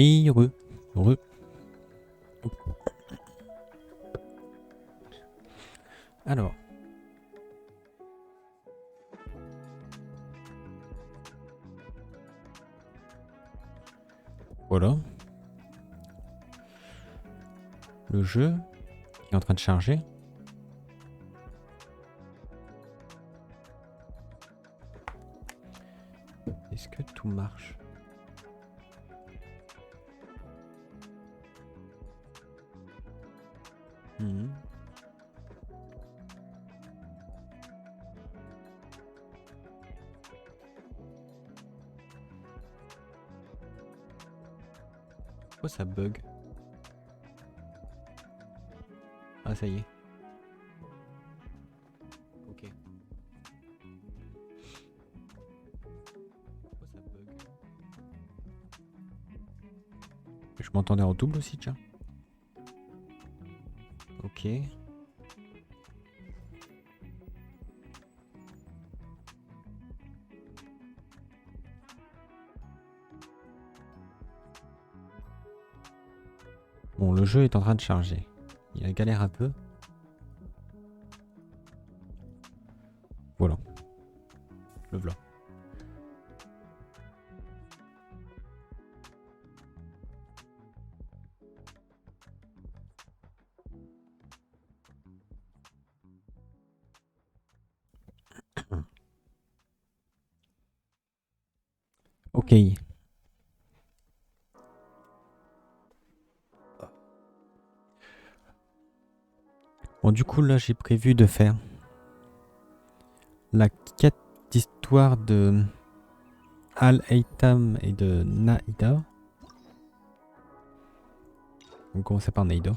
Et re. Alors. Voilà. Le jeu est en train de charger. Est-ce que tout marche ? Pourquoi ça bug? Ah, ça y est. Ok. Pourquoi ça bug? Je m'entendais en double aussi, tiens. Ok. Bon, le jeu est en train de charger. Il galère un peu. Voilà. Le voilà. Ok. Bon, du coup, là, j'ai prévu de faire la quête d'histoire de Alhaitham et de Nahida. On va commencer par Nahida.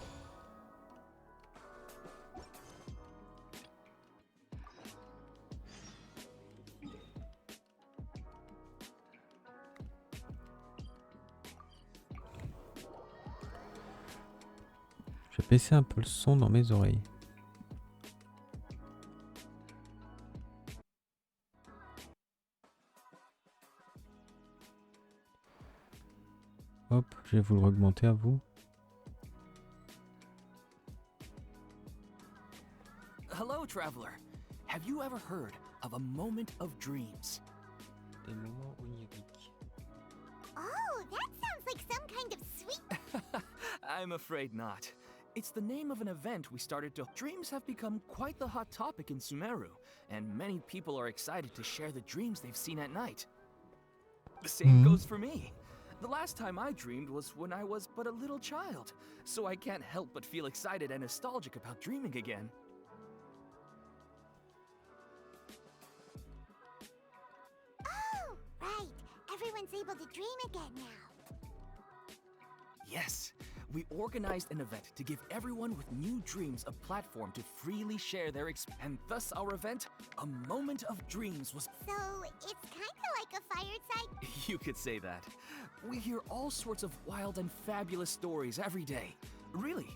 Je vais baisser un peu le son dans mes oreilles. Hop, je vais vous le augmenter à vous. Hello, traveler. Have you ever heard of a moment of dreams? Des moments oniriques. Oh, that sounds like some kind of sweet... I'm afraid not. It's the name of an event we started to... Dreams have become quite the hot topic in Sumeru, and many people are excited to share the dreams they've seen at night. The same goes for me. The last time I dreamed was when I was but a little child, so I can't help but feel excited and nostalgic about dreaming again. Oh, right. Everyone's able to dream again now. Yes, we organized an event to give everyone with new dreams a platform to freely share their and thus our event, A Moment of Dreams, was... So, it's kinda like a fireside... You could say that. We hear all sorts of wild and fabulous stories every day. Really,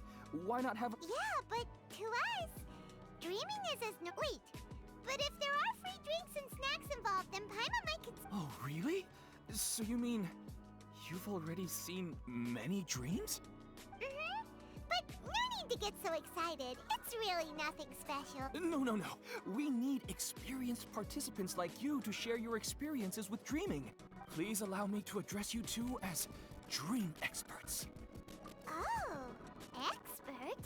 why not have... Yeah, but to us, dreaming is as no... Wait, but if there are free drinks and snacks involved, then Paimon might Oh, really? So you mean... you've already seen many dreams? Mm-hmm. But no need to get so excited. It's really nothing special. No. We need experienced participants like you to share your experiences with dreaming. Please allow me to address you two as dream experts. Oh, expert?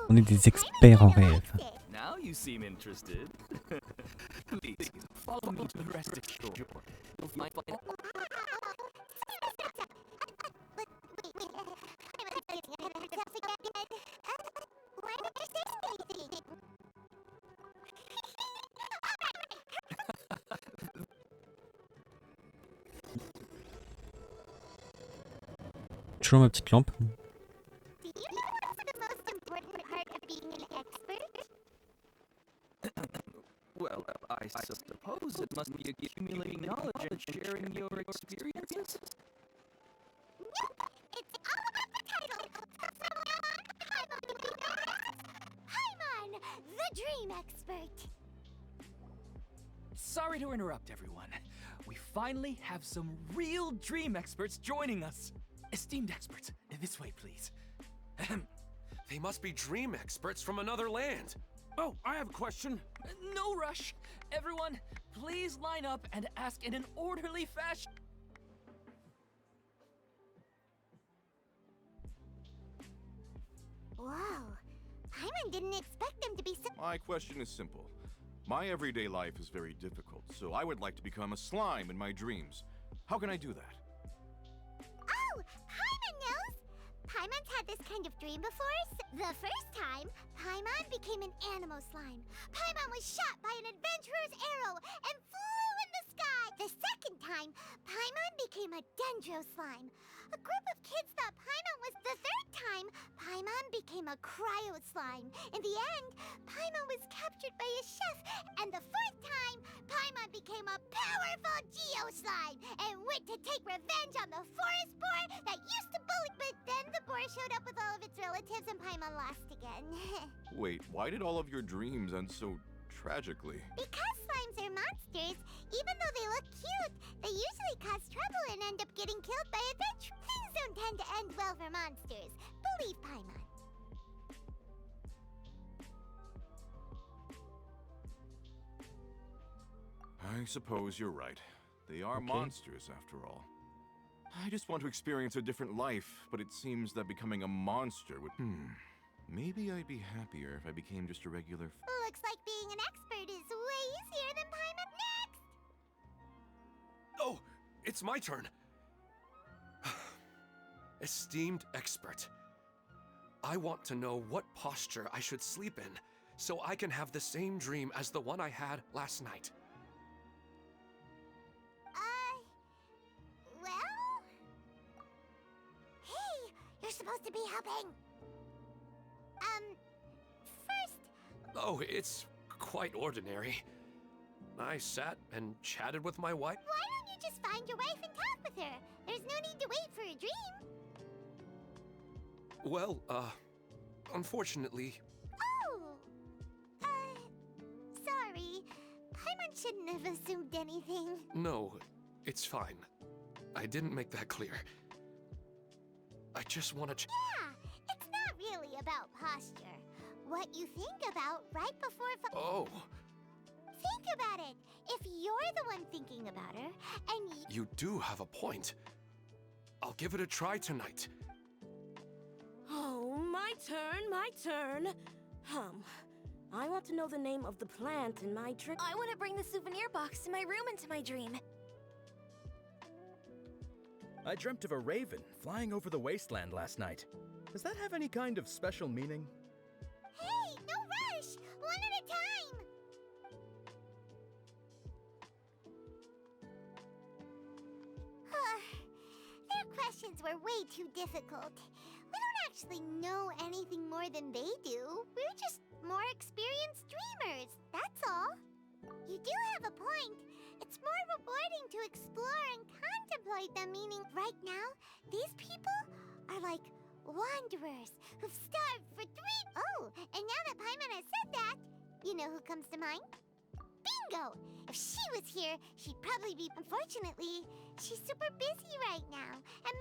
On est des experts en rêve. Now you seem interested. Please, follow me to the rest of the shore. You'll find Why did you say anything? Toujours ma petite lampe. Do you know what's the most important part of being an expert? Well, I suppose it must be accumulating knowledge and sharing your experiences. Nope, it's all about the title. Paimon, the dream expert. Sorry to interrupt, everyone. We finally have some real dream experts joining us. Esteemed experts, this way, please. They must be dream experts from another land. Oh, I have a question. No rush. Everyone, please line up and ask in an orderly fashion. Whoa, Paimon didn't expect them to be so. My question is simple. My everyday life is very difficult, so I would like to become a slime in my dreams. How can I do that? Oh, Paimon knows! Paimon's had this kind of dream before. The first time, Paimon became an animal slime. Paimon was shot by an adventurer's arrow and flew in the sky. The second time, Paimon became a dendro slime. A group of kids thought Paimon was. The third time, Paimon became a cryo slime. In the end, Paimon was captured by a chef. And the fourth time, Paimon became a powerful geo slime and went to take revenge on the forest boar that used to bully. But then the boar showed up with all of its relatives and Paimon lost again. Wait, why did all of your dreams end so tragically? Because slimes are monsters, even though they look cute, they usually cause trouble and end up getting killed by adventure. Things don't tend to end well for monsters. Believe Paimon. I suppose you're right. They are Okay. monsters, after all. I just want to experience a different life, but it seems that becoming a monster would... Maybe I'd be happier if I became just a regular... Looks like being an expert is way easier than Paimon. Next! Oh, it's my turn. Esteemed expert, I want to know what posture I should sleep in so I can have the same dream as the one I had last night. Well? Hey, you're supposed to be helping. First, Oh, it's quite ordinary. I sat and chatted with my wife. why don't you just find your wife and talk with her? There's no need to wait for a dream. Well, unfortunately, Oh! Sorry. Paimon shouldn't have assumed anything. no, it's fine. I didn't make that clear. I just want to Yeah, it's not really about posture. What you think about right before. Oh, Think about it. If you're the one thinking about her, and you do have a point. I'll give it a try tonight. Oh, my turn. I want to know the name of the plant in my dream. I want to bring the souvenir box in my room into my dream. I dreamt of a raven flying over the wasteland last night. Does that have any kind of special meaning? hey, no rush! One at a time! Their questions were way too difficult. We don't actually know anything more than they do. We're just more experienced dreamers, that's all. You do have a point. It's more rewarding to explore and contemplate them, meaning right now, these people are like wanderers who've starved for 3... Oh, and now that Paimon has said that, you know who comes to mind? Bingo! If she was here, she'd probably be... Unfortunately, she's super busy right now. And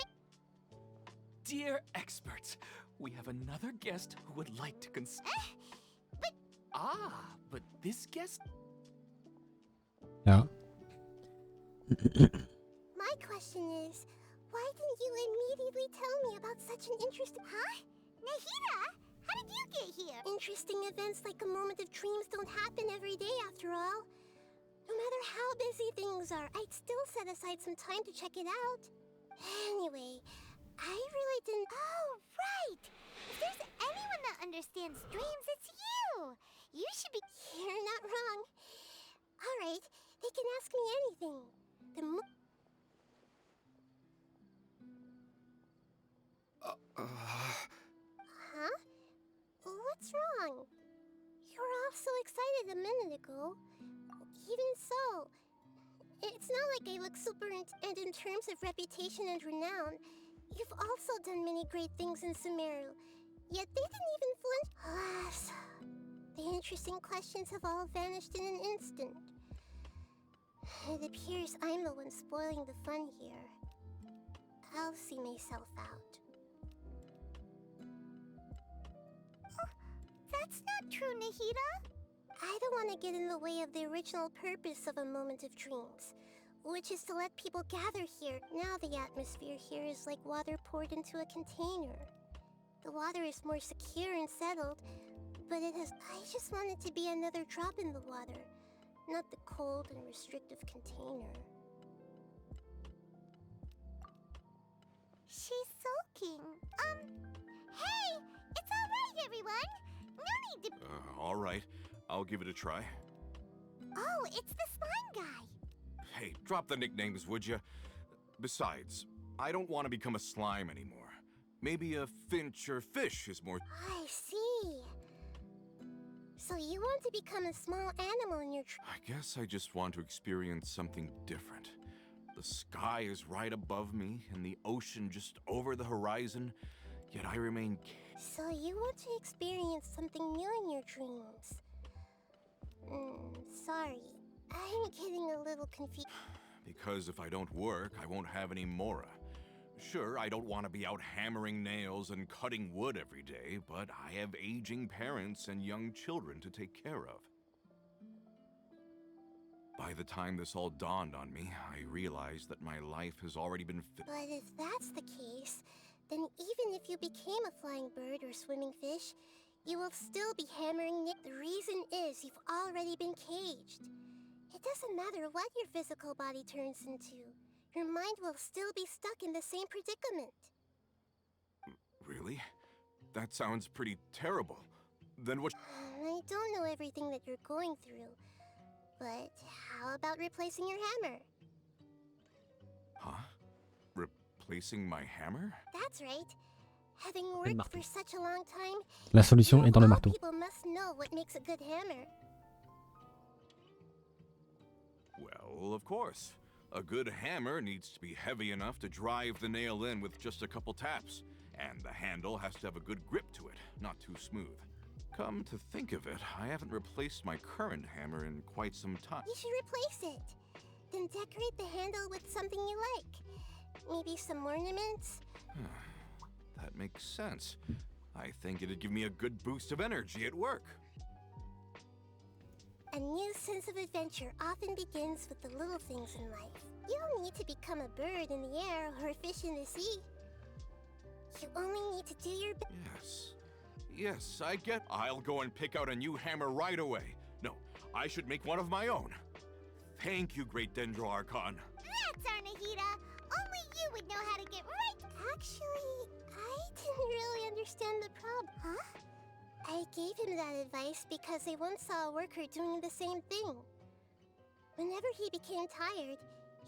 Dear experts, we have another guest who would like to But but this guest? Ja. my question is, why didn't you immediately tell me about such an interesting... Huh? Nahida? How did you get here? Interesting events like a moment of dreams don't happen every day after all. No matter how busy things are, I'd still set aside some time to check it out. Anyway, I really didn't... Oh, right! If there's anyone that understands dreams, it's you! You should be... You're not wrong. Alright, they can ask me anything. Huh? What's wrong? You were all so excited a minute ago. Even so, it's not like I look super and in terms of reputation and renown, you've also done many great things in Sumeru, yet they didn't even flinch. Alas, the interesting questions have all vanished in an instant. It appears I'm the one spoiling the fun here. I'll see myself out. Oh, that's not true, Nahida. I don't want to get in the way of the original purpose of a moment of dreams, which is to let people gather here. Now the atmosphere here is like water poured into a container. The water is more secure and settled, but I just want it to be another drop in the water, not the cold and restrictive container. She's sulking. Hey! It's alright, everyone! No need to... All right. I'll give it a try. Oh, it's the slime guy! Hey, drop the nicknames, would you? Besides, I don't want to become a slime anymore. Maybe a finch or fish is more... I see. So you want to become a small animal in your... I guess I just want to experience something different. The sky is right above me, and the ocean just over the horizon, yet I remain... So you want to experience something new in your dreams? Sorry. I'm getting a little confused. Because if I don't work, I won't have any Mora. Sure, I don't want to be out hammering nails and cutting wood every day, but I have aging parents and young children to take care of. By the time this all dawned on me, I realized that my life has already been But if that's the case, then even if you became a flying bird or swimming fish, you will still be hammering Nick. The reason is you've already been caged. It doesn't matter what your physical body turns into. Your mind will still be stuck in the same predicament. Really? That sounds pretty terrible. Then what... I don't know everything that you're going through, but how about replacing your hammer? Huh? Replacing my hammer? That's right. Having worked for such a long time, La solution est dans le all marteau. people must know what makes a good hammer. Well, of course. A good hammer needs to be heavy enough to drive the nail in with just a couple taps. And the handle has to have a good grip to it, not too smooth. Come to think of it, I haven't replaced my current hammer in quite some time. You should replace it. Then decorate the handle with something you like. Maybe some ornaments. That makes sense. I think it'd give me a good boost of energy at work. A new sense of adventure often begins with the little things in life. You don't need to become a bird in the air or a fish in the sea. You only need to do your best. Yes. Yes, I get... I'll go and pick out a new hammer right away. No, I should make one of my own. Thank you, Great Dendro Archon. That's our Nahida. Only you would know how to get right. Actually, I didn't really understand the problem. Huh? I gave him that advice because I once saw a worker doing the same thing. Whenever he became tired,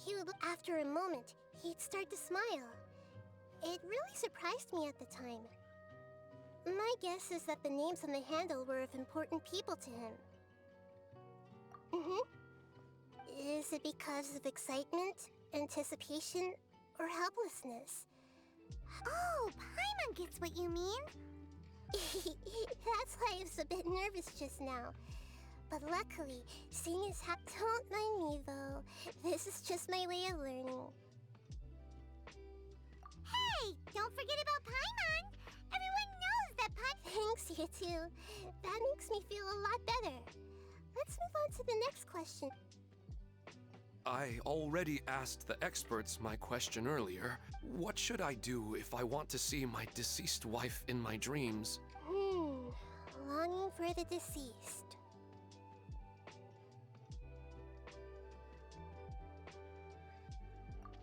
he would look. After a moment, he'd start to smile. It really surprised me at the time. My guess is that the names on the handle were of important people to him. Is it because of excitement, anticipation, or helplessness? Oh, Paimon gets what you mean. That's why I was a bit nervous just now. But luckily, seeing is don't mind me though. This is just my way of learning. Hey, don't forget about Paimon. you. That makes me feel a lot better. Let's move on to the next question. I already asked the experts my question earlier. What should I do if I want to see my deceased wife in my dreams? Longing for the deceased.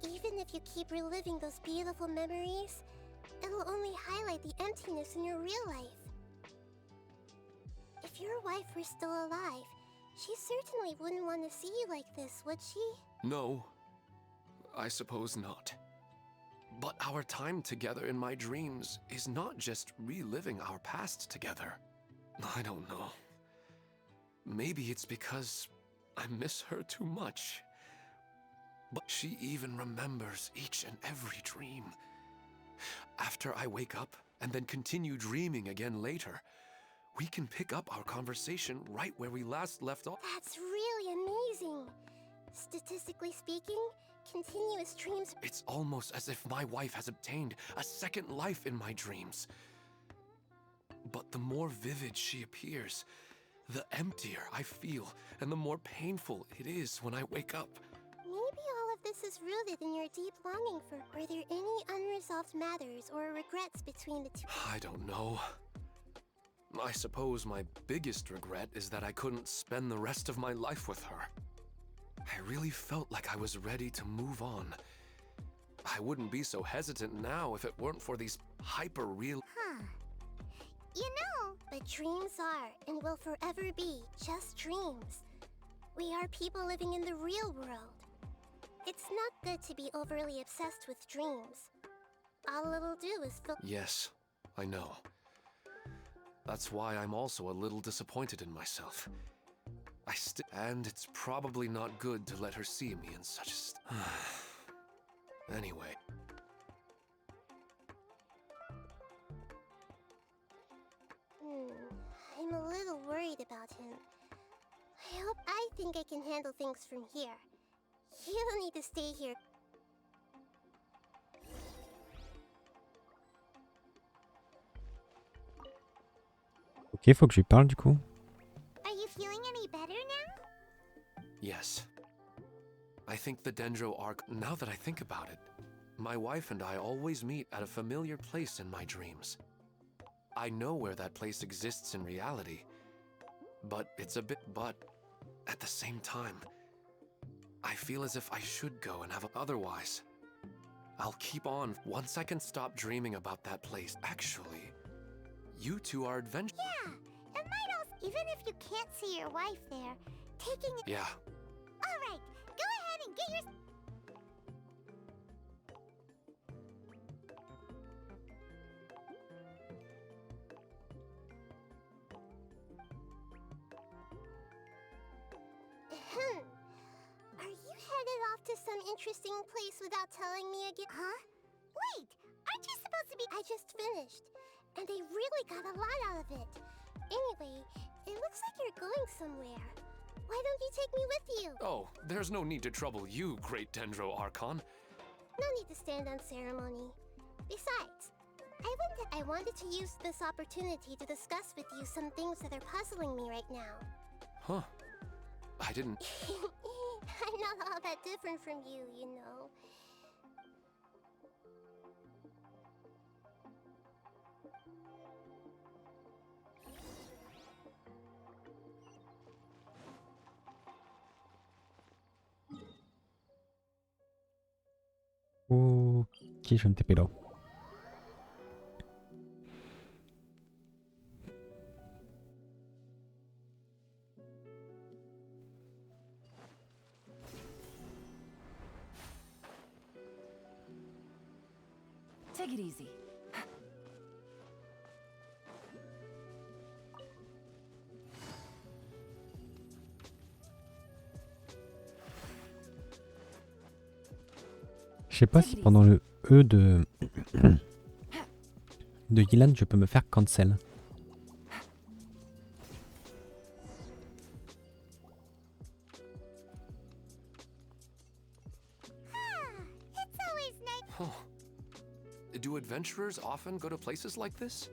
Even if you keep reliving those beautiful memories, it'll only highlight the emptiness in your real life. If your wife were still alive, she certainly wouldn't want to see you like this, would she? No, I suppose not. But our time together in my dreams is not just reliving our past together. I don't know. Maybe it's because I miss her too much. But she even remembers each and every dream. After I wake up and then continue dreaming again later, we can pick up our conversation right where we last left off. That's really amazing. Statistically speaking, continuous dreams... It's almost as if my wife has obtained a second life in my dreams. But the more vivid she appears, the emptier I feel, and the more painful it is when I wake up. Maybe all of this is rooted in your deep longing for... Were there any unresolved matters or regrets between the two? I don't know. I suppose my biggest regret is that I couldn't spend the rest of my life with her. I really felt like I was ready to move on. I wouldn't be so hesitant now if it weren't for these hyper-real... You know, but dreams are, and will forever be, just dreams. We are people living in the real world. It's not good to be overly obsessed with dreams. All it'll do is fill... Yes, I know. That's why I'm also a little disappointed in myself. And it's probably not good to let her see me in such a Anyway. I'm a little worried about him. I think I can handle things from here. You don't need to stay here. Ok, faut que je lui parle du coup. Are you feeling any better now? Yes. I think the Dendro arc, now that I think about it, my wife and I always meet at a familiar place in my dreams. I know where that place exists in reality, but at the same time, I feel as if I should go and have otherwise. I'll keep on once I can stop dreaming about that place. Actually, you two are adventurous. Yeah, it might also, even if you can't see your wife there, taking it... Yeah. Alright, go ahead and get your... Are you headed off to some interesting place without telling me again? Huh? Wait, aren't you supposed to be... I just finished, and they really got a lot out of it. Anyway, it looks like you're going somewhere. Why don't you take me with you? Oh, there's no need to trouble you, Great Dendro Archon. No need to stand on ceremony. Besides, I wanted to use this opportunity to discuss with you some things that are puzzling me right now. Huh. I didn't... I'm not all that different from you, you know. Ok, je vais me taper là. Take it easy. Je sais pas si pendant le E de Yilan je peux me faire cancel. It's always nice. Huh. Do adventurers often go to places like this?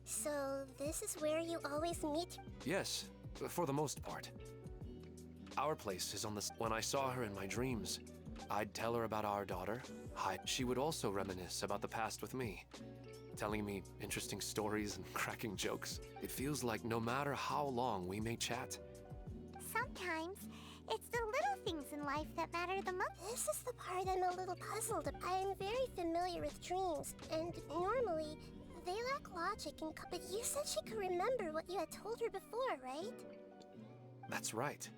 So, this is where you always meet? Yes, for the most part. Our place is on the... When I saw her in my dreams, I'd tell her about our daughter. She would also reminisce about the past with me, telling me interesting stories and cracking jokes. It feels like no matter how long we may chat. Sometimes, it's the little things in life that matter the most. This is the part I'm a little puzzled. I am very familiar with dreams, and normally, they lack logic and... But you said she could remember what you had told her before, right? That's right.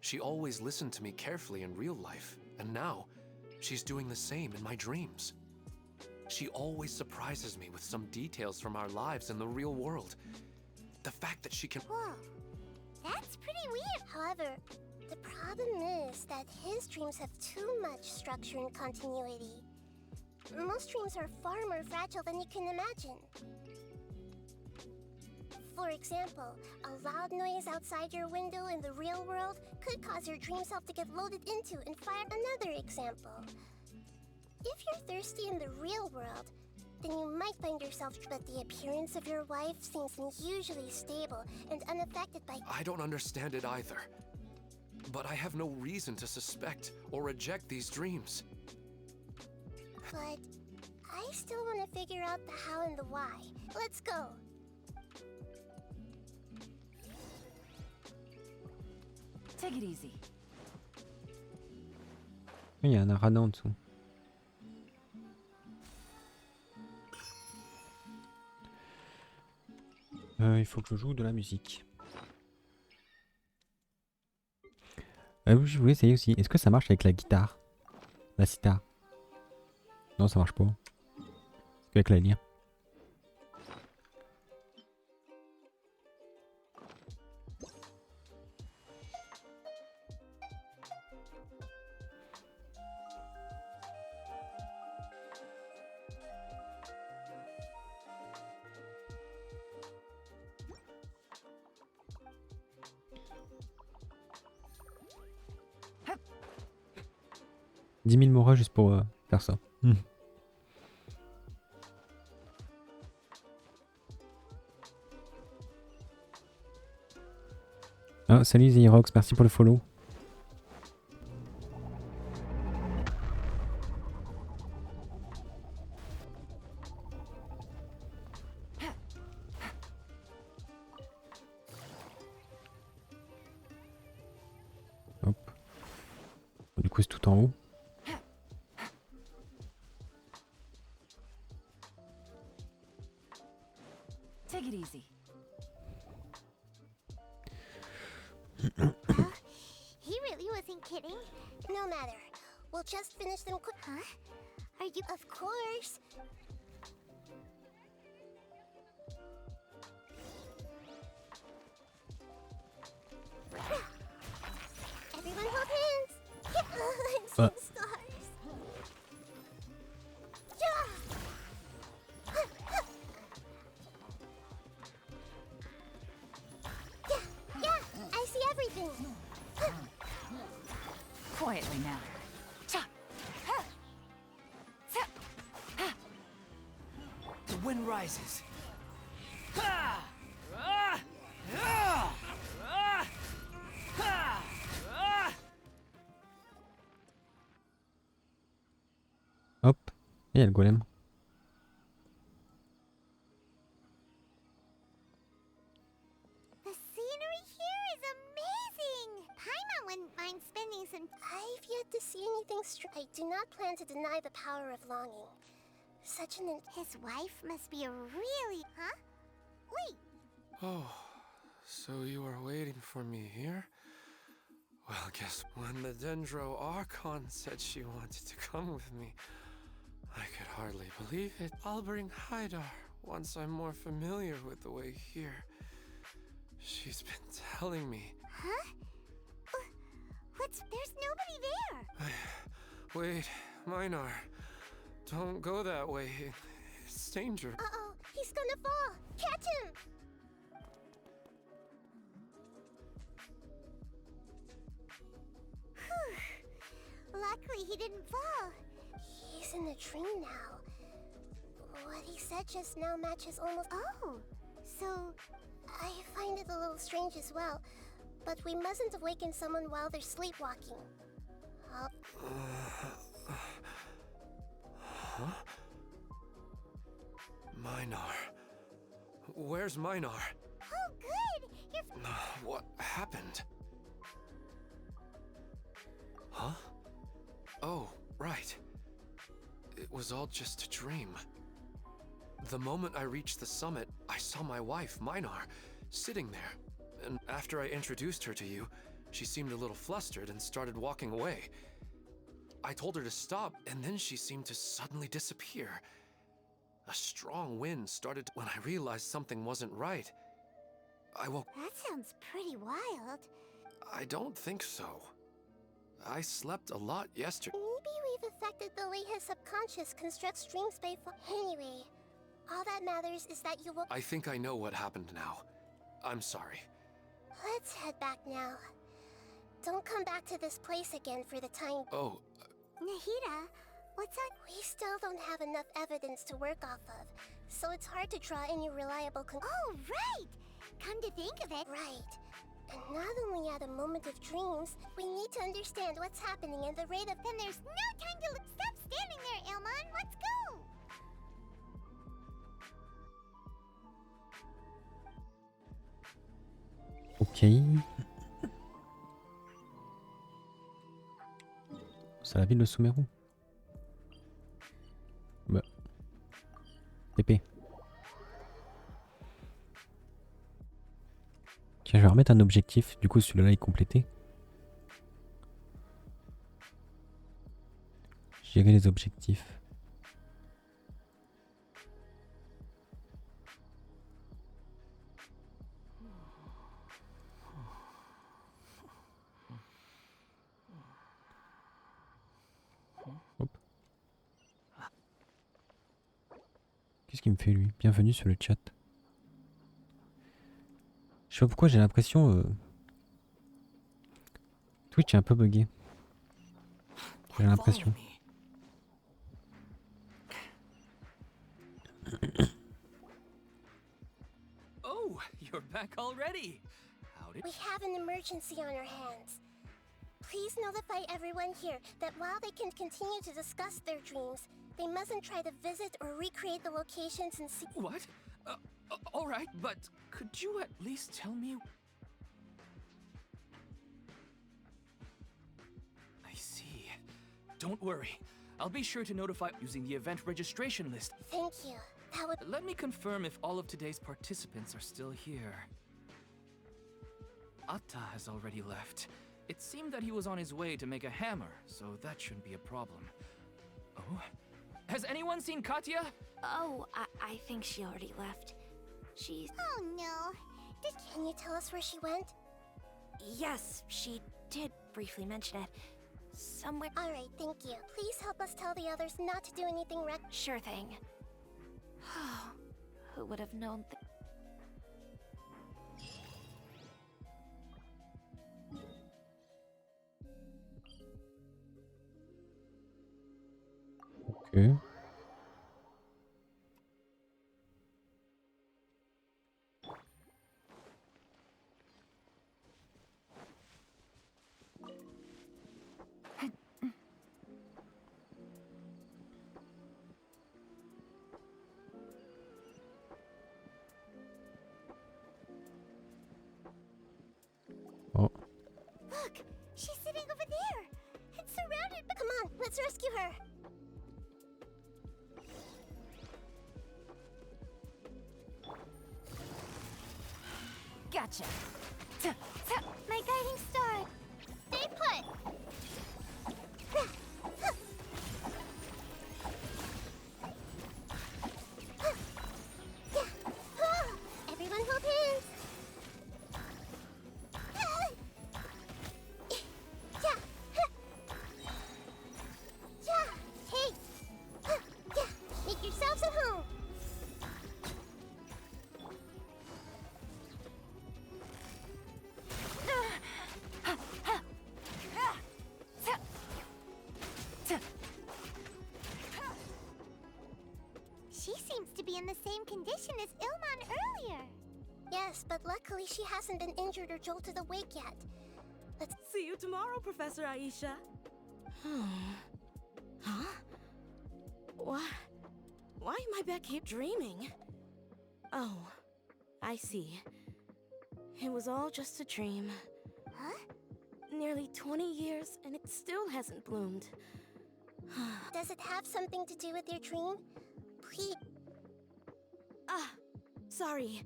She always listened to me carefully in real life, and now, she's doing the same in my dreams. She always surprises me with some details from our lives in the real world. The fact that she can... Whoa, that's pretty weird. However, the problem is that his dreams have too much structure and continuity. Most dreams are far more fragile than you can imagine. For example, a loud noise outside your window in the real world could cause your dream self to get loaded into and fire. Another example. If you're thirsty in the real world, then you might find yourself, but the appearance of your wife seems unusually stable and unaffected by... I don't understand it either. But I have no reason to suspect or reject these dreams. But I still want to figure out the how and the why. Let's go. Take it easy. Il y a un Nahida en dessous. Il faut que je joue de la musique. Oui, je voulais essayer aussi. Est-ce que ça marche avec la guitare? La sitar? Non, ça marche pas. Avec la lyre. $10 000 Mora juste pour faire ça. Oh, salut Zirox, merci pour le follow. Hop. Du coup c'est tout en haut. Take it easy. He really wasn't kidding. No matter. We'll just finish them quick. Huh? Are you? Of course. Everyone hold hands. And some stars. Yeah, I see everything. Quietly now. The wind rises. Hop. Et il y a le golem. The scenery here is amazing! Paimon wouldn't mind spending some... I've yet to see anything I do not plan to deny the power of longing. Such an... His wife must be a really... Huh? Wait! Oh, so you were waiting for me here? Well, guess when the Dendro Archon said she wanted to come with me, I could hardly believe it. I'll bring Haidar once I'm more familiar with the way here. She's been telling me. Huh? What's... There's nobody there! Wait, Minar. Don't go that way. It's danger. Uh-oh, he's gonna fall! Catch him! Whew. Luckily he didn't fall. He's in a dream now. What he said just now matches almost. Oh, so I find it a little strange as well. But we mustn't awaken someone while they're sleepwalking. Huh? Minar. Where's Minar? Oh, good! You're... What happened? Huh? Oh, right. It was all just a dream. The moment I reached the summit, I saw my wife, Minar, sitting there. And after I introduced her to you, she seemed a little flustered and started walking away. I told her to stop, and then she seemed to suddenly disappear. A strong wind started when I realized something wasn't right. I woke... That sounds pretty wild. I don't think so. I slept a lot yesterday. Maybe we've affected the way his subconscious constructs dreams by... Anyway, all that matters is that you will... I think I know what happened now. I'm sorry. Let's head back now. Don't come back to this place again for the time... Oh. Nahida, what's that? We still don't have enough evidence to work off of, so it's hard to draw any reliable Oh, right! Come to think of it... Right. And not only at a moment of dreams, we need to understand what's happening and the rate of... Then there's no time to look... Stop standing there, Ilman! Let's go! Ok. C'est la ville de Sumeru. Bah. Épée. Tiens, je vais remettre un objectif. Du coup, celui-là est complété. Gérer les objectifs. Hop. Qu'est-ce qu'il me fait lui? Bienvenue sur le chat. Je sais pas pourquoi j'ai l'impression Twitch est un peu bugué. J'ai l'impression. Oh, you're back already. How did... We have an emergency on our hands. Please notify everyone here that while they can continue to discuss their dreams, they mustn't try to visit or recreate the locations and see... What? All right, but could you at least tell me... I see. Don't worry. I'll be sure to notify using the event registration list. Thank you. That would... Let me confirm if all of today's participants are still here. Atta has already left. It seemed that he was on his way to make a hammer, so that shouldn't be a problem. Oh? Has anyone seen Katya? Oh, I think she already left. She's... Oh no. Can you tell us where she went? Yes, she did briefly mention it. Somewhere... Alright, thank you. Please help us tell the others not to do anything Sure thing. Who would have known Ok. Oh. Look! She's sitting over there! It's surrounded by... Come on, let's rescue her! Gotcha. My guiding star! Stay put! Everyone hold hands! Hey! Make yourselves at home! She seems to be in the same condition as Ilman earlier. Yes, but luckily she hasn't been injured or jolted awake yet. Let's see you tomorrow, Professor Aisha. Huh? Why am I back here dreaming? Oh, I see. It was all just a dream. Huh? Nearly 20 years and it still hasn't bloomed. Does it have something to do with your dream? Please. Sorry.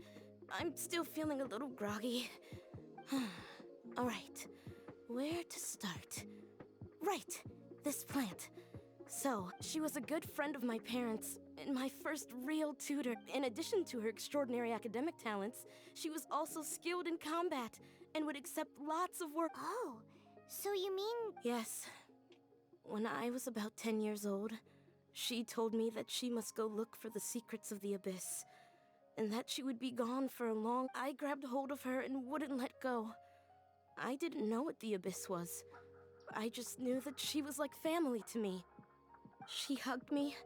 I'm still feeling a little groggy. Alright, where to start? Right, this plant. So, she was a good friend of my parents, and my first real tutor. In addition to her extraordinary academic talents, she was also skilled in combat, and would accept lots of work. Oh, so you mean... Yes. When I was about 10 years old, she told me that she must go look for the secrets of the Abyss, and that she would be gone for a long... I grabbed hold of her and wouldn't let go. I didn't know what the Abyss was. I just knew that she was like family to me. She hugged me,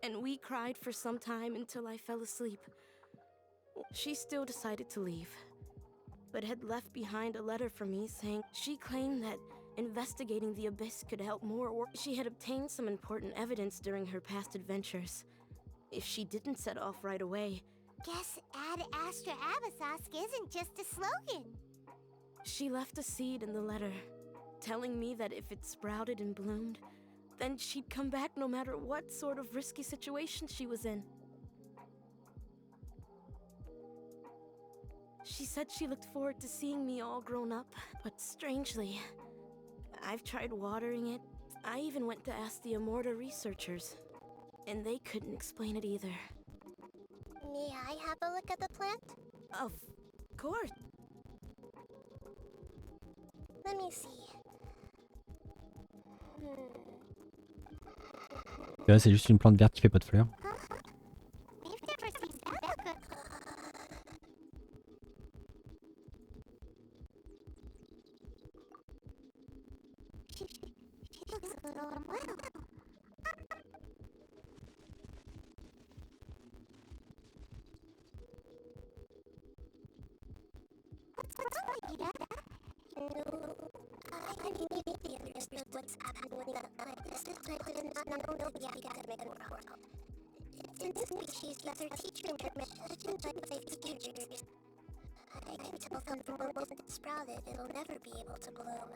and we cried for some time until I fell asleep. She still decided to leave, but had left behind a letter for me saying she claimed that investigating the Abyss could help more, or she had obtained some important evidence during her past adventures. If she didn't set off right away... Guess Ad Astra Abyssosque isn't just a slogan. She left a seed in the letter, telling me that if it sprouted and bloomed, then she'd come back no matter what sort of risky situation she was in. She said she looked forward to seeing me all grown up, but strangely, I've tried watering it. I even went to ask the Immorta researchers, and they couldn't explain it either. May I have a look at the plant? Of course. Let me see. Là, c'est juste une plante verte qui fait pas de fleurs. We've never seen that look. She looks a little unwell. What's wrong, Nahida? No, I immediately understood what's happening like this. This plant is not known to be academic and moral. It's in this species that their teacher mentioned by teachers. I can tell from the moment it sprouted, it'll never be able to bloom.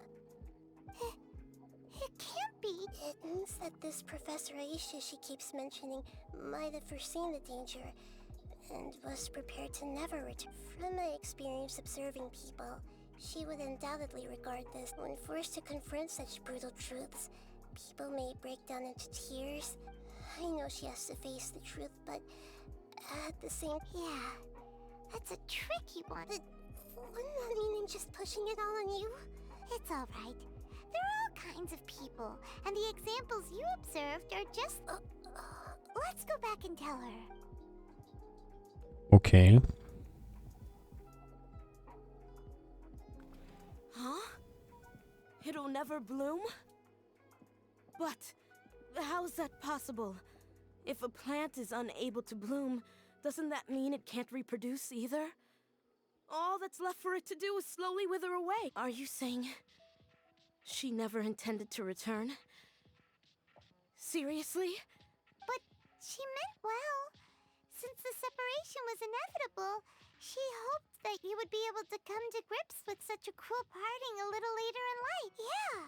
It can't be. It means that this Professor Aisha she keeps mentioning might have foreseen the danger and was prepared to never return. From my experience observing people, she would undoubtedly regard this. When forced to confront such brutal truths, people may break down into tears. I know she has to face the truth, but at the same... Yeah, that's a tricky one. But wouldn't that mean I'm just pushing it all on you? It's alright. There are all kinds of people, and the examples you observed are just... let's go back and tell her. Okay. Huh? It'll never bloom? But how's that possible? If a plant is unable to bloom, doesn't that mean it can't reproduce either? All that's left for it to do is slowly wither away. Are you saying she never intended to return? Seriously? But she meant well. Since the separation was inevitable, she hoped that you would be able to come to grips with such a cruel parting a little later in life. Yeah.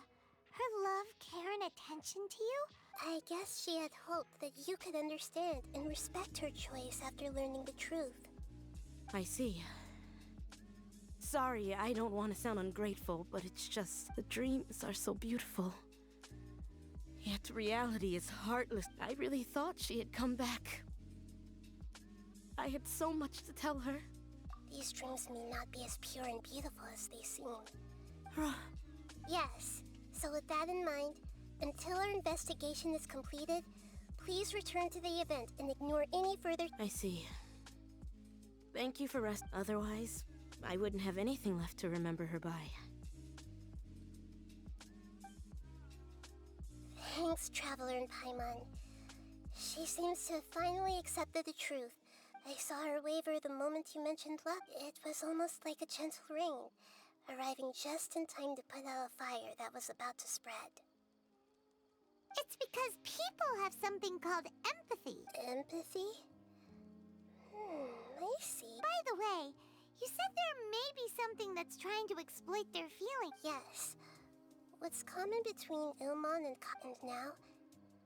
Her love, care, and attention to you? I guess she had hoped that you could understand and respect her choice after learning the truth. I see. Sorry, I don't want to sound ungrateful, but it's just the dreams are so beautiful. Yet reality is heartless. I really thought she had come back. I had so much to tell her. These dreams may not be as pure and beautiful as they seem. Yes, so with that in mind, until our investigation is completed, please return to the event and ignore any further... I see. Thank you for rest. Otherwise, I wouldn't have anything left to remember her by. Thanks, Traveler and Paimon. She seems to have finally accepted the truth. I saw her waver the moment you mentioned luck. It was almost like a gentle rain, arriving just in time to put out a fire that was about to spread. It's because people have something called empathy. Empathy? I see. By the way, you said there may be something that's trying to exploit their feelings. Yes. What's common between Ilmon and Cotton now,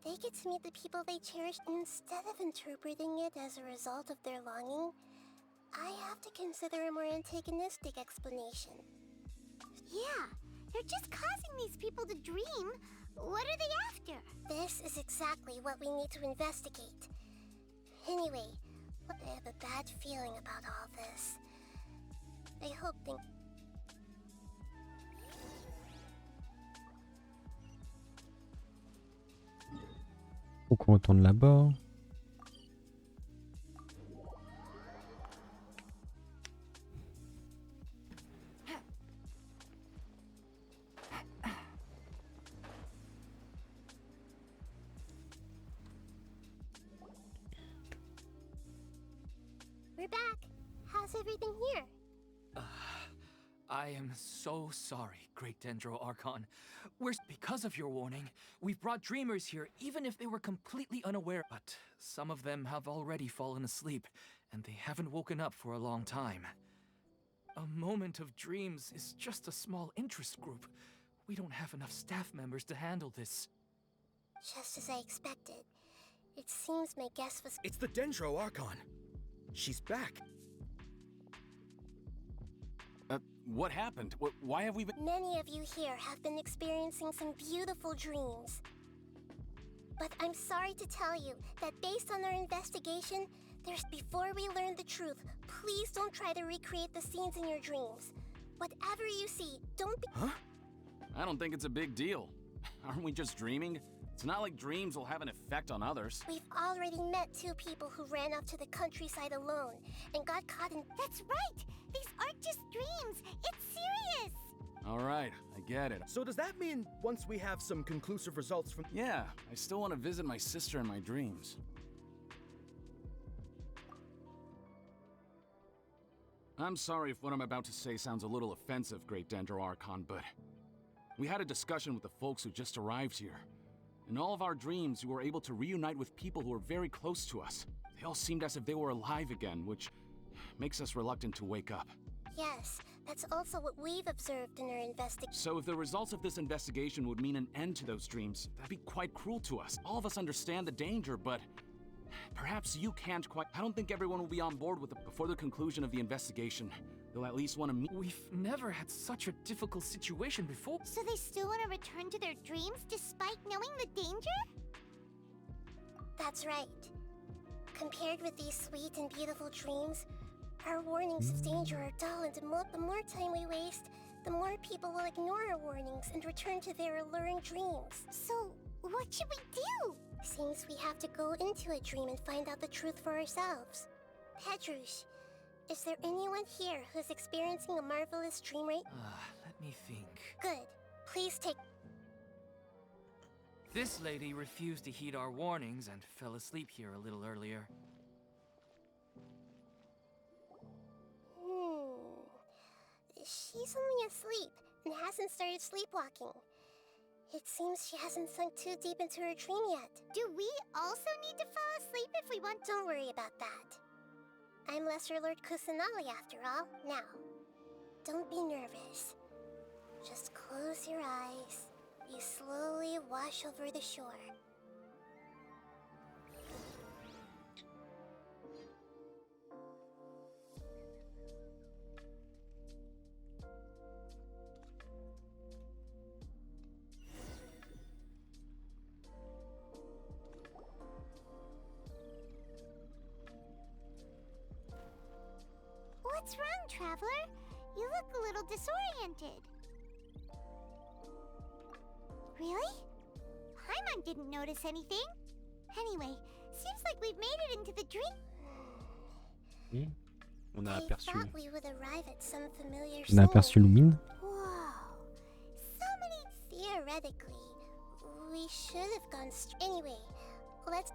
they get to meet the people they cherish instead of interpreting it as a result of their longing. I have to consider a more antagonistic explanation. Yeah, they're just causing these people to dream. What are they after? This is exactly what we need to investigate. Anyway, I have a bad feeling about all this. I hope things... Faut qu'on retourne là-bas. We're back. How's everything here? I am so sorry, Great Dendro Archon. Because of your warning, we've brought dreamers here even if they were completely unaware. But some of them have already fallen asleep, and they haven't woken up for a long time. A moment of dreams is just a small interest group. We don't have enough staff members to handle this. Just as I expected. It seems my guess was... It's the Dendro Archon. She's back. What happened? Why have we been... Many of you here have been experiencing some beautiful dreams. But I'm sorry to tell you that based on our investigation, before we learn the truth, please don't try to recreate the scenes in your dreams. Whatever you see, don't be... Huh? I don't think it's a big deal. Aren't we just dreaming? It's not like dreams will have an effect on others. We've already met 2 people who ran off to the countryside alone and got caught in... That's right! These aren't just dreams! It's serious! Alright, I get it. So does that mean once we have some conclusive results from... Yeah, I still want to visit my sister in my dreams. I'm sorry if what I'm about to say sounds a little offensive, Great Dendro Archon, but... we had a discussion with the folks who just arrived here. In all of our dreams, we were able to reunite with people who were very close to us. They all seemed as if they were alive again, which makes us reluctant to wake up. Yes, that's also what we've observed in our investigation. So if the results of this investigation would mean an end to those dreams, that'd be quite cruel to us. All of us understand the danger, but perhaps you can't quite... I don't think everyone will be on board with it before the conclusion of the investigation. They'll at least want to meet... We've never had such a difficult situation before. So they still want to return to their dreams despite knowing the danger? That's right. Compared with these sweet and beautiful dreams, our warnings of danger are dull, and the more time we waste, the more people will ignore our warnings and return to their alluring dreams. So, what should we do? Seems we have to go into a dream and find out the truth for ourselves. Petrush, is there anyone here who's experiencing a marvelous dream right? Let me think. Good. Please take... This lady refused to heed our warnings and fell asleep here a little earlier. She's only asleep and hasn't started sleepwalking. It seems she hasn't sunk too deep into her dream yet. Do we also need to fall asleep if we want? Don't worry about that. I'm Lesser Lord Kusanali after all. Now, don't be nervous. Just close your eyes. You slowly wash over the shore. What's wrong, Traveler? You look a little disoriented. Really? Paimon didn't notice anything. Anyway, seems like we've made it into the dream. On a I aperçu. thought we would arrive at some familiar On a aperçu Lumine. Whoa. So many... Theoretically, we should have gone anyway, let's...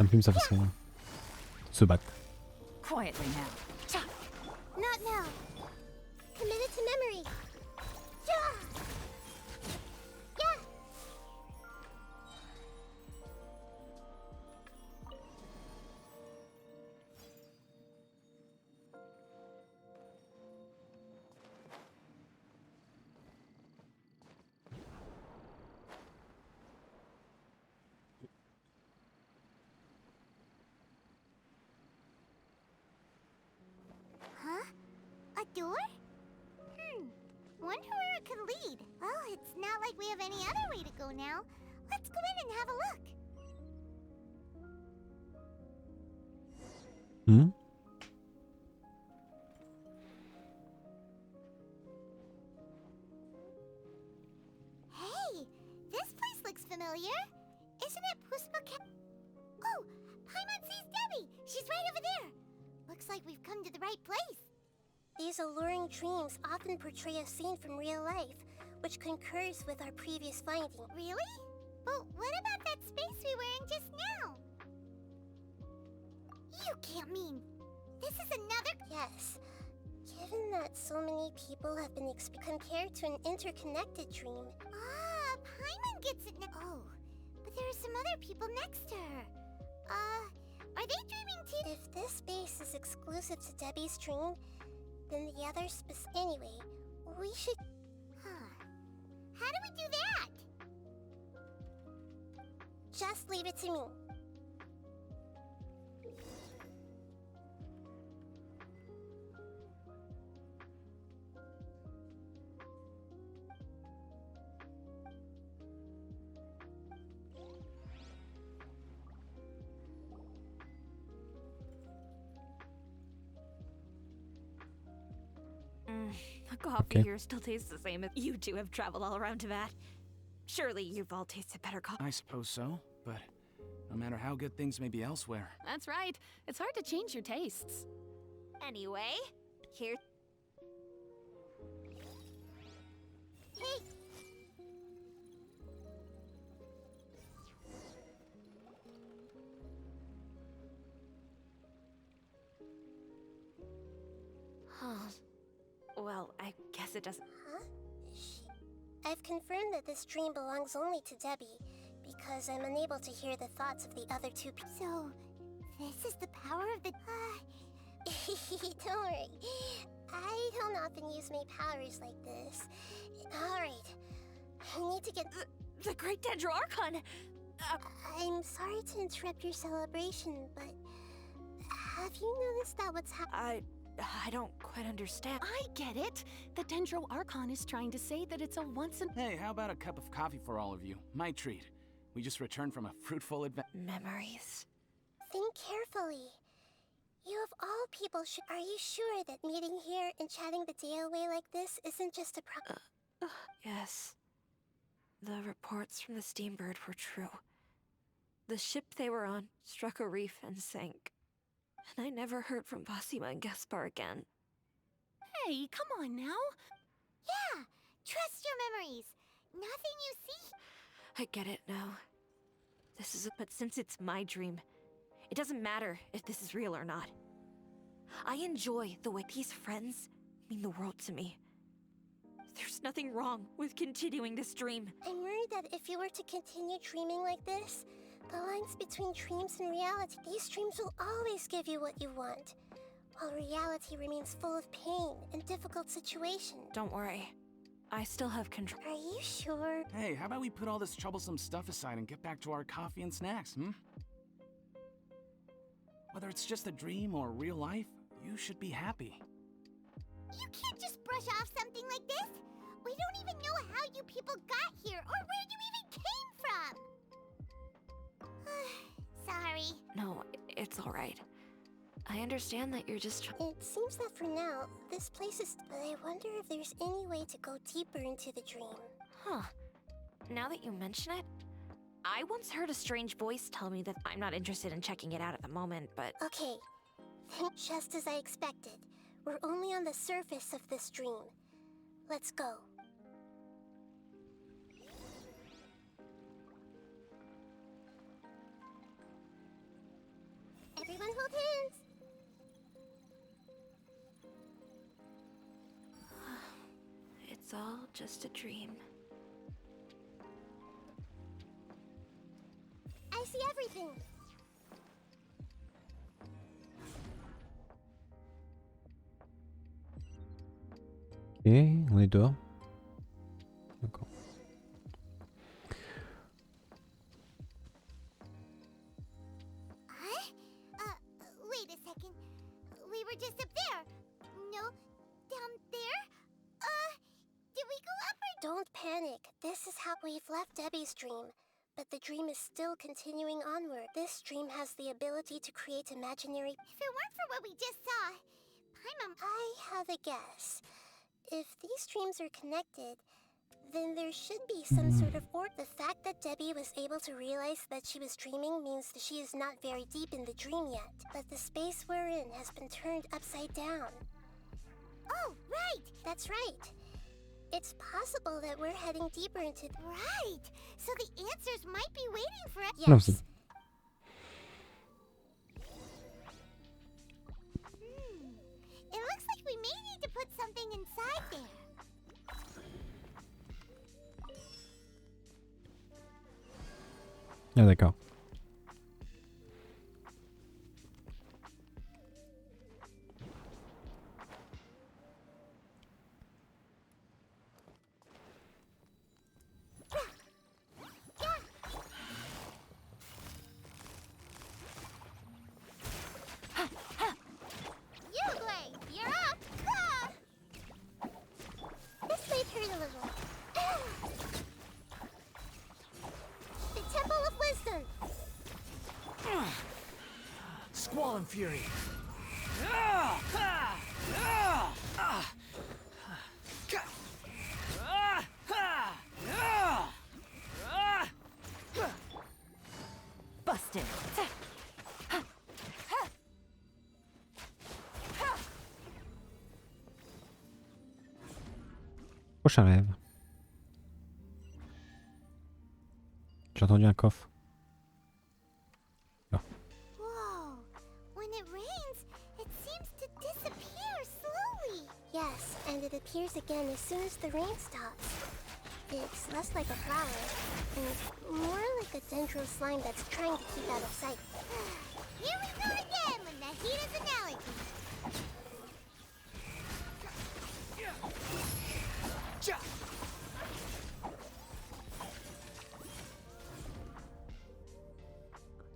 Un film, ça fait se battre. Quietly now. Not now. Commit it to memory. Yeah. Yeah. Huh? A door? Wonder where it could lead. Well, it's not like we have any other way to go now. Let's go in and have a look. Hmm? Hey, this place looks familiar. Isn't it Puspa? Oh, Paimon sees Debbie. She's right over there. Looks like we've come to the right place. These alluring dreams often portray a scene from real life, which concurs with our previous finding. Really? But what about that space we were in just now? You can't mean... This is another... Yes. Given that so many people have been compared to an interconnected dream. Ah, Paimon gets it now. Oh, but there are some other people next to her. Are they dreaming too? If this space is exclusive to Debbie's dream, then the others... Anyway, we should... Huh. How do we do that? Just leave it to me. The coffee here still tastes the same as you two have traveled all around Tibet. Surely you've all tasted better coffee. I suppose so, but no matter how good things may be elsewhere. That's right. It's hard to change your tastes. Anyway, here. Hey! Well, I guess it doesn't. Huh? I've confirmed that this dream belongs only to Debbie, because I'm unable to hear the thoughts of the other two people. So, this is the power of the... Don't worry. I don't often use my powers like this. Alright. I need to get... The Great Dendro Archon! I'm sorry to interrupt your celebration, but... Have you noticed that what's happening? I don't quite understand. I get it. The Dendro Archon is trying to say that it's a once in... Hey, how about a cup of coffee for all of you? My treat. We just returned from a fruitful adventure. Memories. Think carefully. You of all people are you sure that meeting here and chatting the day away like this isn't just a Yes. The reports from the Steambird were true. The ship they were on struck a reef and sank. And I never heard from Basima and Gaspar again. Hey, come on now. Yeah, trust your memories. Nothing you see... I get it now. But since it's my dream, it doesn't matter if this is real or not. I enjoy the way these friends mean the world to me. There's nothing wrong with continuing this dream. I'm worried that if you were to continue dreaming like this, the lines between dreams and reality, these dreams will always give you what you want, while reality remains full of pain and difficult situations. Don't worry. I still have control. Are you sure? Hey, how about we put all this troublesome stuff aside and get back to our coffee and snacks, Whether it's just a dream or real life, you should be happy. You can't just brush off something like this. We don't even know how you people got here or where you even came from. Sorry. No, it's all right. I understand that you're just It seems that for now, this place is... But I wonder if there's any way to go deeper into the dream. Huh. Now that you mention it, I once heard a strange voice tell me that I'm not interested in checking it out at the moment, but... Okay. Just as I expected. We're only on the surface of this dream. Let's go. Hold hands. It's all just a dream. I see everything. Ok, on est dehors. D'accord. Wait a second. We were just up there. No, down there? Did we go up or... Don't panic. This is how we've left Debbie's dream. But the dream is still continuing onward. This dream has the ability to create imaginary... If it weren't for what we just saw, Paimon... I have a guess. If these dreams are connected, then there should be some sort of order. The fact that Debbie was able to realize that she was dreaming means that she is not very deep in the dream yet. But the space we're in has been turned upside down. Oh, right! That's right. It's possible that we're heading deeper into... Right! So the answers might be waiting for us. Non, c'est- It looks like we may need to put something inside there. Ah d'accord. You, Blade, you're up! Ah! This may hurt a little. The Temple of Wisdom. Squall and Fury. Busted. Prochain rêve. J'ai entendu un coffre. Whoa! When it rains, it seems to disappear slowly. Yes, and it appears again as soon as the rain stops. It's less like a flower, and more like a dendro slime that's trying to keep out of sight. Here we go again with Nahida's analogy.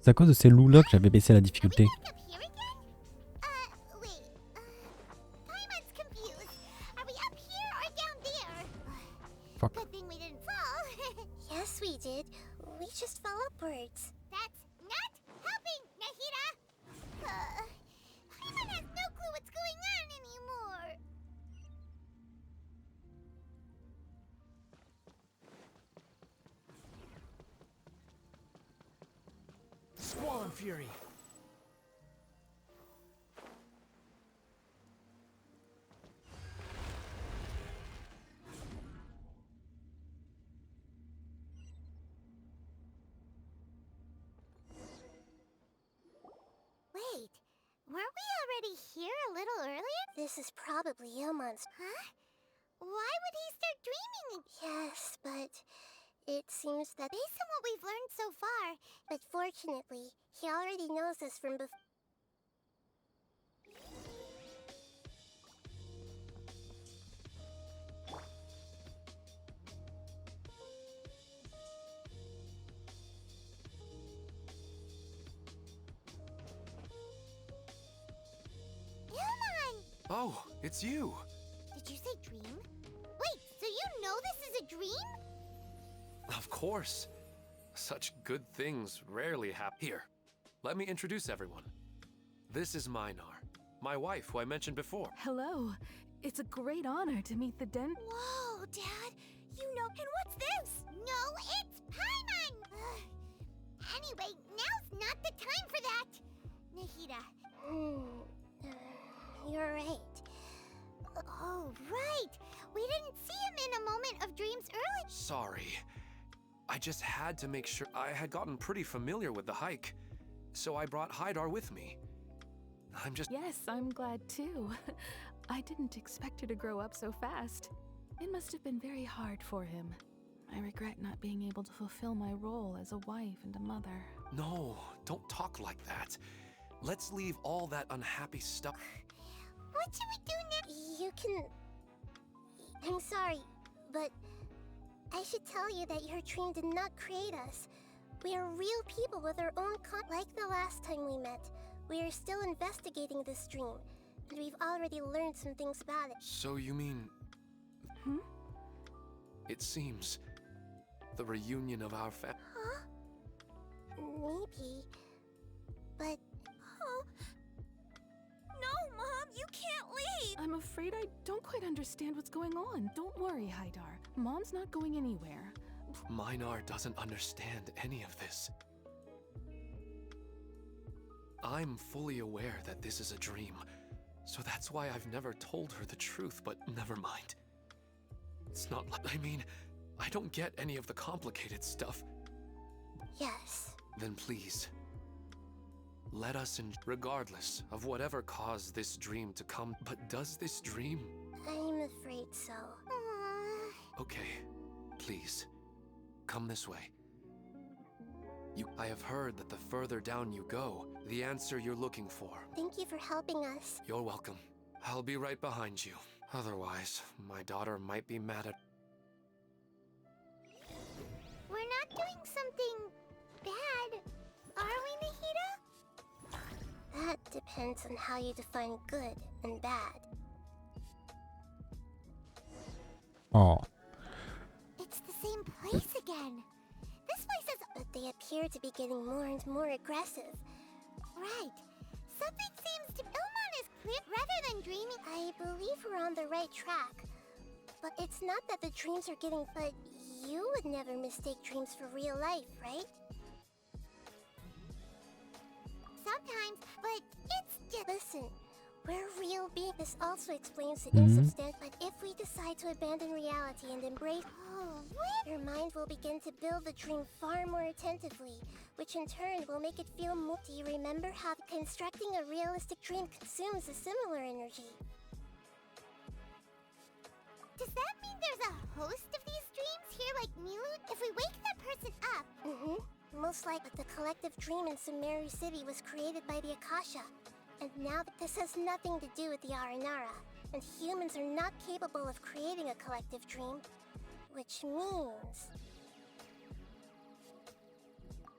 C'est à cause de ces loups-là que j'avais baissé la difficulté. Back up here again? Wait. Paimon's confused. Are we up here or down there? Fuck. Good thing we didn't fall. Yes, we did. We just fell upwards. That's not helping, Nahida! Paimon has no clue what's going on anymore. Squall and Fury. Wait, weren't we already here a little earlier? This is probably Ilmon's. Huh? Why would he start dreaming again? Yes, but it seems that... Based on what we've learned so far, But fortunately, he already knows us from before. Ilmon! Oh, it's you. Did you say dream? Wait, so you know this is a dream? Of course. Such good things rarely happen. Here, let me introduce everyone. This is Minar, my wife who I mentioned before. Hello. It's a great honor to meet the Whoa, Dad! You know, and what's this? No, it's Paimon! Anyway, now's not the time for that! Nahida. You're right. Oh, right! We didn't see him in a moment of dreams earlier. Sorry. I just had to make sure. I had gotten pretty familiar with the hike, so I brought Haidar with me. I'm just... Yes, I'm glad too. I didn't expect her to grow up so fast. It must have been very hard for him. I regret not being able to fulfill my role as a wife and a mother. No, don't talk like that. Let's leave all that unhappy stuff. What should we do next? You can... I'm sorry, but I should tell you that your dream did not create us. We are real people with our own like the last time we met. We are still investigating this dream, and we've already learned some things about it. So you mean... It seems... the reunion of our family... Huh? Maybe. But... Oh. No, Mom, you can't leave! I'm afraid I don't quite understand what's going on. Don't worry, Haidar. Mom's not going anywhere. Minar doesn't understand any of this. I'm fully aware that this is a dream, so that's why I've never told her the truth, but never mind. It's not like... I mean, I don't get any of the complicated stuff. Yes. Then please, let us regardless of whatever caused this dream to come. But does this dream... I'm afraid so. Okay, please, come this way. I have heard that the further down you go, the answer you're looking for. Thank you for helping us. You're welcome. I'll be right behind you. Otherwise, my daughter might be mad at... We're not doing something bad, are we, Nahida? That depends on how you define good and bad. Oh. It's the same place again. This place is... But they appear to be getting more and more aggressive. Right. Something seems to... Ilmon is clear rather than dreaming. I believe we're on the right track. But it's not that the dreams are getting... But you would never mistake dreams for real life, right? Sometimes, but it's just... Listen, we're real beings. This also explains the insubstantial. But if we decide to abandon reality and embrace... Oh, what? Your mind will begin to build the dream far more attentively, which in turn will make it feel more... Do you remember how constructing a realistic dream consumes a similar energy? Does that mean there's a host of these dreams here like Milu? If we wake that person up... Most likely the collective dream in Sumeru City was created by the Akasha. And now this has nothing to do with the Aranara, and humans are not capable of creating a collective dream. Which means...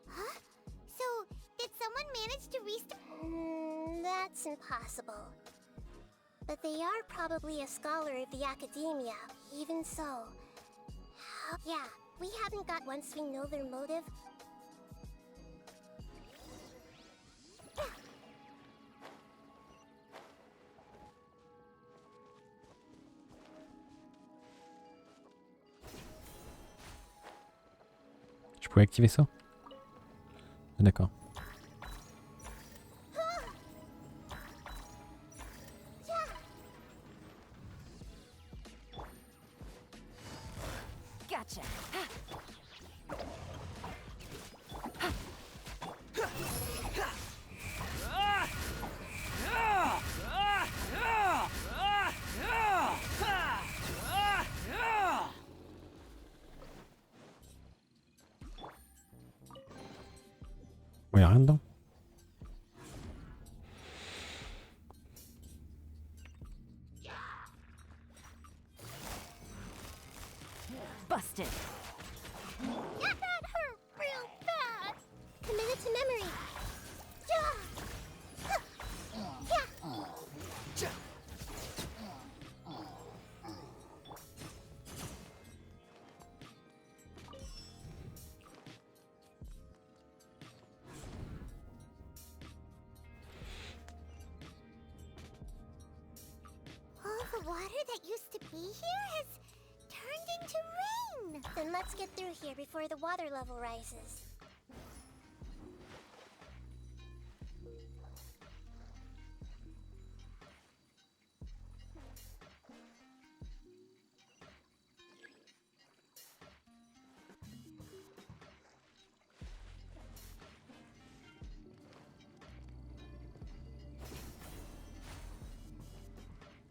Huh? So, did someone manage to restart... That's impossible. But they are probably a scholar of the academia. Even so... Yeah, we haven't got... Once we know their motive... Je pouvais activer ça? D'accord. Gotcha. Bon, y'a rien dedans. Busted. That hurt real bad. Committed to memory. All the water that used to be here has turned into rain. Then let's get through here before the water level rises.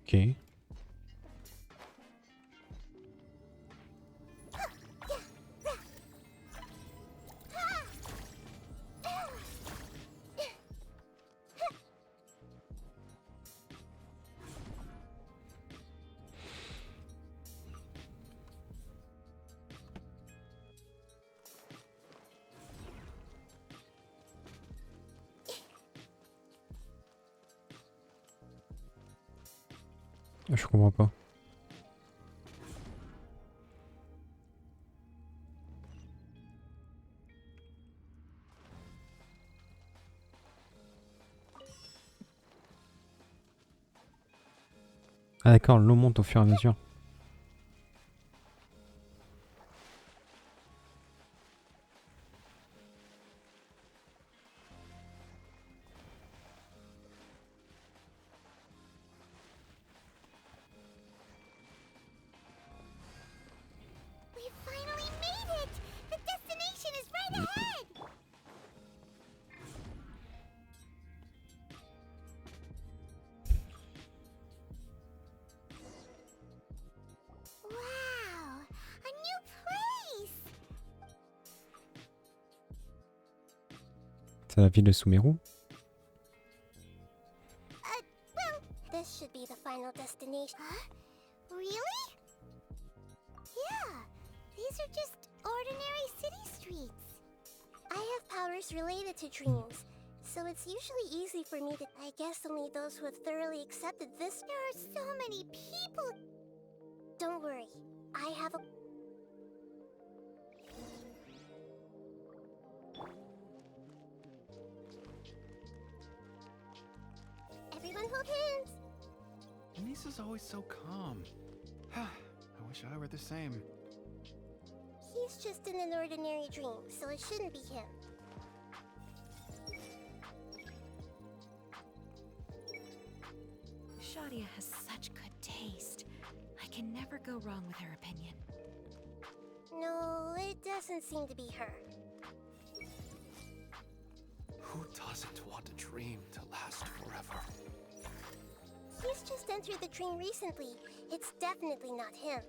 Ok. Je comprends pas. Ah d'accord, l'eau monte au fur et à mesure. We finally made it! The destination is right ahead! Wow! A new place! C'est la ville de Sumeru. Well... This should be the final destination. Huh? Really? Yeah, these are just ordinary city streets. I have powers related to dreams, so it's usually easy for me to... I guess only those who have thoroughly accepted this... There are so many people. Don't worry, I have a... Everyone hold hands! Nisa's always so calm. I wish I were the same. He's just in an ordinary dream, so it shouldn't be him. Shadia has such good taste. I can never go wrong with her opinion. No, it doesn't seem to be her. Who doesn't want a dream to last forever? He's just entered the dream recently. It's definitely not him.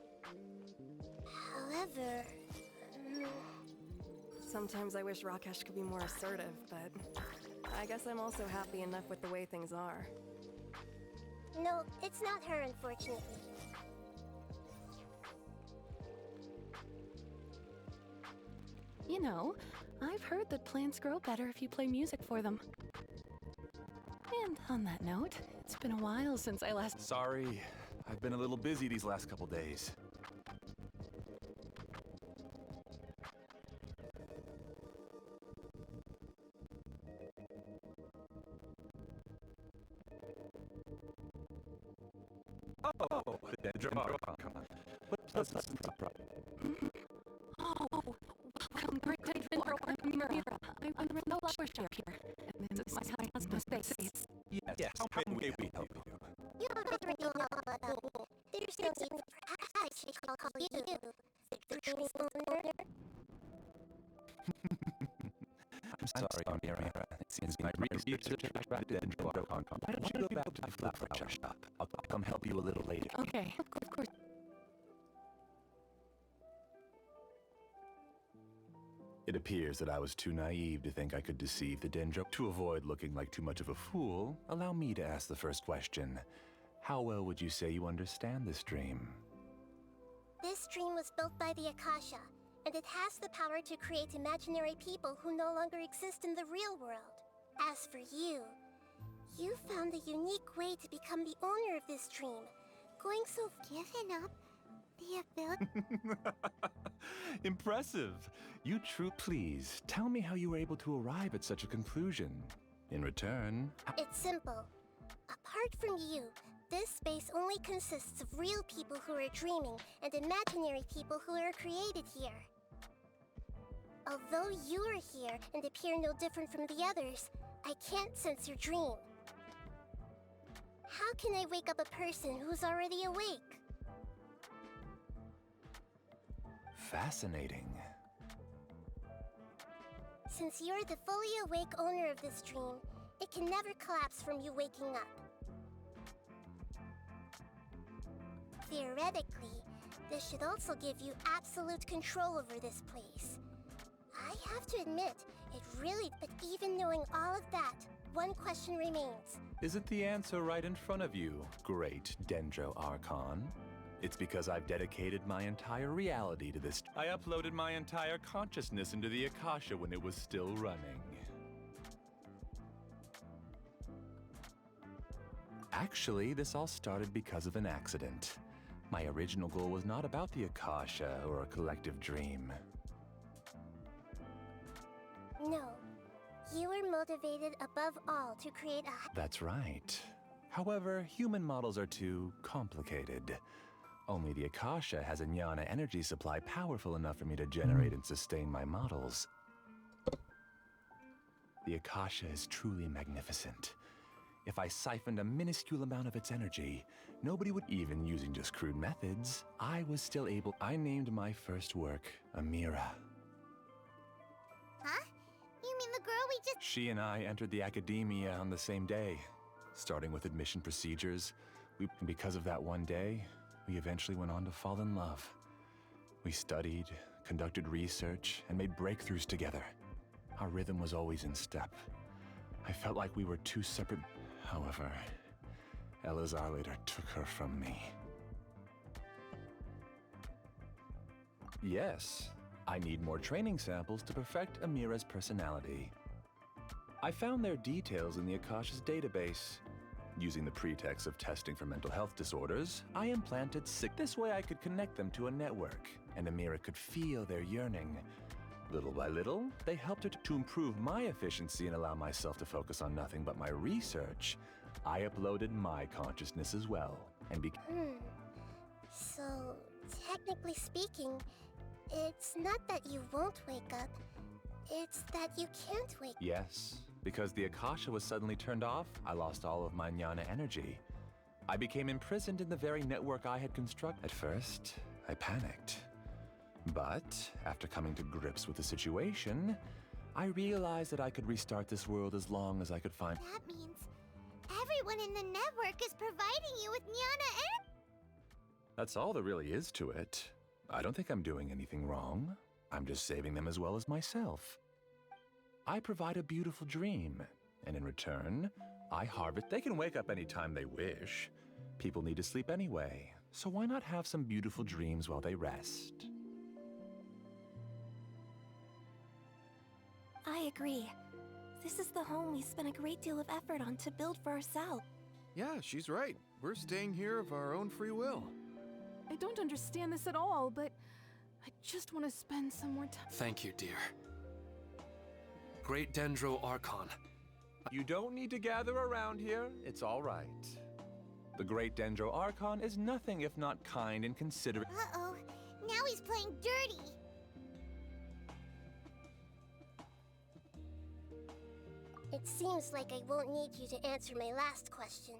However... Sometimes I wish Rakesh could be more assertive, but I guess I'm also happy enough with the way things are. No, it's not her, unfortunately. You know, I've heard that plants grow better if you play music for them. And on that note, it's been a while since I last... Sorry, I've been a little busy these last couple days. Oh, the Dendrocon. What pleasant surprise. Oh, welcome, great Dendrocon. I'm no longer here. And this is my husband's space. Yes, how may we help you? You already know about me. There's no need for I should call you the dream owner. I'm sorry, Mira. It seems my research about the Dendrocon. Why don't you go back to the flower shop? I'll come help you a little later. Okay, of course. It appears that I was too naive to think I could deceive the Dendro. To avoid looking like too much of a fool, allow me to ask the first question. How well would you say you understand this dream? This dream was built by the Akasha, and it has the power to create imaginary people who no longer exist in the real world. As for you, you found a unique way to become the owner of this dream, going so... Given up the ability... Impressive. You true... Please, tell me how you were able to arrive at such a conclusion. In return... It's simple. Apart from you, this space only consists of real people who are dreaming and imaginary people who are created here. Although you are here and appear no different from the others, I can't sense your dream. How can I wake up a person who's already awake? Fascinating. Since you're the fully awake owner of this dream, it can never collapse from you waking up. Theoretically, this should also give you absolute control over this place. I have to admit, it really... But even knowing all of that, one question remains. Isn't the answer right in front of you, great Dendro Archon? It's because I've dedicated my entire reality to this. I uploaded my entire consciousness into the Akasha when it was still running. Actually, this all started because of an accident. My original goal was not about the Akasha or a collective dream. No. You were motivated above all to create a... That's right. However, human models are too complicated. Only the Akasha has a jnana energy supply powerful enough for me to generate and sustain my models. The Akasha is truly magnificent. If I siphoned a minuscule amount of its energy, nobody would, even using just crude methods, I was still able... I named my first work Amira. Huh? You mean the girl we just... She and I entered the academia on the same day, starting with admission procedures. Because of that one day, we eventually went on to fall in love. We studied, conducted research, and made breakthroughs together. Our rhythm was always in step. I felt like we were two separate... However, Elazar later took her from me. Yes, I need more training samples to perfect Amira's personality. I found their details in the Akasha's database. Using the pretext of testing for mental health disorders, I implanted This way I could connect them to a network, and Amira could feel their yearning. Little by little, they helped her to improve my efficiency and allow myself to focus on nothing but my research. I uploaded my consciousness as well, and So, technically speaking, it's not that you won't wake up, it's that you can't wake up. Yes, because the Akasha was suddenly turned off, I lost all of my jnana energy. I became imprisoned in the very network I had constructed. At first, I panicked. But, after coming to grips with the situation, I realized that I could restart this world as long as I could find... That means everyone in the network is providing you with jnana energy. That's all there really is to it. I don't think I'm doing anything wrong. I'm just saving them as well as myself. I provide a beautiful dream, and in return, I harvest... They can wake up anytime they wish. People need to sleep anyway, so why not have some beautiful dreams while they rest? I agree. This is the home we spent a great deal of effort on to build for ourselves. Yeah, she's right. We're staying here of our own free will. I don't understand this at all, but I just want to spend some more time. Thank you, dear. Great Dendro Archon. You don't need to gather around here. It's all right. The Great Dendro Archon is nothing if not kind and considerate. Uh-oh. Now he's playing dirty. It seems like I won't need you to answer my last question.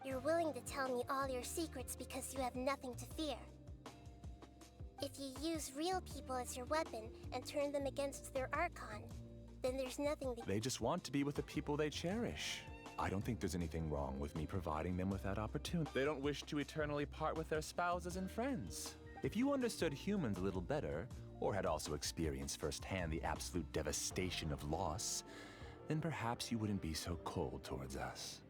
You're willing to tell me all your secrets because you have nothing to fear. If you use real people as your weapon and turn them against their Archon, then there's nothing They just want to be with the people they cherish. I don't think there's anything wrong with me providing them with that opportunity. They don't wish to eternally part with their spouses and friends. If you understood humans a little better, or had also experienced firsthand the absolute devastation of loss, then perhaps you wouldn't be so cold towards us.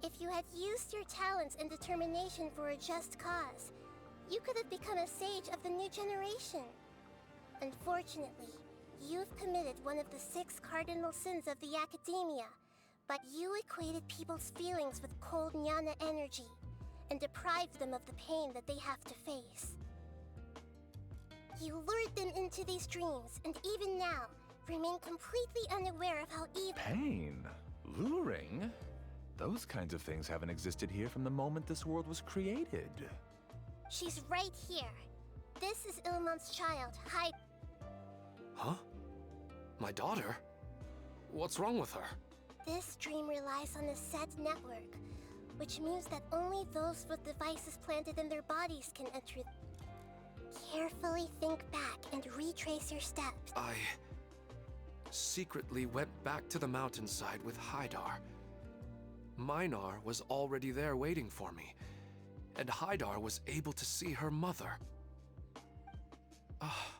If you had used your talents and determination for a just cause, you could have become a sage of the new generation. Unfortunately, you've committed one of the 6 cardinal sins of the academia, but you equated people's feelings with cold jnana energy, and deprived them of the pain that they have to face. You lured them into these dreams, and even now, remain completely unaware of how evil— Pain? Luring? Those kinds of things haven't existed here from the moment this world was created. She's right here. This is Ilmon's child, Huh? My daughter? What's wrong with her? This dream relies on a set network, which means that only those with devices planted in their bodies can enter. Carefully think back and retrace your steps. secretly went back to the mountainside with Haidar. Minar was already there waiting for me, and Haidar was able to see her mother. Ah,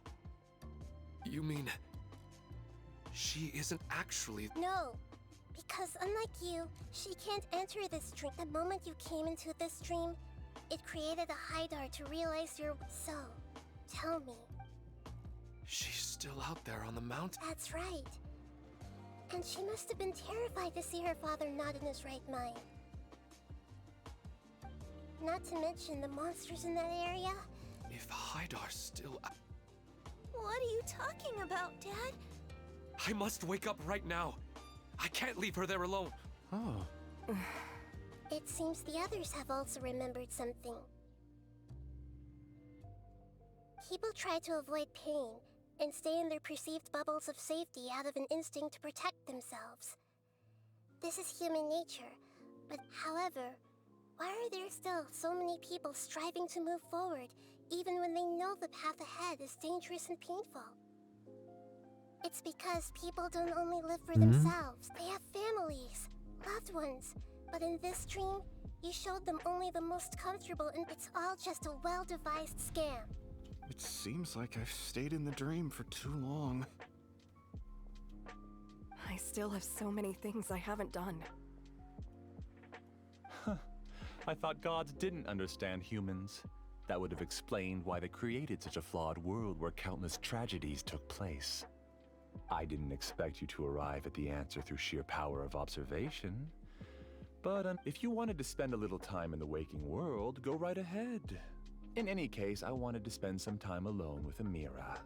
you mean she isn't actually... No, because unlike you, she can't enter this dream. The moment you came into this dream, it created a Haidar to realize your... So, tell me. She's still out there on the mountain? That's right. And she must have been terrified to see her father not in his right mind. Not to mention the monsters in that area. If Haidar's still... What are you talking about, Dad? I must wake up right now. I can't leave her there alone. Oh. It seems the others have also remembered something. People try to avoid pain and stay in their perceived bubbles of safety out of an instinct to protect themselves. This is human nature, but however, why are there still so many people striving to move forward, even when they know the path ahead is dangerous and painful? It's because people don't only live for themselves, they have families, loved ones. But in this dream, you showed them only the most comfortable, and it's all just a well-devised scam. It seems like I've stayed in the dream for too long. I still have so many things I haven't done. Huh. I thought gods didn't understand humans. That would have explained why they created such a flawed world where countless tragedies took place. I didn't expect you to arrive at the answer through sheer power of observation. But if you wanted to spend a little time in the waking world, go right ahead. In any case, I wanted to spend some time alone with Amira.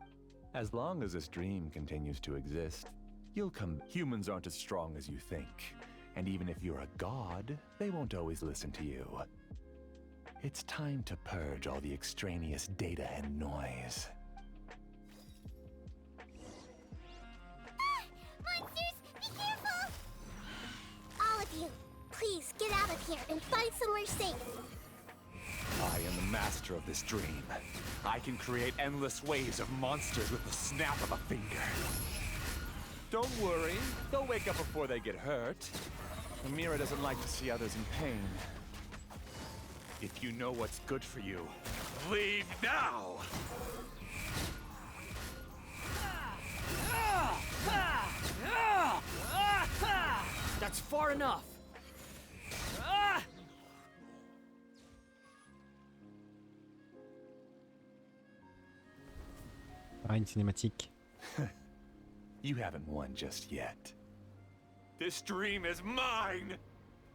As long as this dream continues to exist, you'll come. Humans aren't as strong as you think. And even if you're a god, they won't always listen to you. It's time to purge all the extraneous data and noise. Monsters, be careful! All of you, please get out of here and find somewhere safe. I am the master of this dream. I can create endless waves of monsters with the snap of a finger. Don't worry, they'll wake up before they get hurt. Amira doesn't like to see others in pain. If you know what's good for you, leave now! That's far enough! Ah, une cinématique. You haven't won just yet. This dream is mine!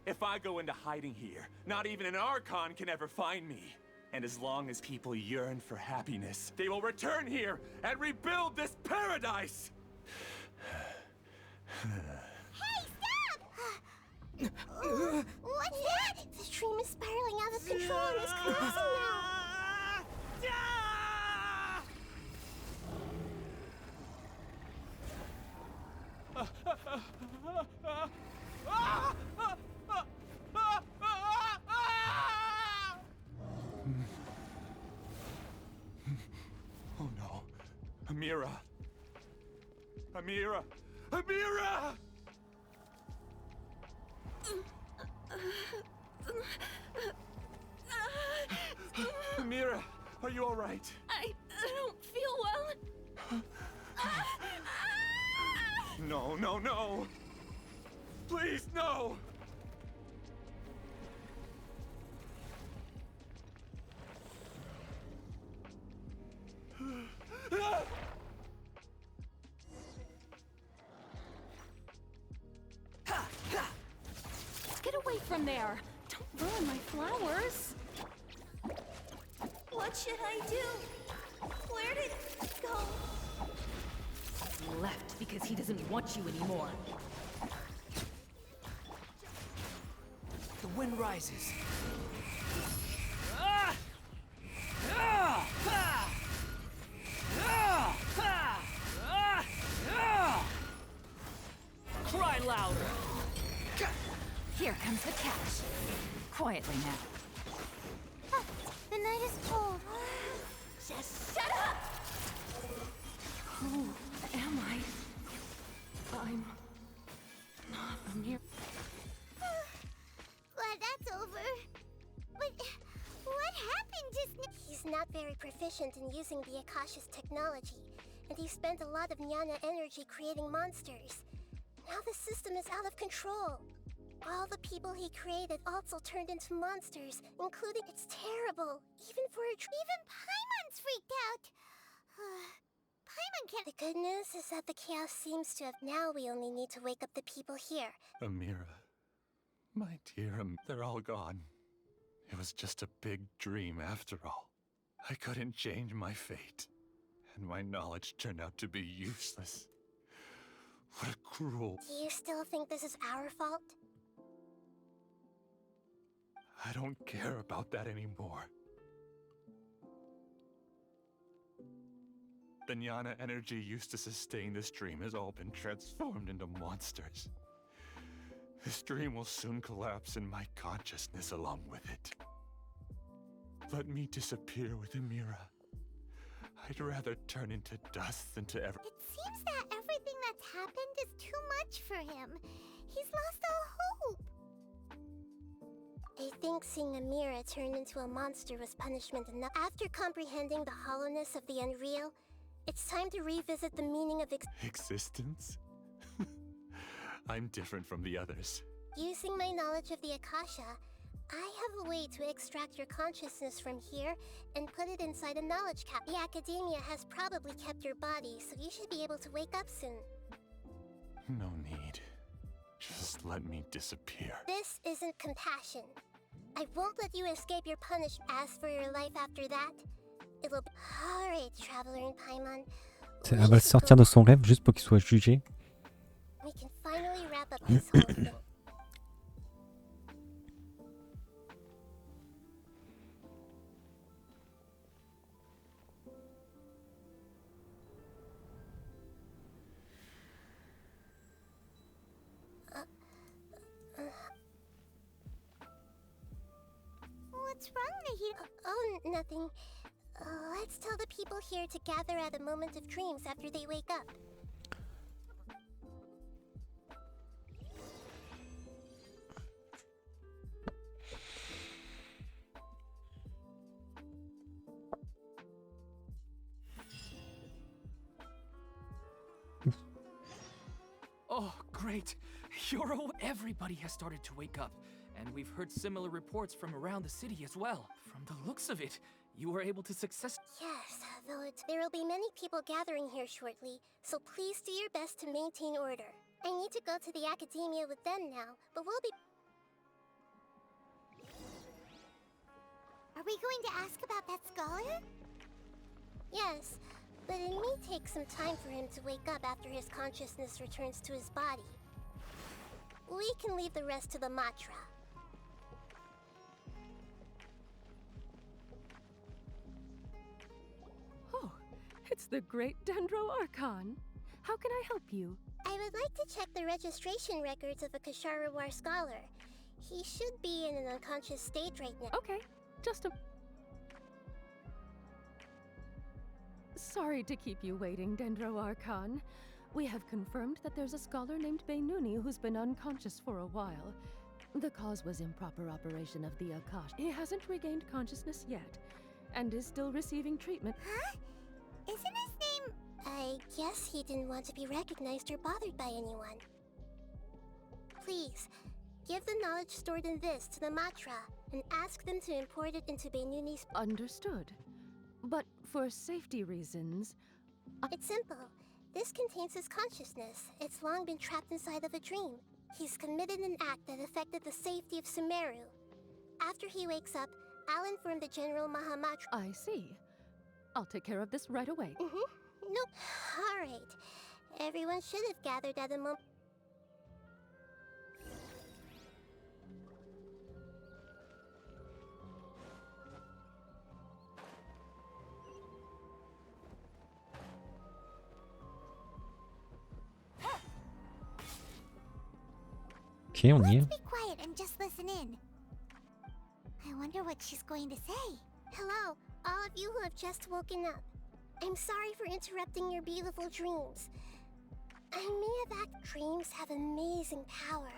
If I go into hiding here, not even an Archon can ever find me. And as long as people yearn for happiness, they will return here and rebuild this paradise! Hey, stop! What's that? The dream is spiraling out of control and is collapsing now. Oh no. Amira. Amira! Amira! Amira, are you all right? I don't feel well. No, no, no! Please, no! Get away from there! Don't ruin my flowers! What should I do? Where did it go? He left because he doesn't want you anymore. The wind rises. Cry louder! Here comes the catch. Quietly now. The night is cold. Just shut up! Who am I? I'm not Amira. Glad that's over. But what happened just now? He's not very proficient in using the Akasha's technology, and he spent a lot of Jnana energy creating monsters. Now the system is out of control. All the people he created also turned into monsters, including... It's terrible, even for a... Even Paimon's freaked out. Paimon can't... The good news is that the chaos seems to have... Now we only need to wake up the people here. Amira, my dear, they're all gone. It was just a big dream after all. I couldn't change my fate, and my knowledge turned out to be useless. What a cruel... Do you still think this is our fault? I don't care about that anymore. The Jnana energy used to sustain this dream has all been transformed into monsters. This dream will soon collapse and my consciousness along with it. Let me disappear with Amira. I'd rather turn into dust than to ever... It seems that everything that's happened is too much for him. He's lost all hope. I think seeing Amira turn into a monster was punishment enough. After comprehending the hollowness of the unreal, it's time to revisit the meaning of existence? I'm different from the others. Using my knowledge of the Akasha, I have a way to extract your consciousness from here and put it inside a knowledge cap. The academia has probably kept your body, so you should be able to wake up soon. No need. Just let me disappear. This isn't compassion. I won't let you escape your punishment. As for your life after that, it'll be... Alright, Traveler in Paimon. Elle va sortir de son rêve juste pour qu'il soit jugé. We can finally wrap up this whole thing. What's wrong, Nahida? Oh, nothing. Let's tell the people here to gather at a moment of dreams after they wake up. Oh, great! Everybody has started to wake up, and we've heard similar reports from around the city as well. From the looks of it, you were able to success... Yes, though there will be many people gathering here shortly, so please do your best to maintain order. I need to go to the academia with them now, but we'll be... Are we going to ask about that scholar? Yes, but it may take some time for him to wake up after his consciousness returns to his body. We can leave the rest to the Matra. Oh, it's the great Dendro Archon. How can I help you? I would like to check the registration records of a Kasharawar scholar. He should be in an unconscious state right now. Okay, just a... Sorry to keep you waiting, Dendro Archon. We have confirmed that there's a scholar named Beinuni who's been unconscious for a while. The cause was improper operation of the Akasha. He hasn't regained consciousness yet, and is still receiving treatment. Huh? Isn't his name... I guess he didn't want to be recognized or bothered by anyone. Please, give the knowledge stored in this to the Matra, and ask them to import it into Beinuni's... Understood. But for safety reasons... It's simple. This contains his consciousness. It's long been trapped inside of a dream. He's committed an act that affected the safety of Sumeru. After he wakes up, I'll inform the General Mahamatra. I see. I'll take care of this right away. Nope. Alright. Everyone should have gathered at a moment. Ok, on y est. Let's be quiet and just listen in. I wonder what she's going to say. Hello, all of you who have just woken up. I'm sorry for interrupting your beautiful dreams. Amiabac dreams have amazing power.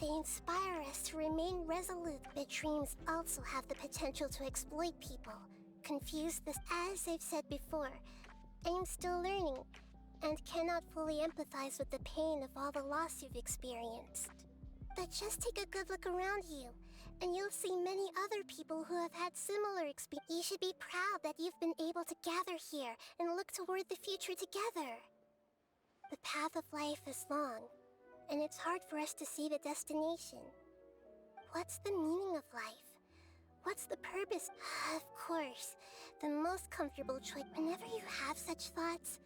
They inspire us to remain resolute, but dreams also have the potential to exploit people, confuse this. As I've said before, I am still learning, and cannot fully empathize with the pain of all the loss you've experienced. But just take a good look around you, and you'll see many other people who have had similar experiences. You should be proud that you've been able to gather here and look toward the future together. The path of life is long, and it's hard for us to see the destination. What's the meaning of life? What's the purpose? Of course, the most comfortable choice. Whenever you have such thoughts,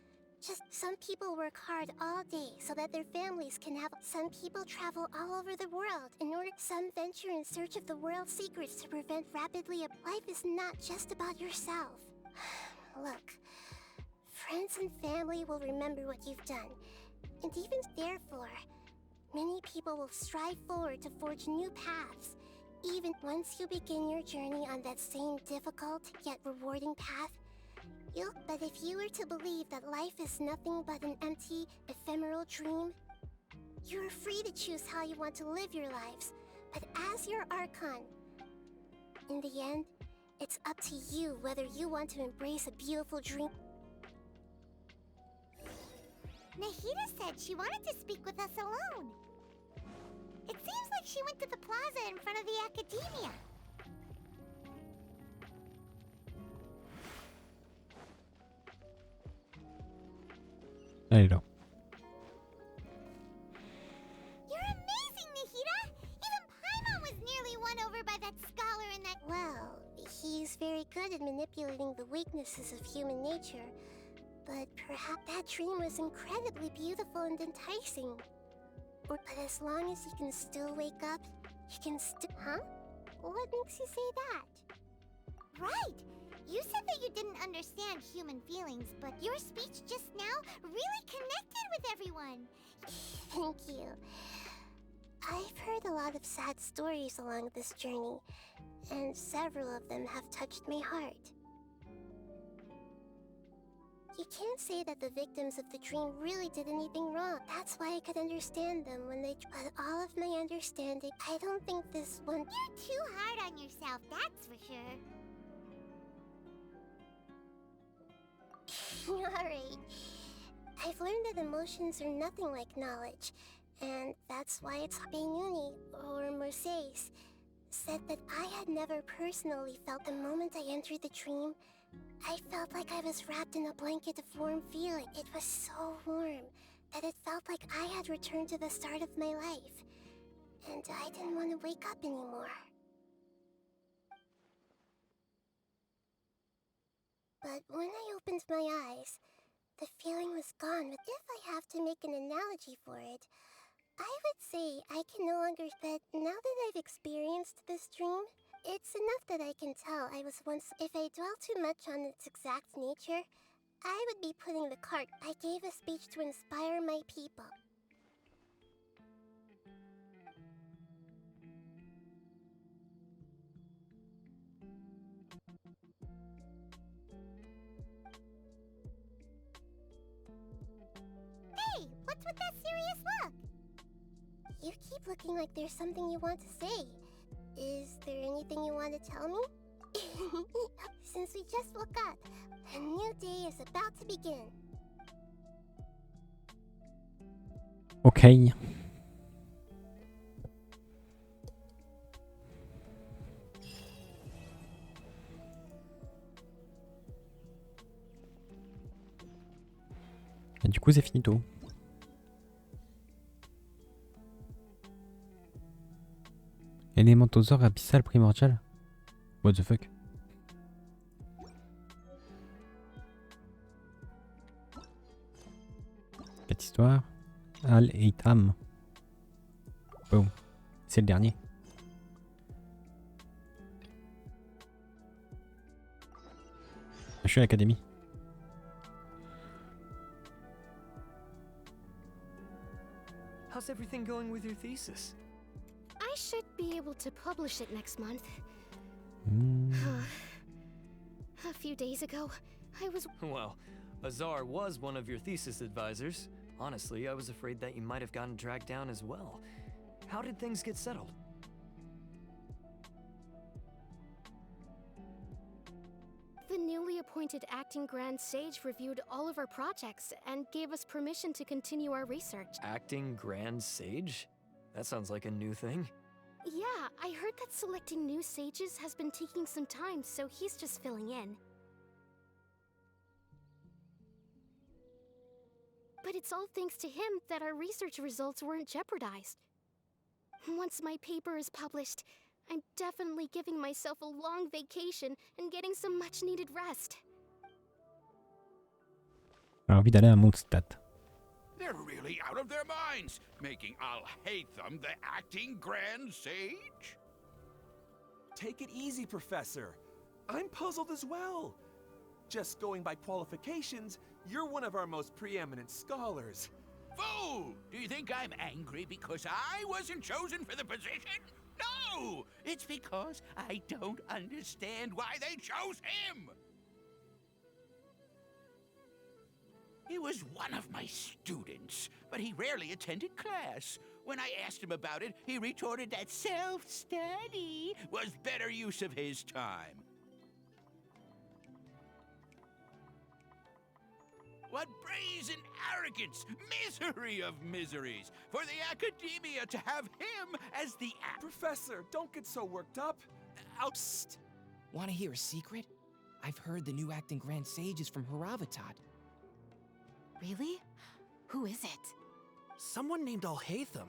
just some people work hard all day so that their families can have. Some people travel all over the world in order. Some venture in search of the world's secrets to prevent rapidly. Life is not just about yourself. Look, friends and family will remember what you've done, and even therefore, many people will strive forward to forge new paths. Even once you begin your journey on that same difficult yet rewarding path, but if you were to believe that life is nothing but an empty, ephemeral dream, you are free to choose how you want to live your lives. But as your Archon, in the end, it's up to you whether you want to embrace a beautiful dream. Nahida said she wanted to speak with us alone. It seems like she went to the plaza in front of the academia. Allez là. You're amazing, Nahida! Even Paimon was nearly won over by that scholar in that. Well, he's very good at manipulating the weaknesses of human nature, but perhaps that dream was incredibly beautiful and enticing. But as long as you can still wake up, you can still. Huh? What makes you say that? Right! You said that you didn't understand human feelings, but your speech just now really connected with everyone. Thank you. I've heard a lot of sad stories along this journey, and several of them have touched my heart. You can't say that the victims of the dream really did anything wrong. That's why I could understand them when they. But all of my understanding, I don't think this one. You're too hard on yourself, that's for sure. Alright. I've learned that emotions are nothing like knowledge, and that's why it's Benuni, or Mercedes, said that I had never personally felt the moment I entered the dream. I felt like I was wrapped in a blanket of warm feeling. It was so warm that it felt like I had returned to the start of my life, and I didn't want to wake up anymore. But when I opened my eyes, the feeling was gone. But if I have to make an analogy for it, I would say I can no longer. But now that I've experienced this dream, it's enough that I can tell I was once. If I dwell too much on its exact nature, I would be putting the cart. I gave a speech to inspire my people. Hey, what's with that serious look? You keep looking like there's something you want to say. Is there anything you want to tell me? Since we just woke up, a new day is about to begin. Ok. Et du coup, c'est finito. Élémentosaure abyssal primordial. What the fuck? Quête histoire. Alhaitham. Boom. C'est le dernier. Je suis à l'académie. How's everything going with your thesis? I should be able to publish it next month. A few days ago, I was... Well, Azar was one of your thesis advisors. Honestly, I was afraid that you might have gotten dragged down as well. How did things get settled? The newly appointed acting Grand Sage reviewed all of our projects and gave us permission to continue our research. Acting Grand Sage? That sounds like a new thing. Yeah, I heard that selecting new sages has been taking some time, so he's just filling in. But it's all thanks to him that our research results weren't jeopardized. Once my paper is published, I'm definitely giving myself a long vacation and getting some much-needed rest. J'ai envie d'aller à Mondstadt. They're really out of their minds, making Alhaitham the acting Grand Sage? Take it easy, Professor. I'm puzzled as well. Just going by qualifications, you're one of our most preeminent scholars. Fool! Do you think I'm angry because I wasn't chosen for the position? No! It's because I don't understand why they chose him! He was one of my students, but he rarely attended class. When I asked him about it, he retorted that self-study was better use of his time. What brazen arrogance! Misery of miseries! For the Academia to have him as the Professor, don't get so worked up. Psst! Want to hear a secret? I've heard the new acting Grand Sage is from Haravatat. Really? Who is it? Someone named Alhaitham.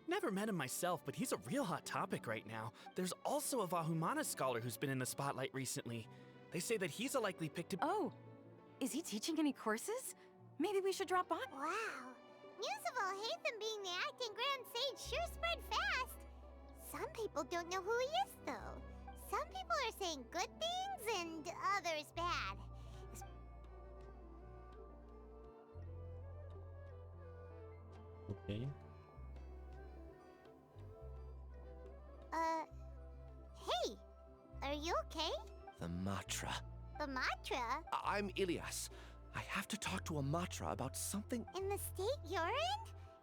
Never met him myself, but he's a real hot topic right now. There's also a Vahumana scholar who's been in the spotlight recently. They say that he's a likely pick to— Oh! Is he teaching any courses? Maybe we should drop by. Wow. News of Alhaitham being the acting Grand Sage sure spread fast. Some people don't know who he is, though. Some people are saying good things and others bad. Okay. Hey, are you okay? The Matra. The Matra? I'm Ilyas. I have to talk to a Matra about something. In the state you're in?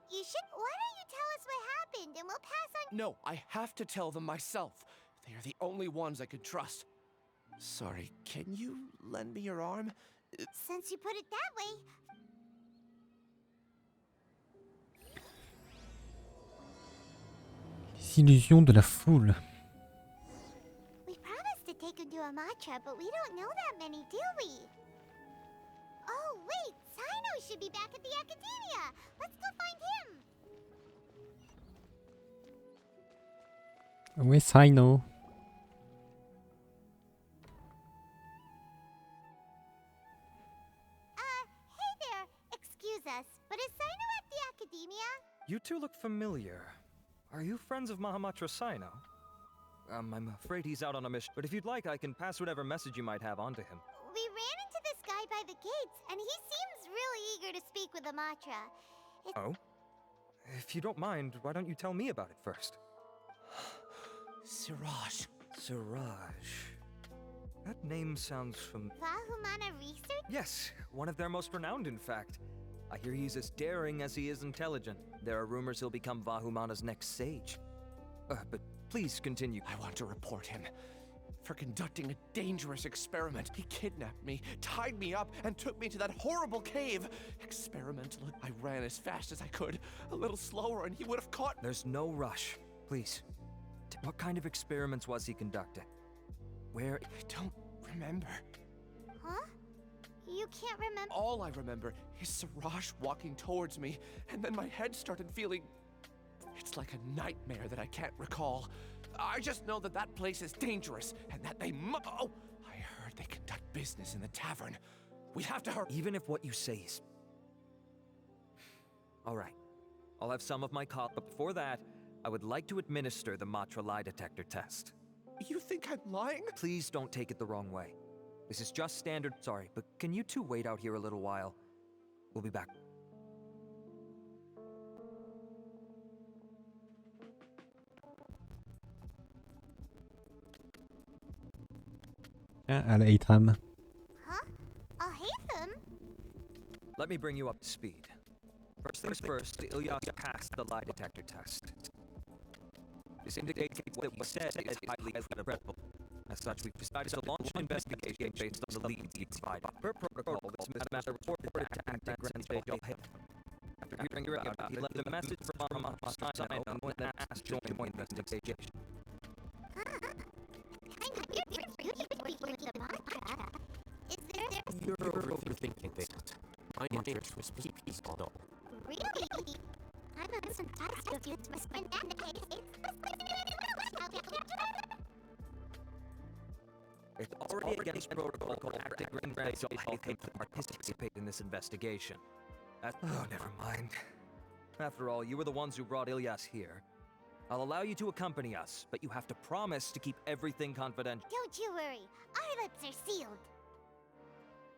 You should. Why don't you tell us what happened and we'll pass on. No, I have to tell them myself. They are the only ones I could trust. Sorry, can you lend me your arm? Since you put it that way. Les illusions de la foule. We promised to take him to a Matra, but we don't know that many, do we? Oh, wait! Sino should be back at the Academia! Let's go find him! Where's Sino? Hey there! Excuse us, but is Sino at the Academia? You two look familiar. Are you friends of Mahamatra Sino? I'm afraid he's out on a mission, but if you'd like, I can pass whatever message you might have on to him. We ran into this guy by the gates, and he seems really eager to speak with a Matra. Oh? If you don't mind, why don't you tell me about it first? Siraj. Siraj. That name sounds Vahumana Research? Yes, one of their most renowned, in fact. I hear he's as daring as he is intelligent. There are rumors he'll become Vahumana's next sage. But please continue. I want to report him for conducting a dangerous experiment. He kidnapped me, tied me up, and took me to that horrible cave. Experimental. I ran as fast as I could, a little slower, and he would have caught. There's no rush. Please. What kind of experiments was he conducting? Where? I don't remember. Huh? You can't remember? All I remember is Siraj walking towards me, and then my head started feeling... It's like a nightmare that I can't recall. I just know that that place is dangerous, and that they Oh! I heard they conduct business in the tavern. We have to hurry. Even if what you say is... All right. I'll have some of my but before that, I would like to administer the Matra lie detector test. You think I'm lying? Please don't take it the wrong way. This is just standard. Sorry, but can you two wait out here a little while? We'll be back. Alhaitham. Huh? Alhaitham? Let me bring you up to speed. First things first, Ilyas passed the lie detector test. This indicates that what was said is highly credible. As such, we've decided to launch an investigation based on the leads he provided. Per protocol, this matter reported to acting Grand Sage Alhaitham. After hearing about it, he left a message for Mama Sino and when asked to join the investigation. You're overthinking things. My interest was peaceful. Really? I'm a fantastic youth to spend that case. It's already against protocol for acting Grand Sage Alhaitham to participate in this investigation. Oh, never mind. After all, you were the ones who brought Ilyas here. I'll allow you to accompany us, but you have to promise to keep everything confidential. Don't you worry. Our lips are sealed.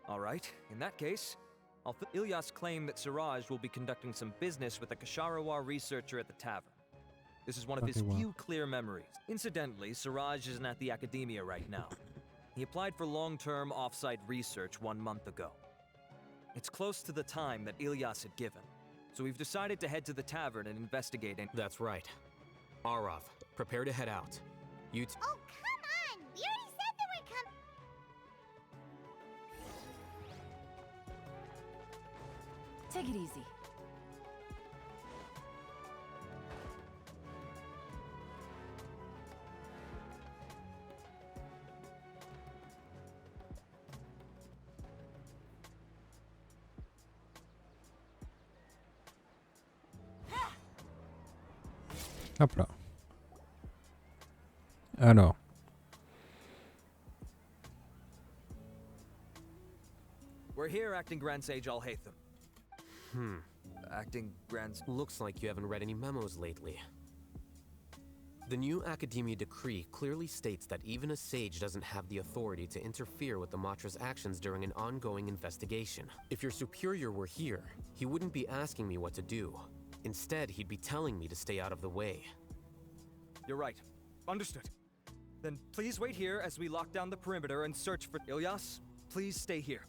All right, in that case, Ilyas claimed that Siraj will be conducting some business with a Kasharawar researcher at the tavern. This is one of his few clear memories. Incidentally, Siraj isn't at the academia right now. He applied for long-term off-site research 1 month ago. It's close to the time that Ilyas had given, so we've decided to head to the tavern and investigate it. That's right. Arav, prepare to head out. You Oh, come on! We already said that we're Take it easy. Hop là. Alors. We're here, Acting Grand Sage Alhaitham. Acting Grand... Looks like you haven't read any memos lately. The new Academia decree clearly states that even a sage doesn't have the authority to interfere with the Matra's actions during an ongoing investigation. If your superior were here, he wouldn't be asking me what to do. Instead, he'd be telling me to stay out of the way. You're right. Understood. Then please wait here as we lock down the perimeter and search for Ilyas. Please stay here.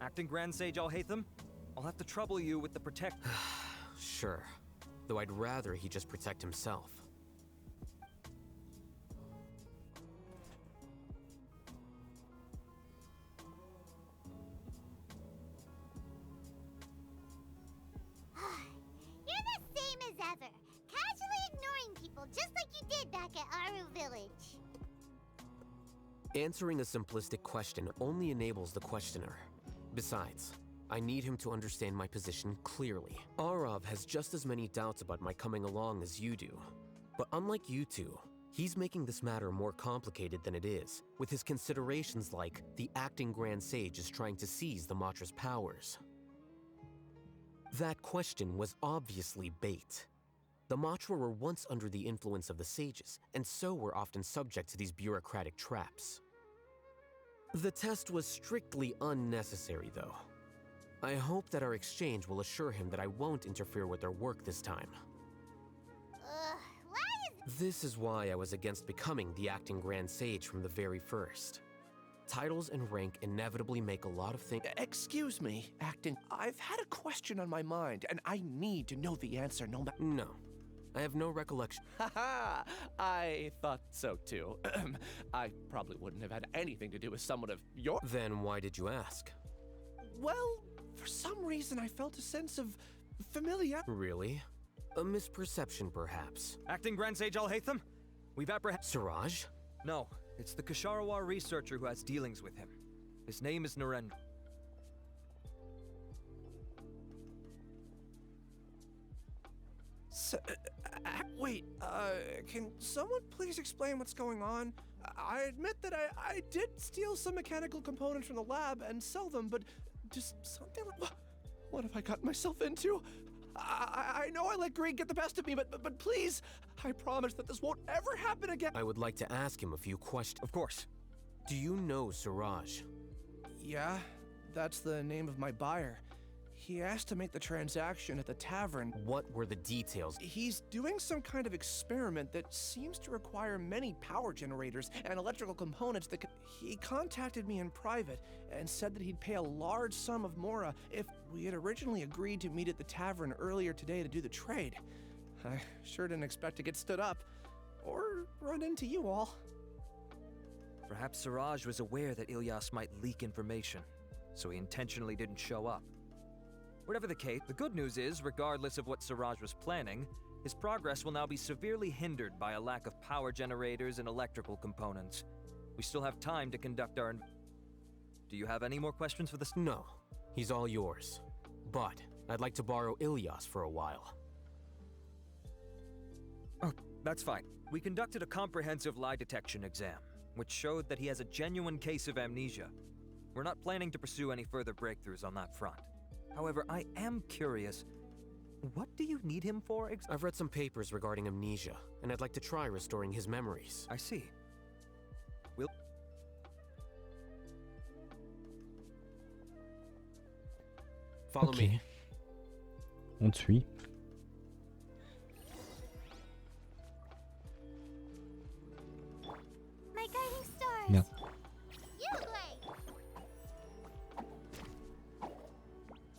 Acting Grand Sage Alhaitham, I'll have to trouble you with the protect... Sure. Though I'd rather he just protect himself. ever, casually ignoring people just like you did back at Aru Village. Answering a simplistic question only enables the questioner. Besides, I need him to understand my position clearly. Arav has just as many doubts about my coming along as you do. But unlike you two, he's making this matter more complicated than it is, with his considerations like the acting Grand Sage is trying to seize the Matra's powers. That question was obviously bait. The Matra were once under the influence of the sages, and so were often subject to these bureaucratic traps. The test was strictly unnecessary, though. I hope that our exchange will assure him that I won't interfere with their work this time. This is why I was against becoming the acting Grand Sage from the very first. Titles and rank inevitably make a lot of things— Excuse me, Acton. I've had a question on my mind, and I need to know the answer no matter— No. I have no recollection. Haha! I thought so too. I probably wouldn't have had anything to do with someone of your— Then why did you ask? Well, for some reason I felt a sense of familiarity. Really? A misperception, perhaps. Acting Grand Sage Alhaitham? We've apprehended— Siraj? No, it's the Kasharawar researcher who has dealings with him. His name is Narendra. Wait, can someone please explain what's going on? I admit that I did steal some mechanical components from the lab and sell them, but just something like— What have I gotten myself into? I know I let greed get the best of me, but please, I promise that this won't ever happen again. I would like to ask him a few questions. Of course. Do you know Siraj? Yeah, that's the name of my buyer. He asked to make the transaction at the tavern. What were the details? He's doing some kind of experiment that seems to require many power generators and electrical components that He contacted me in private and said that he'd pay a large sum of mora if we had originally agreed to meet at the tavern earlier today to do the trade. I sure didn't expect to get stood up or run into you all. Perhaps Siraj was aware that Ilyas might leak information, so he intentionally didn't show up. Whatever the case, the good news is, regardless of what Siraj was planning, his progress will now be severely hindered by a lack of power generators and electrical components. We still have time to conduct our... Do you have any more questions for this? No, he's all yours. But I'd like to borrow Ilyas for a while. Oh, that's fine. We conducted a comprehensive lie detection exam, which showed that he has a genuine case of amnesia. We're not planning to pursue any further breakthroughs on that front. However, I am curious, what do you need him for exactly? I've read some papers regarding amnesia, and I'd like to try restoring his memories. I see. We'll... Follow me. On te suit. My guiding stars. Merde.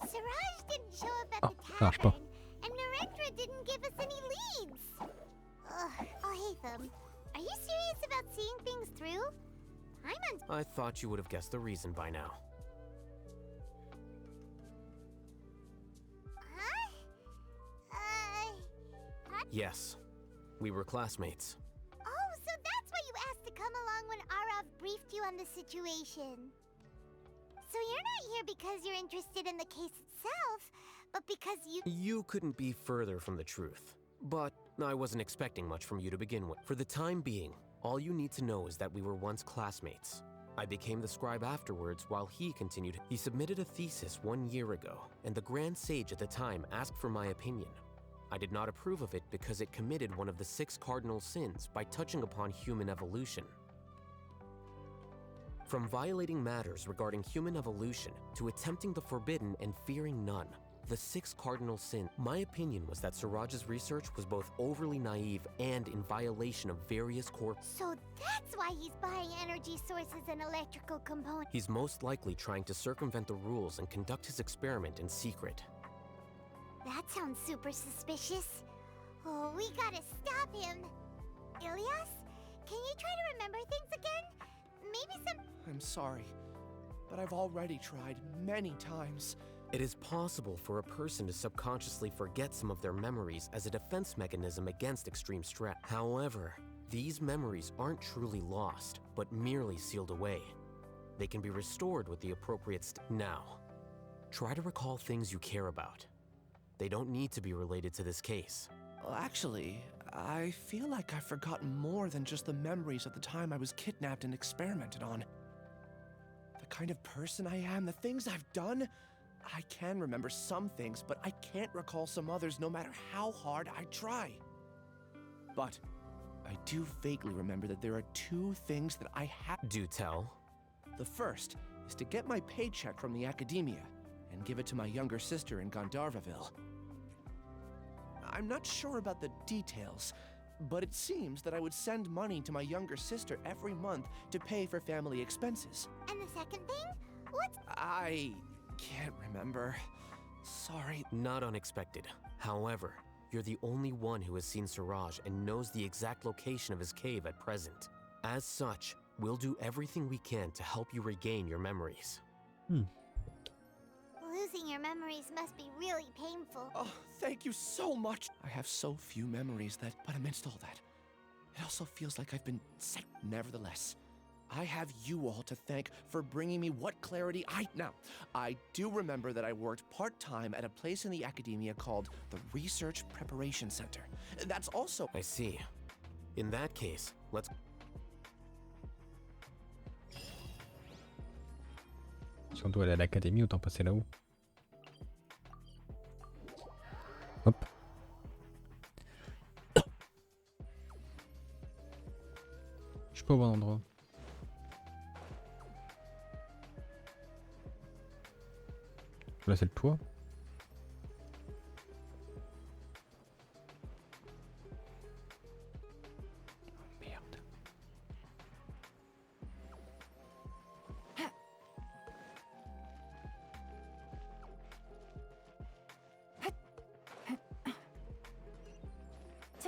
Siraj didn't show up at Oh, the ça marche pas. tavern, and Narendra didn't give us any leads. Ugh, Alhaitham, are you serious about seeing things through? I thought you would have guessed the reason by now. Yes, we were classmates. Oh, so that's why you asked to come along when Arav briefed you on the situation. So you're not here because you're interested in the case itself, but because you... You couldn't be further from the truth. But I wasn't expecting much from you to begin with. For the time being, all you need to know is that we were once classmates. I became the scribe afterwards while he continued. He submitted a thesis 1 year ago, and the Grand Sage at the time asked for my opinion. I did not approve of it because it committed one of the 6 cardinal sins by touching upon human evolution. From violating matters regarding human evolution to attempting the forbidden and fearing none, the 6 cardinal sins. My opinion was that Siraj's research was both overly naive and in violation of various core... So that's why he's buying energy sources and electrical components. He's most likely trying to circumvent the rules and conduct his experiment in secret. That sounds super suspicious. Oh, we gotta stop him. Ilyas, can you try to remember things again? Maybe some... I'm sorry, but I've already tried many times. It is possible for a person to subconsciously forget some of their memories as a defense mechanism against extreme stress. However, these memories aren't truly lost, but merely sealed away. They can be restored with the appropriate Now, try to recall things you care about. They don't need to be related to this case. Well, actually, I feel like I've forgotten more than just the memories of the time I was kidnapped and experimented on. The kind of person I am, the things I've done, I can remember some things, but I can't recall some others no matter how hard I try. But I do vaguely remember that there are 2 things that I have... Do tell. The first is to get my paycheck from the academia and give it to my younger sister in Gandharvaville. I'm not sure about the details, but it seems that I would send money to my younger sister every month to pay for family expenses. And the second thing? What's... I can't remember. Sorry. Not unexpected. However, you're the only one who has seen Siraj and knows the exact location of his cave at present. As such, we'll do everything we can to help you regain your memories. Losing your memories must be really painful. Oh, thank you so much. I have so few memories that, but amidst all that, it also feels like I've been sick. Nevertheless, I have you all to thank for bringing me what clarity I do remember that I worked part-time at a place in the academia called the Research Preparation Center. That's also... I see. In that case, let's... Si on doit aller à l'académie, autant passer là-haut. Hop. Je suis pas au bon endroit. Là c'est le toit.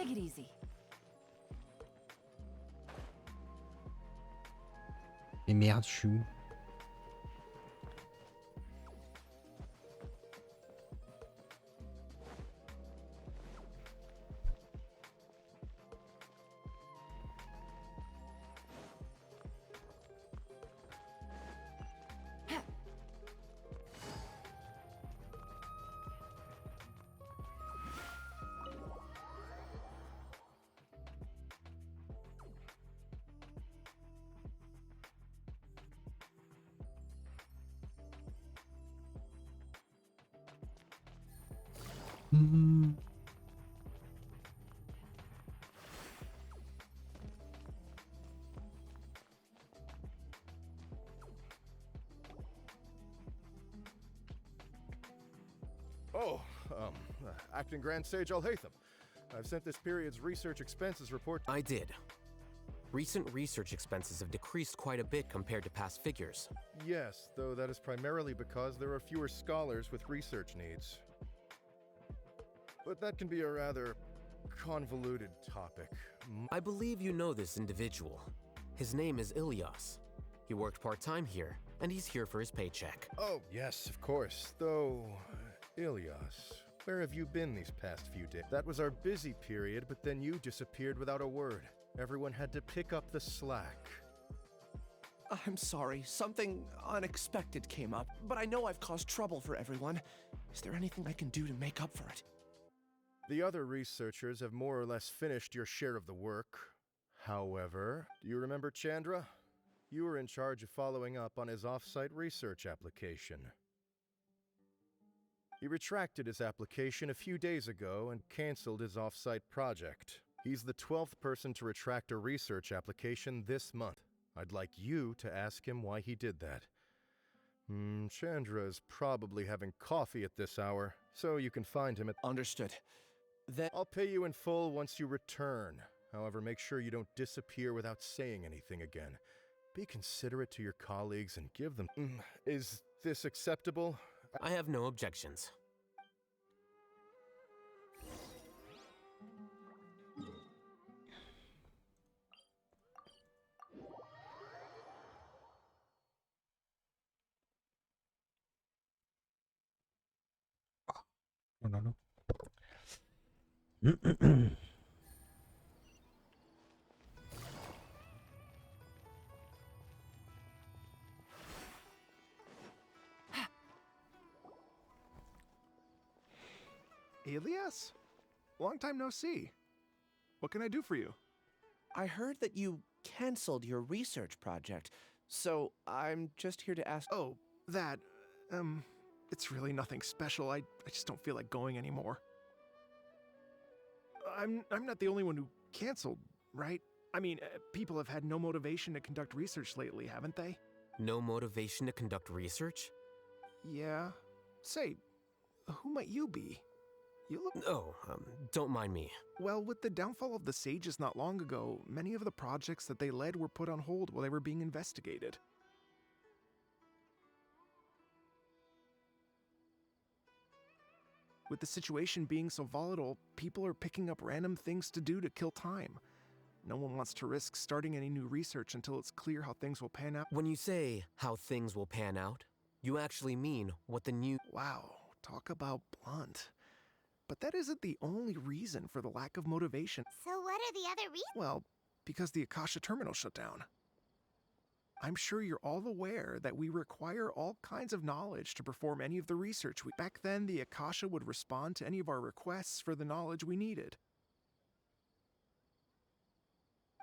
Take it easy. Mais merde, chou. Oh, Acting Grand Sage Alhaitham. I've sent this period's research expenses report. I did. Recent research expenses have decreased quite a bit compared to past figures. Yes, though that is primarily because there are fewer scholars with research needs. But that can be a rather convoluted topic. I believe you know this individual. His name is Ilyas. He worked part-time here, and he's here for his paycheck. Oh, yes, of course. Though, Ilyas, where have you been these past few days? That was our busy period, but then you disappeared without a word. Everyone had to pick up the slack. I'm sorry, something unexpected came up, but I know I've caused trouble for everyone. Is there anything I can do to make up for it? The other researchers have more or less finished your share of the work. However, do you remember Chandra? You were in charge of following up on his off-site research application. He retracted his application a few days ago and canceled his off-site project. He's the 12th person to retract a research application this month. I'd like you to ask him why he did that. Chandra is probably having coffee at this hour, so you can find him at... Understood. Then I'll pay you in full once you return. However, make sure you don't disappear without saying anything again. Be considerate to your colleagues and give them... Is this acceptable? I have no objections. No, no, no. Ilyas? Long time no see. What can I do for you? I heard that you canceled your research project, so I'm just here to ask... Oh, that, it's really nothing special. I just don't feel like going anymore. I'm not the only one who canceled, right? I mean, people have had no motivation to conduct research lately, haven't they? No motivation to conduct research? Yeah. Say, who might you be? You look... Oh, don't mind me. Well, with the downfall of the sages not long ago, many of the projects that they led were put on hold while they were being investigated. With the situation being so volatile, people are picking up random things to do to kill time. No one wants to risk starting any new research until it's clear how things will pan out. When you say how things will pan out, you actually mean what the new... Wow, talk about blunt. But that isn't the only reason for the lack of motivation. So what are the other reasons? Well, because the Akasha terminal shut down. I'm sure you're all aware that we require all kinds of knowledge to perform any of the research. Back then, the Akasha would respond to any of our requests for the knowledge we needed.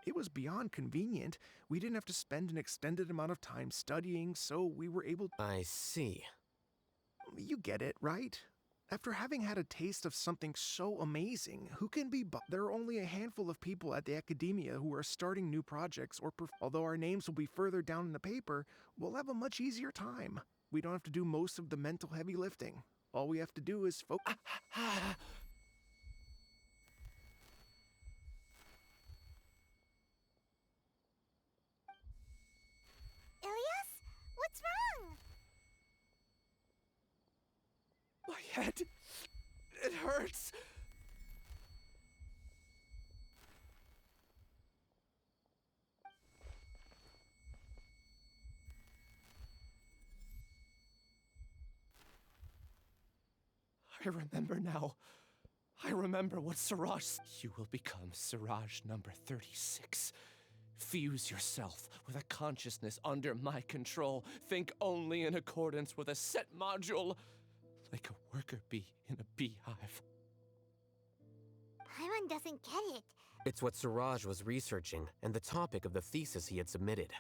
It was beyond convenient. We didn't have to spend an extended amount of time studying, so we were able... I see. You get it, right? After having had a taste of something so amazing, who can be... There are only a handful of people at the academia who are starting new projects, or although our names will be further down in the paper, we'll have a much easier time. We don't have to do most of the mental heavy lifting. All we have to do is focus... Ilyas? What's wrong? My head... it hurts. I remember now. I remember what Siraj... You will become Siraj number 36. Fuse yourself with a consciousness under my control. Think only in accordance with a set module. Like a worker bee in a beehive. Paimon doesn't get it. It's what Siraj was researching, and the topic of the thesis he had submitted.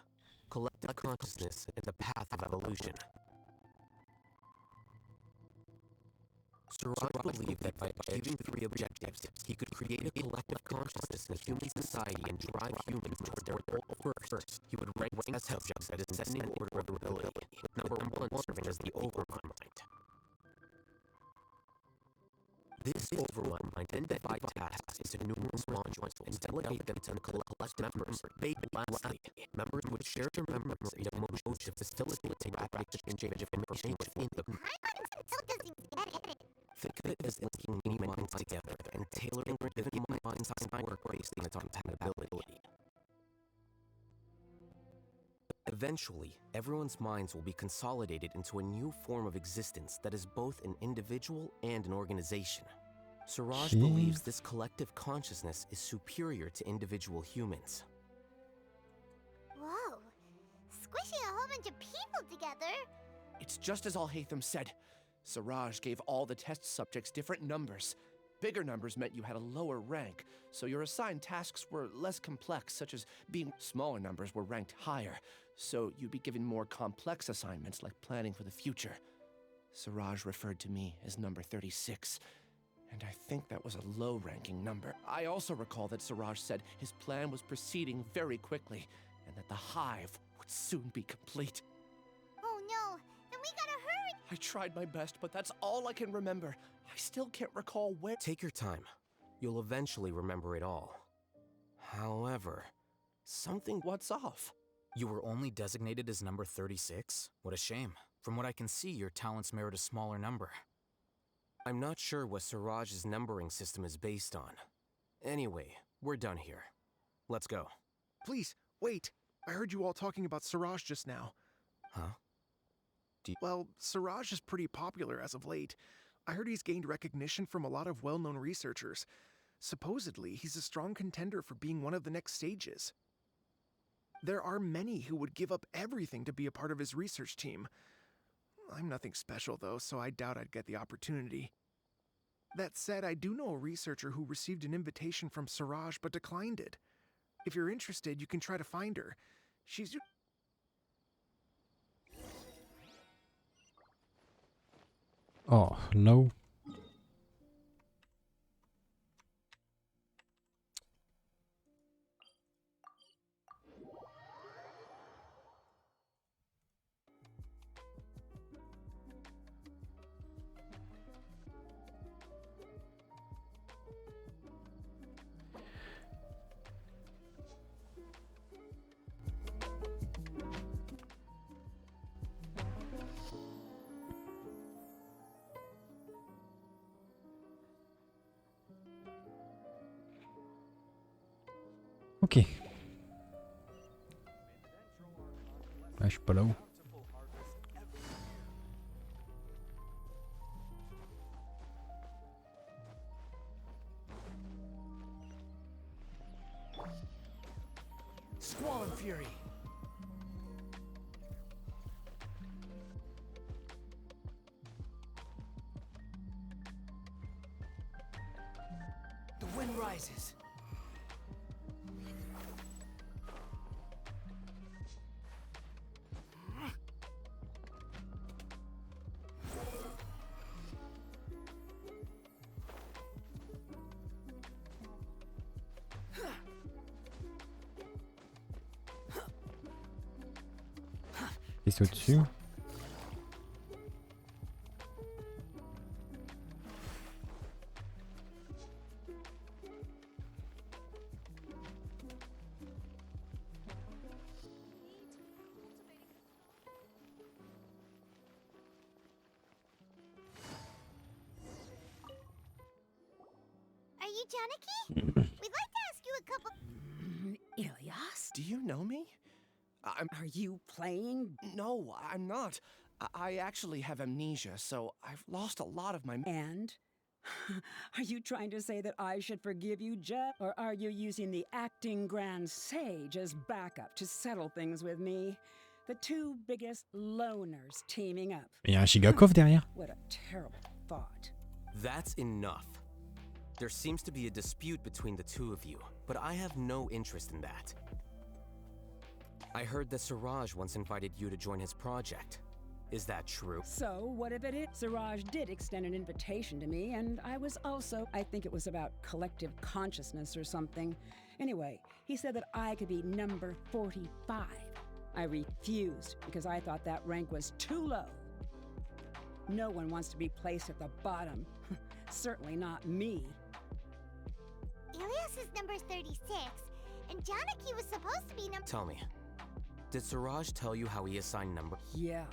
Collective consciousness and the path of evolution. Siraj believed that by achieving 3 objectives, he could create a collective consciousness in a human society and drive humans toward their goal. First, he would rank test subjects at ascending order of ability, with number 1 serving as the overrun mind. This overrun mind then divide tasks into numerous modules and delegate them to collect members. Lastly, members would share their memories and emotions to facilitate rapid exchange of information within the... Still doesn't get it. Think of it as linking many minds together and tailoring given mind's work based on its compatibility. Eventually, everyone's minds will be consolidated into a new form of existence that is both an individual and an organization. Siraj believes this collective consciousness is superior to individual humans. Whoa. Squishing a whole bunch of people together? It's just as Alhaitham said. Siraj gave all the test subjects different numbers. Bigger numbers meant you had a lower rank, so your assigned tasks were less complex, such as being... Smaller numbers were ranked higher, so you'd be given more complex assignments like planning for the future. Siraj referred to me as number 36, and I think that was a low-ranking number. I also recall that Siraj said his plan was proceeding very quickly, and that the hive would soon be complete. Oh no, then we gotta hurry! I tried my best, but that's all I can remember. I still can't recall where... Take your time. You'll eventually remember it all. However, something... What's off? You were only designated as number 36? What a shame. From what I can see, your talents merit a smaller number. I'm not sure what Siraj's numbering system is based on. Anyway, we're done here. Let's go. Please, wait. I heard you all talking about Siraj just now. Huh? Well, Siraj is pretty popular as of late. I heard he's gained recognition from a lot of well-known researchers. Supposedly, he's a strong contender for being one of the next sages. There are many who would give up everything to be a part of his research team. I'm nothing special, though, so I doubt I'd get the opportunity. That said, I do know a researcher who received an invitation from Siraj but declined it. If you're interested, you can try to find her. She's... Oh, no. Ok. Ah, je suis pas là-haut. Squall and Fury. The wind rises. Et c'est au-dessus. Are you Janaki? We'd like to ask you a couple... Ilyas? Do you know me? Are you playing? No, I'm not. I actually have amnesia, so I've lost a lot of my... And? Are you trying to say that I should forgive you, Jeff? Or are you using the acting grand sage as backup to settle things with me? The two biggest loners teaming up. Il y a un Shigakov derrière. What a terrible thought. That's enough. There seems to be a dispute between the two of you, but I have no interest in that. I heard that Siraj once invited you to join his project. Is that true? So, what if it is? Siraj did extend an invitation to me, and I was also, I think it was about collective consciousness or something. Anyway, he said that I could be number 45. I refused because I thought that rank was too low. No one wants to be placed at the bottom. Certainly not me. Ilias is number 36, and Janaki was supposed to be number... Tell me, did Siraj tell you how he assigned number? Yeah.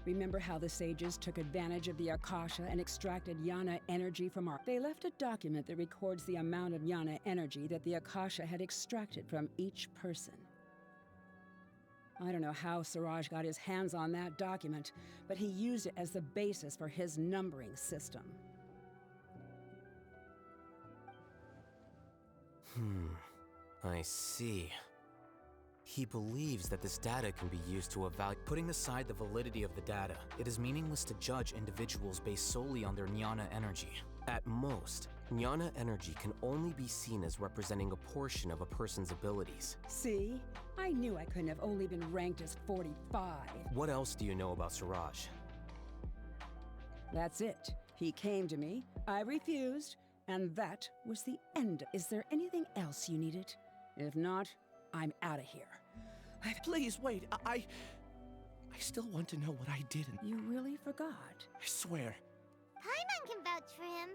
Remember how the sages took advantage of the Akasha and extracted Yana energy from our... They left a document that records the amount of Yana energy that the Akasha had extracted from each person. I don't know how Siraj got his hands on that document, but he used it as the basis for his numbering system. I see. He believes that this data can be used to evaluate. Putting aside the validity of the data, it is meaningless to judge individuals based solely on their jnana energy. At most, jnana energy can only be seen as representing a portion of a person's abilities. See? I knew I couldn't have only been ranked as 45. What else do you know about Siraj? That's it. He came to me, I refused, and that was the end. Is there anything else you needed? If not, I'm out of here. Please, wait. I still want to know what I did. You really forgot? I swear. Paimon can vouch for him.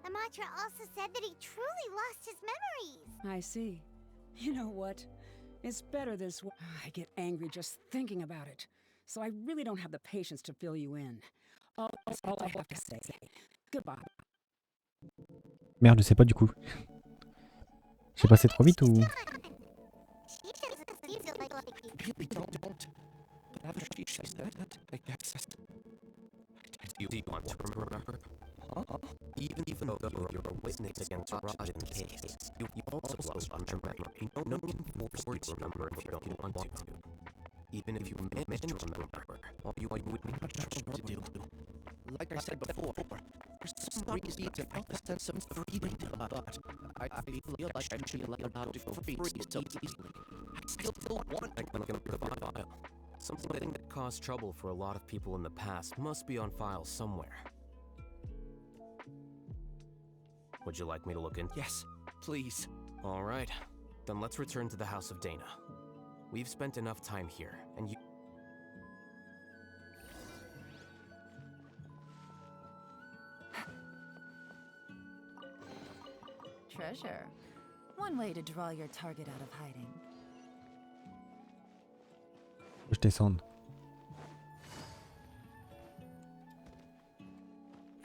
The mantra also said that he truly lost his memories. I see. You know what? It's better this way. I get angry just thinking about it. So I really don't have the patience to fill you in. That's all I have to say. Goodbye. Merde, je sais pas du coup. J'ai passé trop vite ou... Really don't. But after she says that, I guess... Do you want to remember? Even though you're a witness against Siraj in the case, you also want to remember. No one can force you to remember if you don't want to. Even if you manage to remember, all you would not sure to do. Like I said before, there's some reason to feel a sense of freedom, but I feel like I should be allowed to freeze so easily. I still want the file. Something that caused trouble for a lot of people in the past must be on file somewhere. Would you like me to look in? Yes, please. All right, then let's return to the House of Dana. We've spent enough time here, and you... Treasure. One way to draw your target out of hiding. Je descends.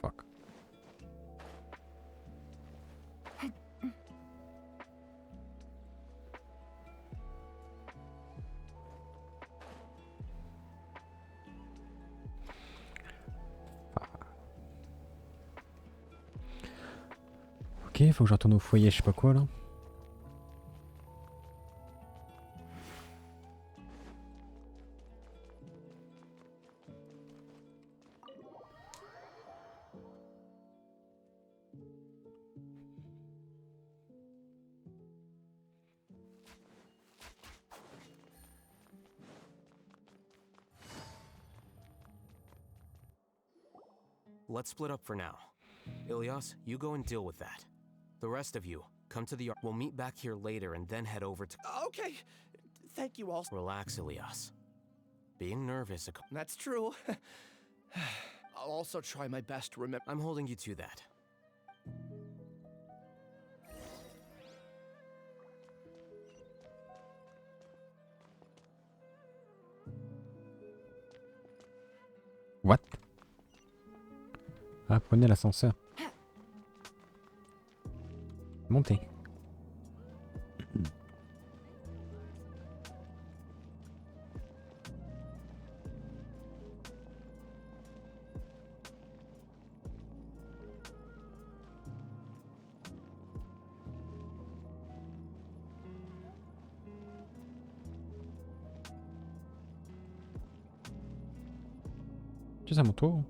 Fuck. Ok, faut que je retourne au foyer, je sais pas quoi là. Let's split up for now. Ilias, you go and deal with that. The rest of you, come to the yard. We'll meet back here later and then head over to... Okay. Thank you all. Relax, Ilias. Being nervous... That's true. I'll also try my best to remember... I'm holding you to that. What? Ah, prenez l'ascenseur. Montez. C'est à mon tour.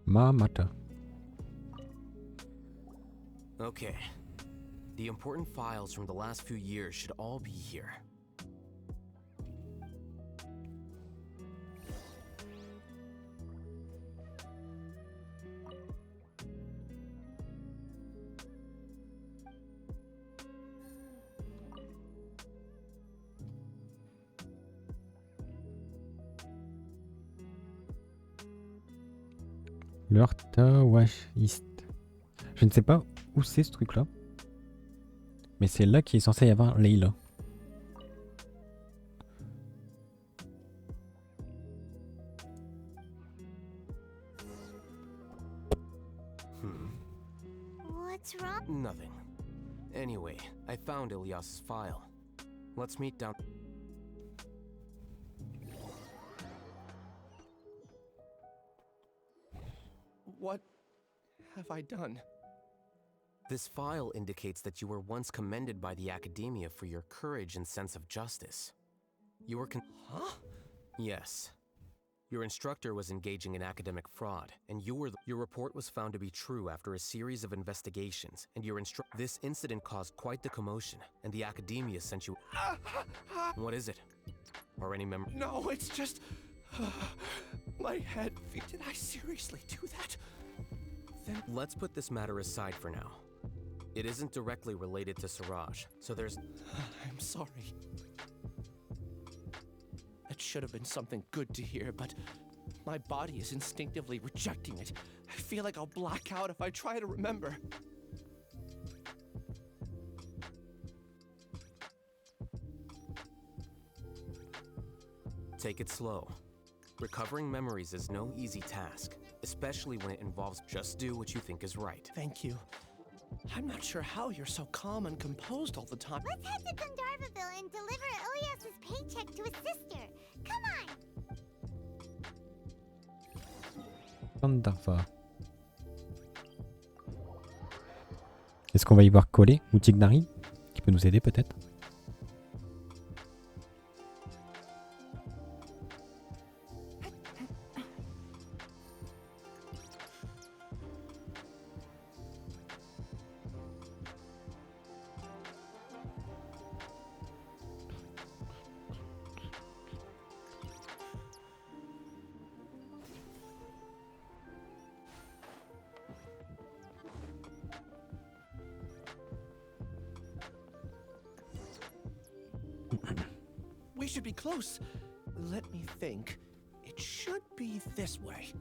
Mamata. Okay. The important files from the last few years should all be here. L'Ortawashist. Je ne sais pas où c'est ce truc là. Mais c'est là qu'il est censé y avoir Leila. What's wrong? Nothing. Anyway, I found Ilyas's file. Let's meet down. What have I done? This file indicates that you were once commended by the academia for your courage and sense of justice. You were Huh? Yes. Your instructor was engaging in academic fraud, and your report was found to be true after a series of investigations, and this incident caused quite the commotion, and the academia sent you... What is it? Or any member? No, it's just... my head. Did I seriously do that? Then... Let's put this matter aside for now. It isn't directly related to Siraj, so there's... I'm sorry. That should have been something good to hear, but my body is instinctively rejecting it. I feel like I'll black out if I try to remember. Take it slow. Recovering memories is no easy task, especially when it involves just do what you think is right. Thank you. I'm not sure how you're so calm and composed all the time. Let's head to Gandharvaville and deliver Ilyas's paycheck to his sister. Come on! Gandharva. Est-ce qu'on va y voir Collé ou Tignari qui peut nous aider peut-être? We should be close. Let me think. It should be this way.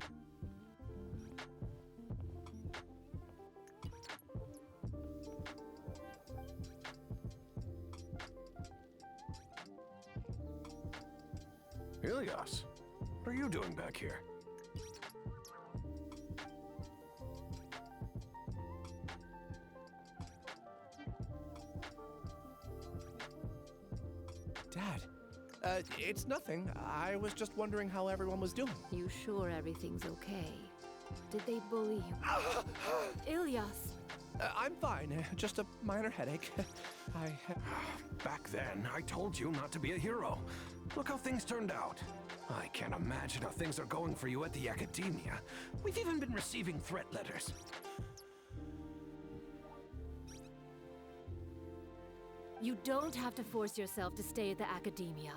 Ilyas, what are you doing back here? Dad, it's nothing. I was just wondering how everyone was doing. You sure everything's okay? Did they bully you? Ilyas! I'm fine. Just a minor headache. Back then, I told you not to be a hero. Look how things turned out. I can't imagine how things are going for you at the academia. We've even been receiving threat letters. You don't have to force yourself to stay at the academia.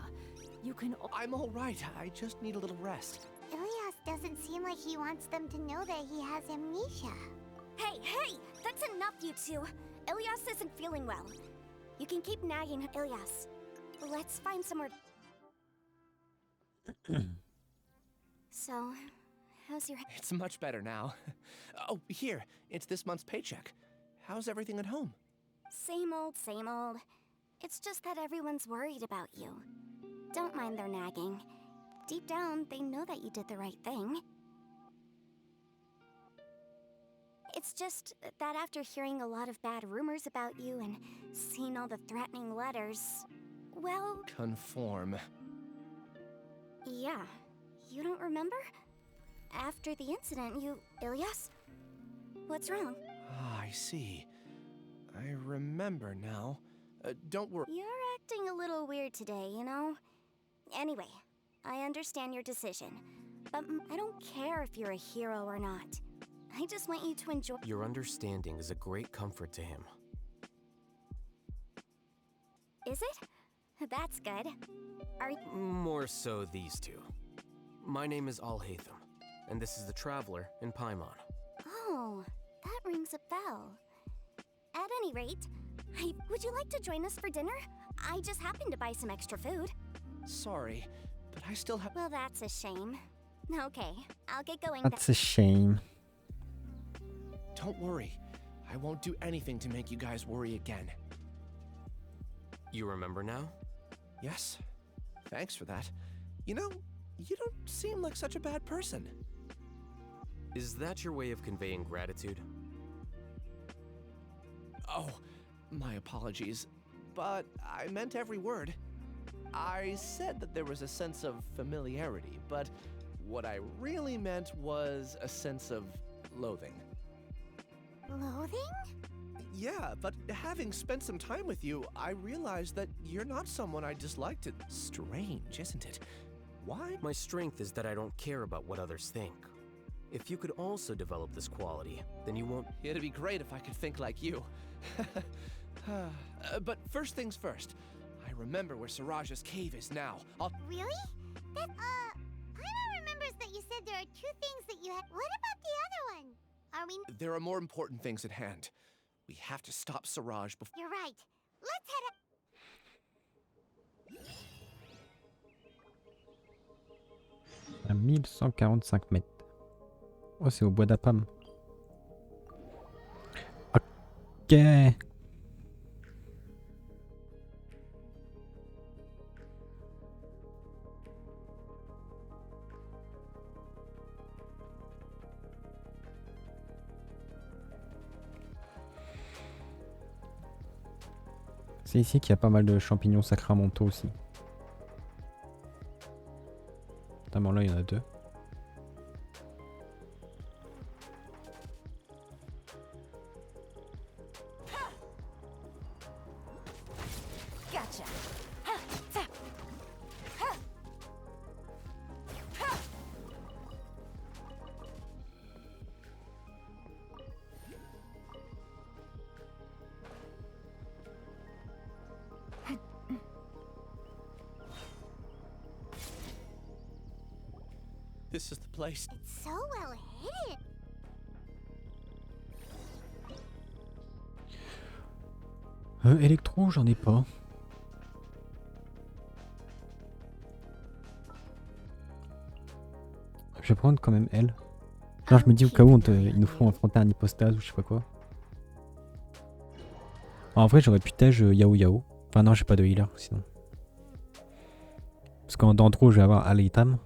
You can... I'm all right. I just need a little rest. Ilyas doesn't seem like he wants them to know that he has amnesia. Hey! That's enough, you two. Ilyas isn't feeling well. You can keep nagging Ilyas. Let's find somewhere... So, how's your... It's much better now. Oh, here. It's this month's paycheck. How's everything at home? Same old, same old. It's just that everyone's worried about you. Don't mind their nagging. Deep down, they know that you did the right thing. It's just that after hearing a lot of bad rumors about you and seeing all the threatening letters, well... Conform. Yeah. You don't remember? After the incident, you... Ilyas? What's wrong? Ah, I see. I remember now. Don't worry. You're acting a little weird today, you know? Anyway, I understand your decision, but I don't care if you're a hero or not. I just want you to enjoy. Your understanding is a great comfort to him. Is it? That's good. Are More so these two. My name is Alhaitham, and this is the Traveler in Paimon. Oh, that rings a bell. At any rate, would you like to join us for dinner? I just happened to buy some extra food. Sorry, but I still have. Well, that's a shame. Okay, I'll get going. That's a shame. Don't worry. I won't do anything to make you guys worry again. You remember now? Yes. Thanks for that. You know, you don't seem like such a bad person. Is that your way of conveying gratitude? Oh, my apologies. But I meant every word. I said that there was a sense of familiarity, but what I really meant was a sense of loathing. Loathing? Yeah, but having spent some time with you, I realized that you're not someone I disliked. Strange, isn't it? Why? My strength is that I don't care about what others think. If you could also develop this quality, then you won't... It'd be great if I could think like you. But first things first. I remember where Siraj's cave is now. Really? That, Paimon remembers that you said there are 2 things that you had. What about the other one? Are we... There are more important things at hand. We have to stop Siraj before... You're right. Let's head up. À 1145 mètres. Oh, c'est au bois d'Apam. Ok. C'est ici qu'il y a pas mal de champignons sacramentaux aussi. Notamment là, il y en a 2. Gotcha. This is the place. It's so well hidden. Électro, j'en ai pas. Je vais prendre quand même elle. Non, je me dis au cas où ils nous feront affronter un hypostase ou je sais pas quoi. En vrai, j'aurais pu tège Yao Yao. Enfin non, j'ai pas de healer sinon. Parce qu'en dendro, je vais avoir Alhaitham.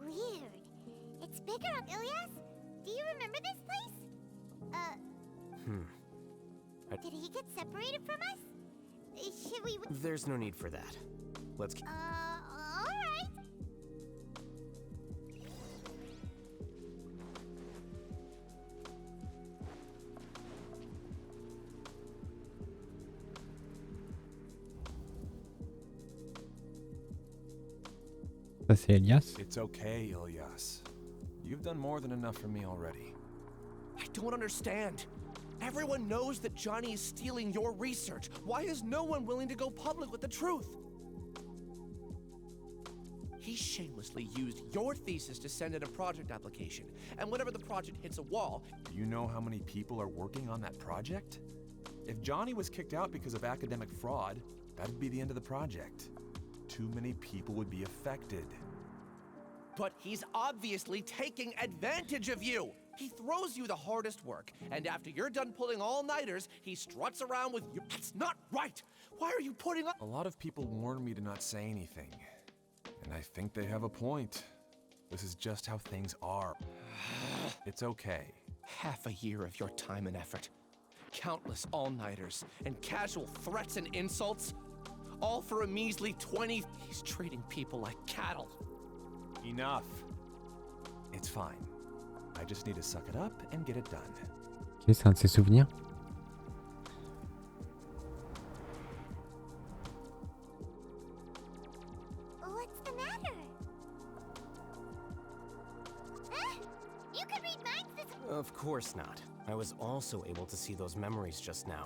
Weird. It's bigger up, Ilyas. Do you remember this place? Did he get separated from us? Should we... There's no need for that. Let's keep... alright. Ça c'est Elias. It's okay, Ilyas. You've done more than enough for me already. I don't understand. Everyone knows that Johnny is stealing your research. Why is no one willing to go public with the truth? He shamelessly used your thesis to send in a project application, and whenever the project hits a wall... Do you know how many people are working on that project? If Johnny was kicked out because of academic fraud, that'd be the end of the project. Too many people would be affected. But he's obviously taking advantage of you. He throws you the hardest work, and after you're done pulling all-nighters, he struts around with you. That's not right! Why are you putting up— A lot of people warn me to not say anything. And I think they have a point. This is just how things are. It's okay. Half a year of your time and effort. Countless all-nighters, and casual threats and insults. All for a measly 20. He's treating people like cattle. Enough. It's fine. I just need to suck it up and get it done. Ok, c'est un de ses souvenirs. What's the matter? You could read minds this— Of course not. I was also able to see those memories just now.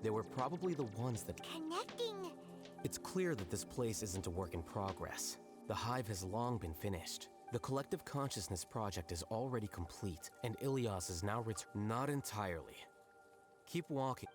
They were probably the ones that— Connecting. It's clear that this place isn't a work in progress. The hive has long been finished. The collective consciousness project is already complete, and Ilias is now not entirely. Keep walking.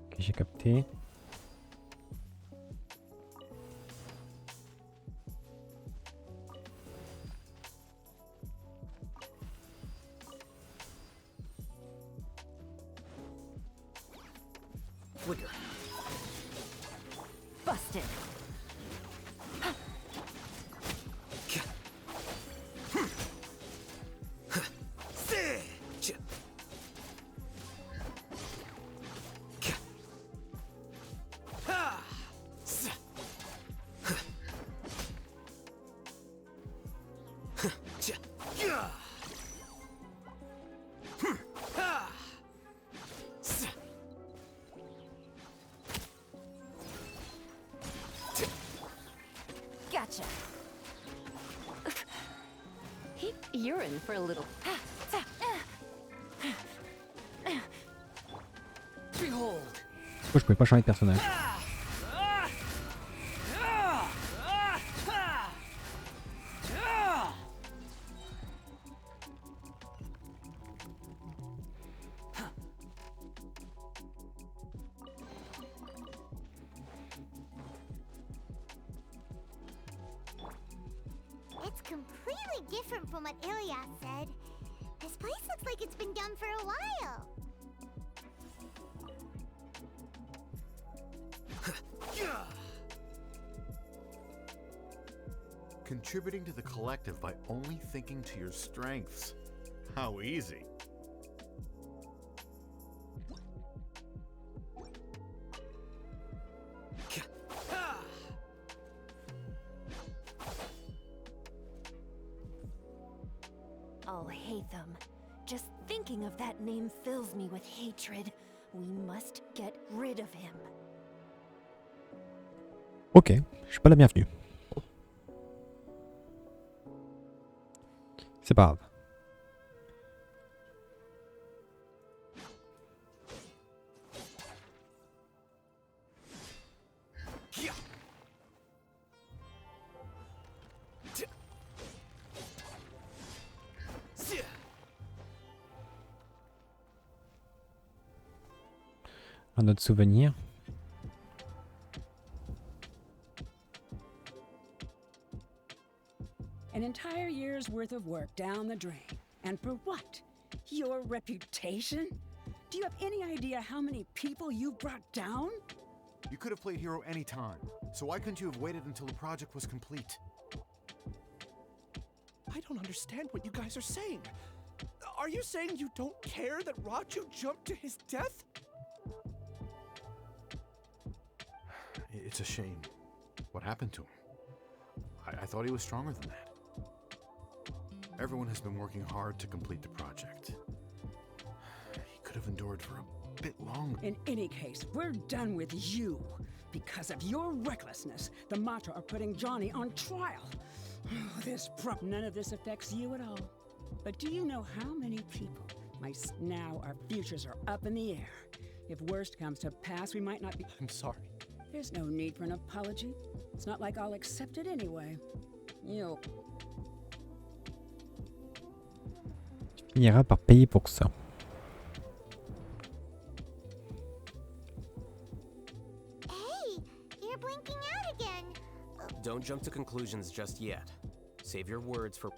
Ok, j'ai capté. Flicker. Busted. Gotcha. You're in for a little. Behold. Pourquoi je pouvais pas changer de personnage? It's completely different from what Ilias said. This place looks like it's been done for a while. Contributing to the collective by only thinking to your strengths. How easy. Alhaitham. Just thinking of that name fills me with hatred. We must get rid of him. Ok, je suis pas la bienvenue. C'est pas grave. Un autre souvenir. An entire year's worth of work down the drain. And for what? Your reputation? Do you have any idea how many people you brought down? You could have played hero any time, so why couldn't you have waited until the project was complete? I don't understand what you guys are saying. Are you saying you don't care that Raju jumped to his death? It's a shame. What happened to him? I thought he was stronger than that. Everyone has been working hard to complete the project. He could have endured for a bit longer. In any case, we're done with you. Because of your recklessness, the Mata are putting Johnny on trial. None of this affects you at all. But do you know how many people now our futures are up in the air? If worst comes to pass, we might not be... I'm sorry. There's no need for an apology. It's not like I'll accept it anyway. You'll... Tu finiras par payer pour ça. Hey, you're blinking out again. Don't jump to conclusions just yet. Save your words for...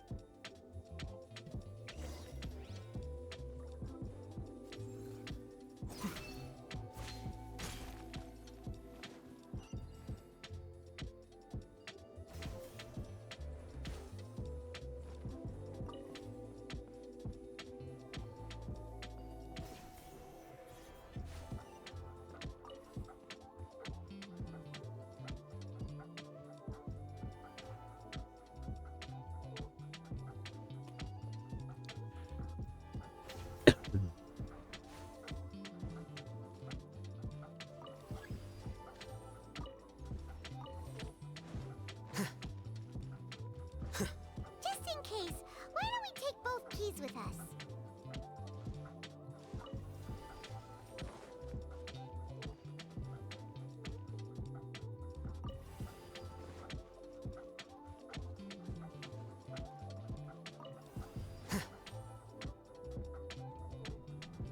Just in case, why don't we take both keys with us?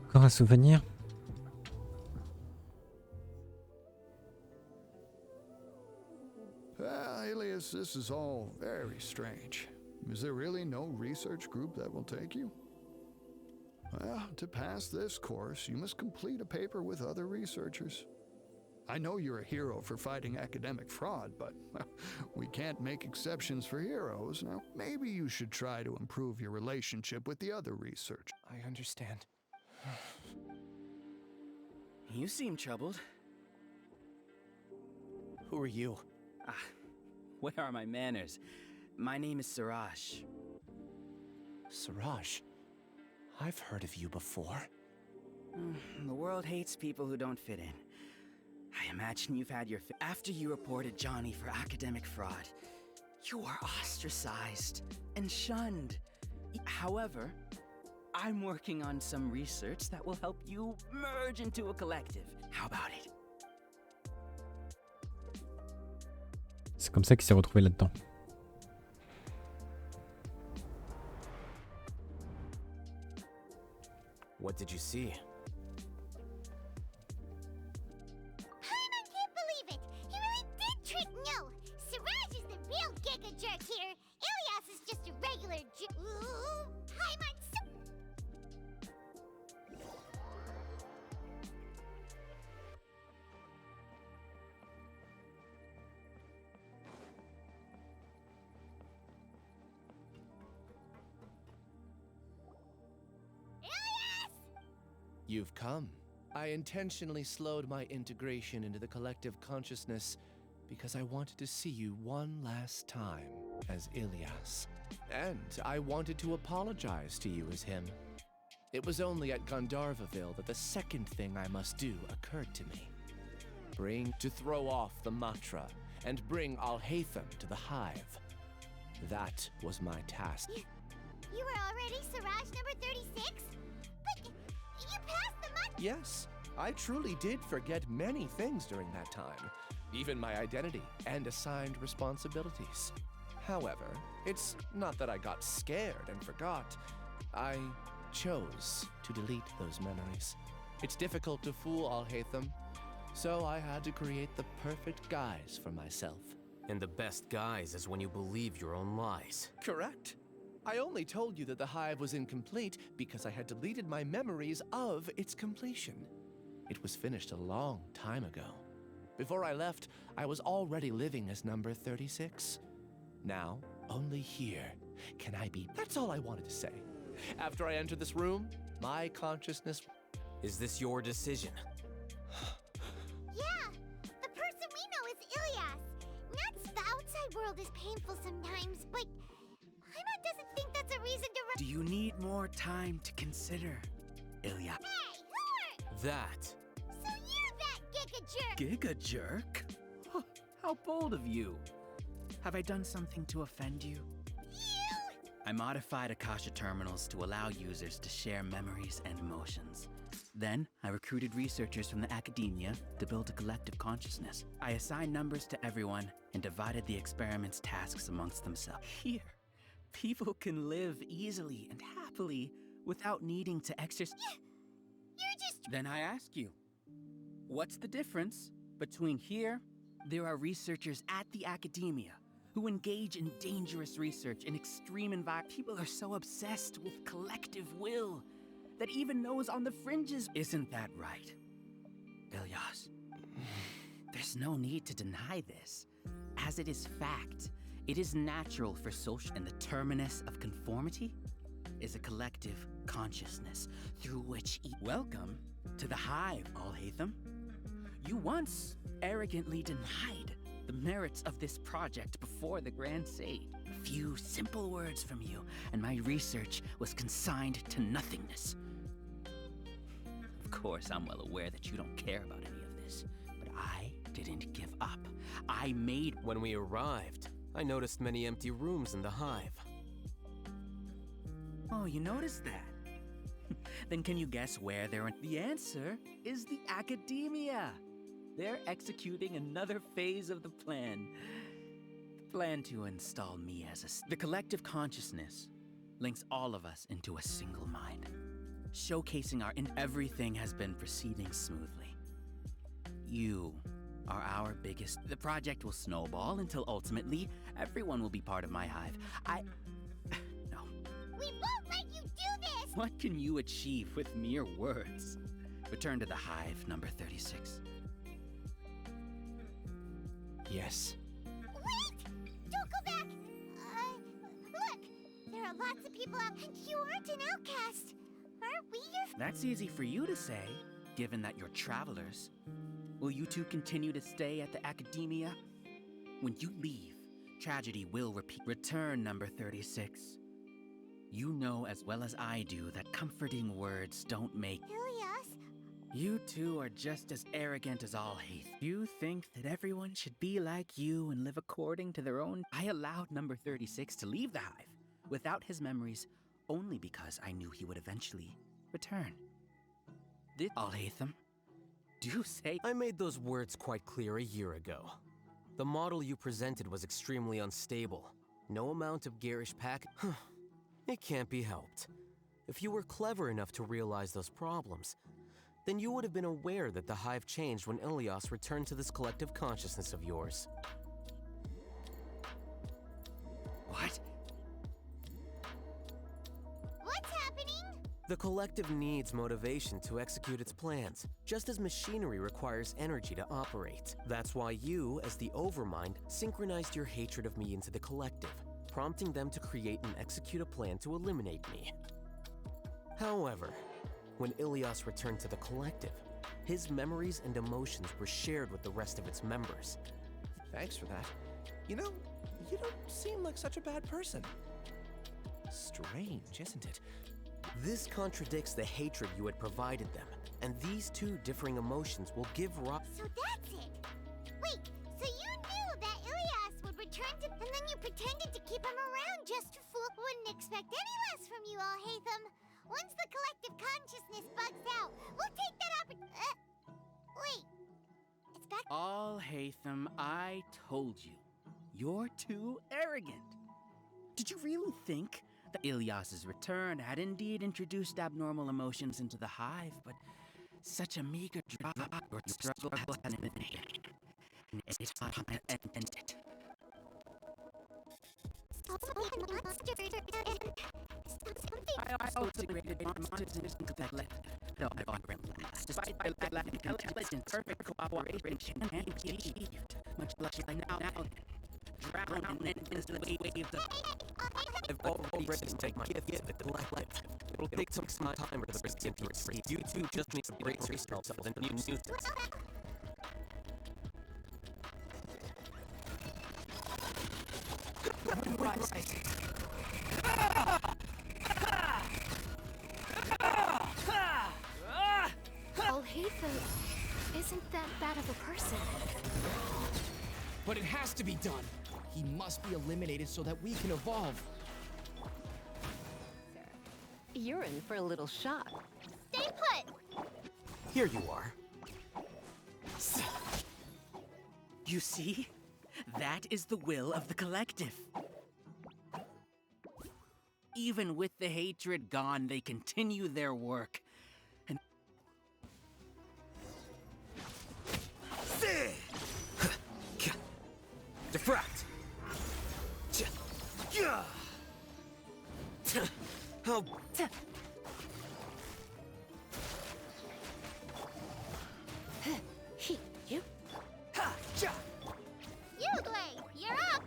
Encore un souvenir? Alias, this is all very strange. Is there really no research group that will take you? Well, to pass this course, you must complete a paper with other researchers. I know you're a hero for fighting academic fraud, but we can't make exceptions for heroes. Now, maybe you should try to improve your relationship with the other research. I understand. You seem troubled. Who are you? Where are my manners? My name is Siraj. Siraj? I've heard of you before. The world hates people who don't fit in. I imagine you've had your after you reported Johnny for academic fraud. You were ostracized and shunned. However, I'm working on some research that will help you merge into a collective. How about it? C'est comme ça qu'il s'est retrouvé là-dedans. What did you see? Paimon can't believe it! He really did trick No! Siraj is the real giga jerk here! Ilias is just a regular jerk. Ooh, Paimon so... You've come. I intentionally slowed my integration into the collective consciousness because I wanted to see you one last time as Ilias. And I wanted to apologize to you as him. It was only at Gandharvaville that the second thing I must do occurred to me. To throw off the Matra and bring Alhaitham to the hive. That was my task. You were already Siraj number 36? But you passed the month. Yes, I truly did forget many things during that time, even my identity and assigned responsibilities. However, it's not that I got scared and forgot. I chose to delete those memories. It's difficult to fool Alhaitham, so I had to create the perfect guise for myself. And the best guise is when you believe your own lies. Correct. I only told you that the hive was incomplete because I had deleted my memories of its completion. It was finished a long time ago. Before I left, I was already living as number 36. Now, only here can I be. That's all I wanted to say. After I entered this room, my consciousness... Is this your decision? Yeah, the person we know is Ilias. Nuts, the outside world is painful sometimes, but Paimon doesn't think that's a reason to... Do you need more time to consider, Ilya? Hey, who are... That. So you're that giga jerk! Giga jerk? How bold of you. Have I done something to offend you? You! I modified Akasha terminals to allow users to share memories and emotions. Then, I recruited researchers from the academia to build a collective consciousness. I assigned numbers to everyone and divided the experiment's tasks amongst themselves. Here, people can live easily and happily without needing to exercise. You're just... Then I ask you, what's the difference between here? There are researchers at the academia who engage in dangerous research in extreme environments. People are so obsessed with collective will that even those on the fringes... Isn't that right, Ilyas? There's no need to deny this. As it is fact, it is natural for social... And the terminus of conformity is a collective consciousness through which... Welcome to the hive, Alhaitham. You once arrogantly denied the merits of this project before the Grand Sage. A few simple words from you, and my research was consigned to nothingness. Of course, I'm well aware that you don't care about any of this, but I didn't give up. I made... When we arrived, I noticed many empty rooms in the hive. Oh, you noticed that? Then can you guess where they're... The answer is the academia. They're executing another phase of the plan. The plan to install me as a... The collective consciousness links all of us into a single mind, showcasing our... Everything has been proceeding smoothly. You are our biggest... The project will snowball until ultimately everyone will be part of my hive. No. We won't let you do this! What can you achieve with mere words? Return to the hive, number 36. Yes. Wait! Don't go back! Look! There are lots of people out, and you aren't an outcast. Aren't we your... That's easy for you to say, given that you're travelers. Will you two continue to stay at the academia? When you leave, tragedy will repeat. Return, number 36. You know as well as I do that comforting words don't make... Ilyas? You two are just as arrogant as Alhaitham. You think that everyone should be like you and live according to their own... I allowed number 36 to leave the hive without his memories only because I knew he would eventually return. Did Alhaitham? Do say... I made those words quite clear a year ago. The model you presented was extremely unstable. No amount of garish pack... It can't be helped. If you were clever enough to realize those problems, then you would have been aware that the hive changed when Ilyas returned to this collective consciousness of yours. What? What's happening? The collective needs motivation to execute its plans, just as machinery requires energy to operate. That's why you, as the Overmind, synchronized your hatred of me into the collective, prompting them to create and execute a plan to eliminate me. However, when Ilyas returned to the collective, his memories and emotions were shared with the rest of its members. Thanks for that. You know, you don't seem like such a bad person. Strange, isn't it? This contradicts the hatred you had provided them, and these two differing emotions will give rise... So that's it! Wait, so you knew that Ilyas would return to... And then you pretended to keep him around just to fool... Wouldn't expect any less from you, Alhaitham. Once the collective consciousness bugs out, we'll take that wait. It's back... Alhaitham, I told you. You're too arrogant. Did you really think that Ilyas's return had indeed introduced abnormal emotions into the hive, but such a meager drop or struggle has been made. It's time to end it. I also created monsters that left. No, I despite their lack of intelligence, perfect cooperation, and achieved much like now drown in the waves of... I've already taken my gift to the collective. It'll take some time for the recipient to receive. You two just need to brace yourselves and new news. Alhaitham isn't that bad of a person. But it has to be done. He must be eliminated so that we can evolve. You're in for a little shock. Stay put! Here you are. You see? That is the will of the collective. Even with the hatred gone, they continue their work. And Diffract! Oh. You? Yugli, you're up!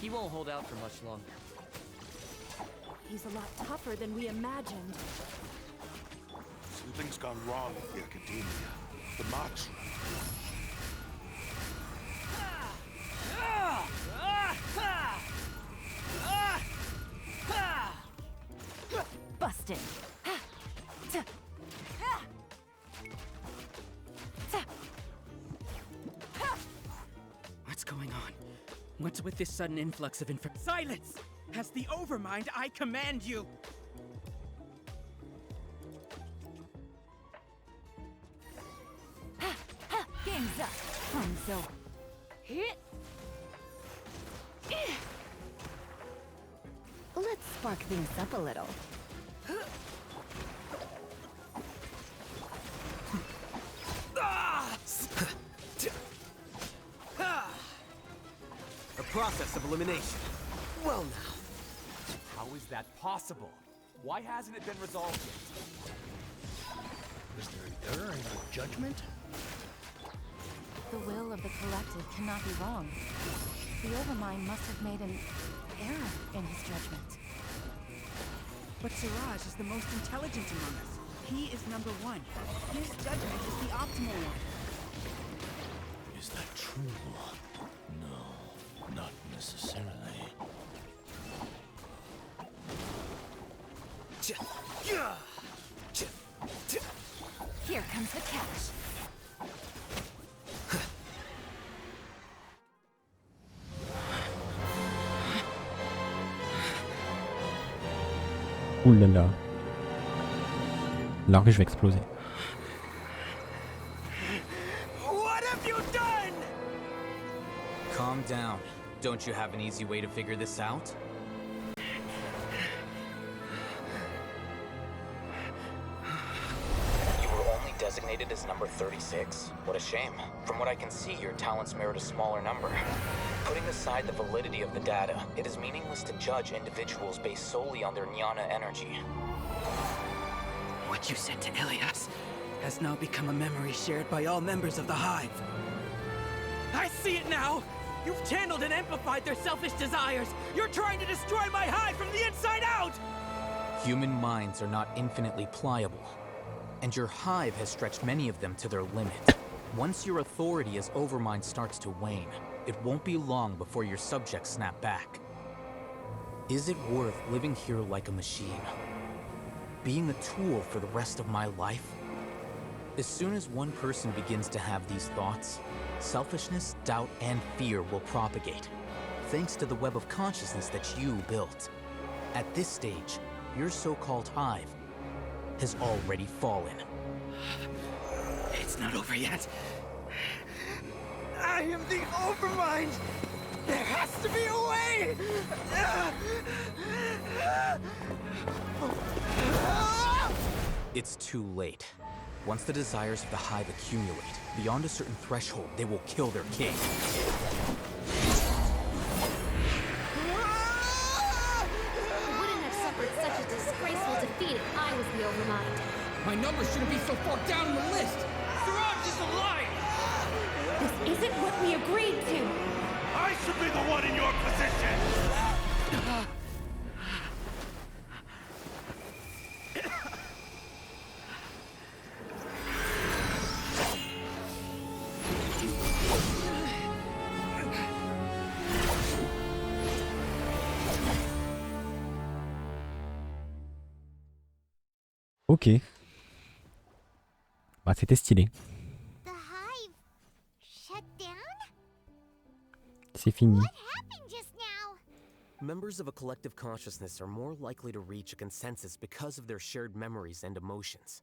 He won't hold out for much longer. He's a lot tougher than we imagined. Something's gone wrong with the Academia. The march. Busted. what's going on? What's with this sudden influx of Silence! As the Overmind, I command you! Game's up. Hanzo. Let's spark things up a little. A process of elimination. Well now. How is that possible? Why hasn't it been resolved yet? Is there an error in our judgment? The will of the collective cannot be wrong. The Overmind must have made an error in his judgment. But Siraj is the most intelligent among us. He is number one. His judgment is the optimal one. Is that true? No, not necessarily. Here comes the catch. Ouh là là. Là, je vais exploser. What have you done? Calm down. Don't you have an easy way to figure this out? You were only designated as number 36? What a shame. From what I can see, your talents merit a smaller number. Putting aside the validity of the data, it is meaningless to judge individuals based solely on their jnana energy. What you said to Ilias has now become a memory shared by all members of the Hive. I see it now! You've channeled and amplified their selfish desires! You're trying to destroy my Hive from the inside out! Human minds are not infinitely pliable, and your Hive has stretched many of them to their limit. Once your authority as Overmind starts to wane, it won't be long before your subjects snap back. Is it worth living here like a machine? Being a tool for the rest of my life? As soon as one person begins to have these thoughts, selfishness, doubt, and fear will propagate, thanks to the web of consciousness that you built. At this stage, your so-called Hive has already fallen. It's not over yet. I am the Overmind! There has to be a way! It's too late. Once the desires of the Hive accumulate, beyond a certain threshold, they will kill their king. I wouldn't have suffered such a disgraceful defeat if I was the Overmind. My number shouldn't be so far down the list! Siraj is alive! This isn't what we agreed to! I should be the one in your position! Ok. Bah c'était stylé. The hive shut down? C'est fini. What happened just now? Members of a collective consciousness are more likely to reach a consensus because of their shared memories and emotions.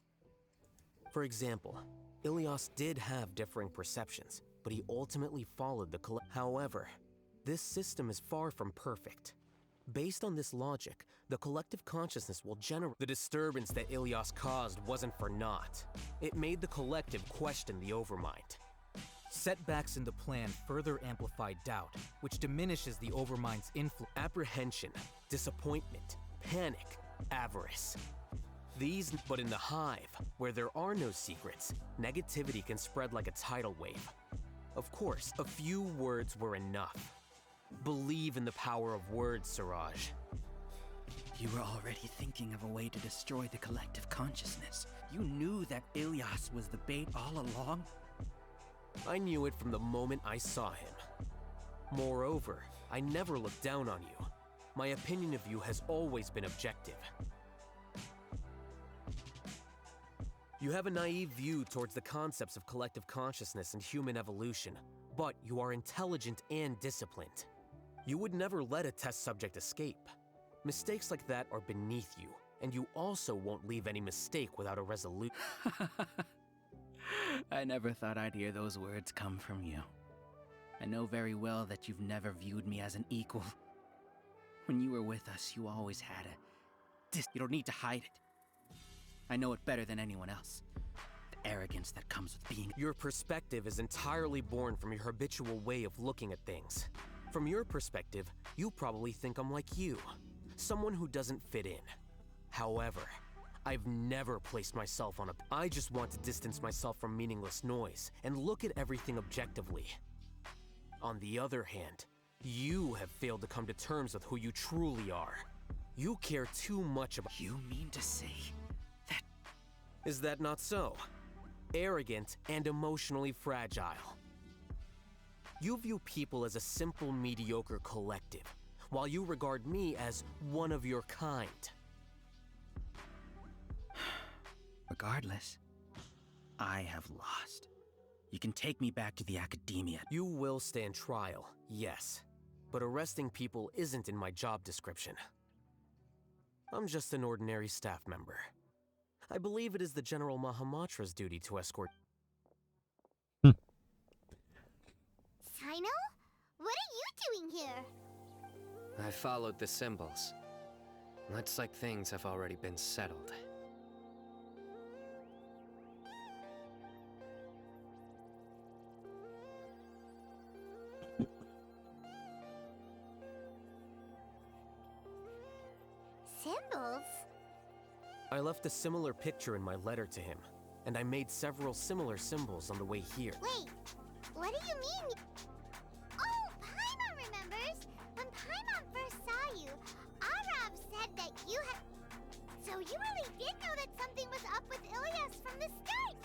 For example, Ilias did have differing perceptions, but he ultimately followed the However, this system is far from perfect. Based on this logic, the collective consciousness will generate. The disturbance that Ilias caused wasn't for naught. It made the collective question the Overmind. Setbacks in the plan further amplify doubt, which diminishes the Overmind's influence. Apprehension, disappointment, panic, avarice. But in the hive, where there are no secrets, negativity can spread like a tidal wave. Of course, a few words were enough. Believe in the power of words, Siraj. You were already thinking of a way to destroy the collective consciousness. You knew that Ilias was the bait all along? I knew it from the moment I saw him. Moreover, I never looked down on you. My opinion of you has always been objective. You have a naive view towards the concepts of collective consciousness and human evolution, but you are intelligent and disciplined. You would never let a test subject escape. Mistakes like that are beneath you, and you also won't leave any mistake without a resolution. I never thought I'd hear those words come from you. I know very well that you've never viewed me as an equal. When you were with us, you always had you don't need to hide it. I know it better than anyone else. The arrogance that comes with being... Your perspective is entirely born from your habitual way of looking at things. From your perspective, you probably think I'm like you, someone who doesn't fit in. However, I've never placed myself on I just want to distance myself from meaningless noise and look at everything objectively. On the other hand, you have failed to come to terms with who you truly are. You care too much about... You mean to say that... Is that not so? Arrogant and emotionally fragile. You view people as a simple, mediocre collective, while you regard me as one of your kind. Regardless, I have lost. You can take me back to the academia. You will stand trial, yes. But arresting people isn't in my job description. I'm just an ordinary staff member. I believe it is the General Mahamatra's duty to escort... Sino? What are you doing here? I followed the symbols. Looks like things have already been settled. Symbols? I left a similar picture in my letter to him, and I made several similar symbols on the way here. Wait, what do you mean? Oh, Paimon remembers! When Paimon first saw you, Arav said that you had... So you really did know that something was up with Ilias from the start!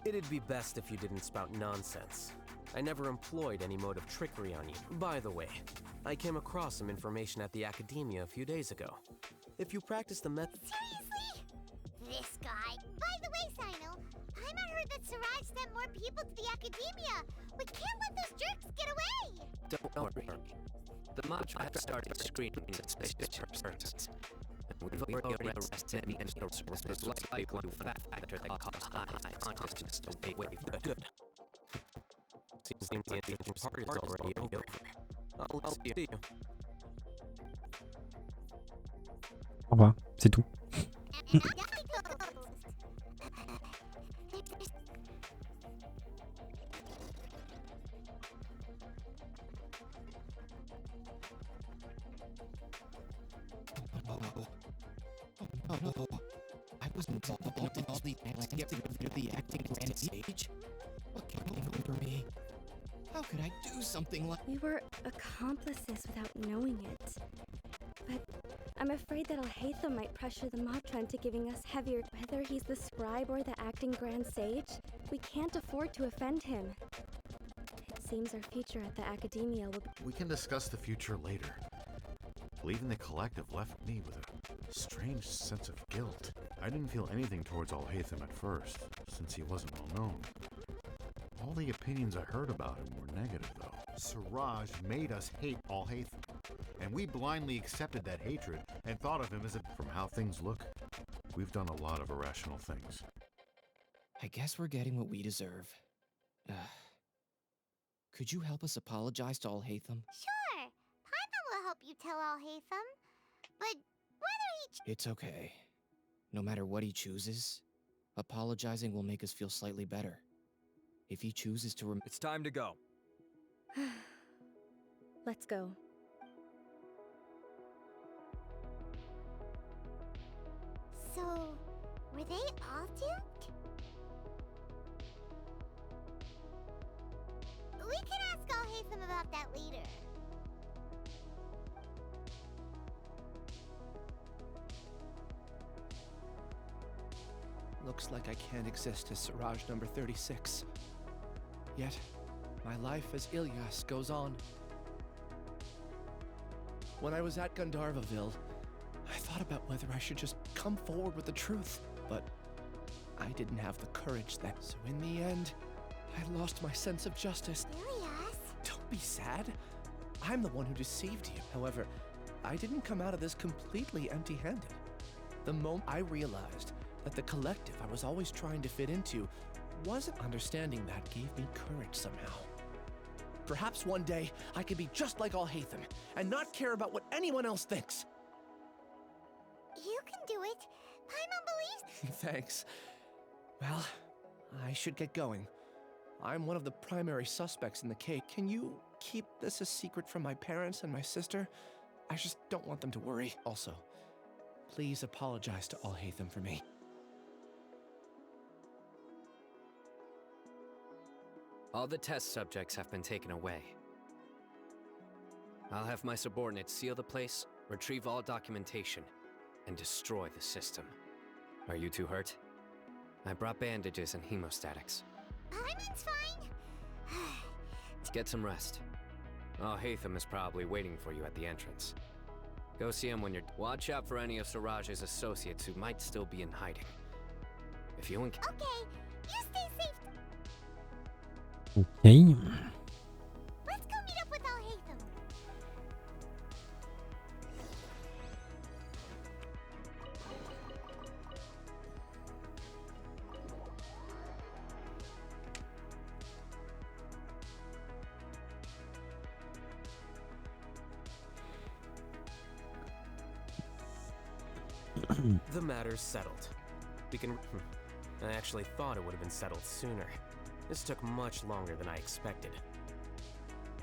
It'd be best if you didn't spout nonsense. I never employed any mode of trickery on you. By the way, I came across some information at the Academia a few days ago. If you practice the method... Seriously? This guy. By the way, Sino, Paimon heard that Siraj sent more people to the Academia. We can't let those jerks get away! Don't worry. The mob have started screening suspicious persons. We've already arrested many individuals most likely one factor that caused high consciousness to wave. Good. Seems the engagement part is already over. I'll see you. Au revoir, c'est tout. Oh, I was involved in all the acting grand stage. What came over me? How could I do something like... We were accomplices without knowing it. But I'm afraid that Alhaitham might pressure the Matra into giving us heavier... Whether he's the scribe or the acting grand sage, we can't afford to offend him. It seems our future at the Academia will be... We can discuss the future later. Leaving the collective left me with a strange sense of guilt. I didn't feel anything towards Alhaitham at first, since he wasn't well known. All the opinions I heard about him were negative, though. Siraj made us hate Alhaitham, and we blindly accepted that hatred and thought of him as a... From how things look, we've done a lot of irrational things. I guess we're getting what we deserve. Could you help us apologize to Alhaitham? Sure. Paimon will help you tell Alhaitham. But whether he... It's okay. No matter what he chooses, apologizing will make us feel slightly better. If he chooses to It's time to go. Let's go. So, were they all duped? We can ask Alhaitham about that later. Looks like I can't exist as Siraj number 36. Yet, my life as Ilyas goes on. When I was at Gandharvaville, I thought about whether I should just come forward with the truth, but I didn't have the courage then. So in the end, I lost my sense of justice. Ilyas? Don't be sad. I'm the one who deceived you. However, I didn't come out of this completely empty-handed. The moment I realized that the collective I was always trying to fit into wasn't, understanding that gave me courage somehow. Perhaps one day I could be just like Alhaitham and not care about what anyone else thinks. You can do it. Paimon believes... Thanks. Well, I should get going. I'm one of the primary suspects in the case. Can you keep this a secret from my parents and my sister? I just don't want them to worry. Also, please apologize to Alhaitham for me. All the test subjects have been taken away. I'll have my subordinates seal the place, retrieve all documentation, and destroy the system. Are you two hurt? I brought bandages and hemostatics. Paimon's fine. Get some rest. Alhaitham is probably waiting for you at the entrance. Go see him when you're... Watch out for any of Siraj's associates who might still be in hiding. If you... Okay, you stay safe. Okay. Let's go meet up with Alhaitham. The matter's settled. We can... I actually thought it would have been settled sooner. This took much longer than I expected.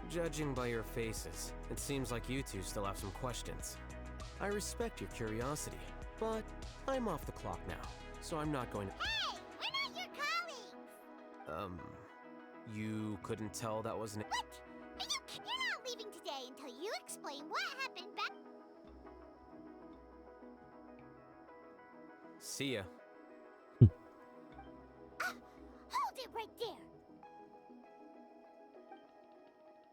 Judging by your faces, it seems like you two still have some questions. I respect your curiosity, but I'm off the clock now, so I'm not going to... Hey, we're not your colleagues! You couldn't tell that wasn't... What? You're not leaving today until you explain what happened back... See ya. Hold it right there!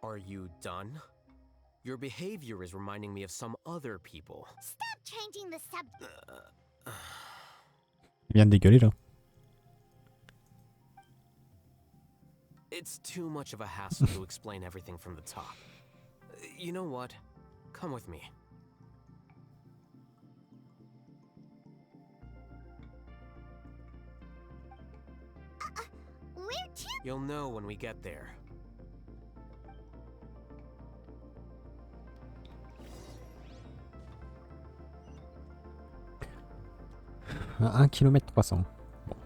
Are you done? Your behavior is reminding me of some other people. Stop changing the subject! Il vient de dégueuler là. It's too much of a hassle to explain everything from the top. You know what? Come with me. Where to? You'll know when we get there. À 1 km 300. Bon.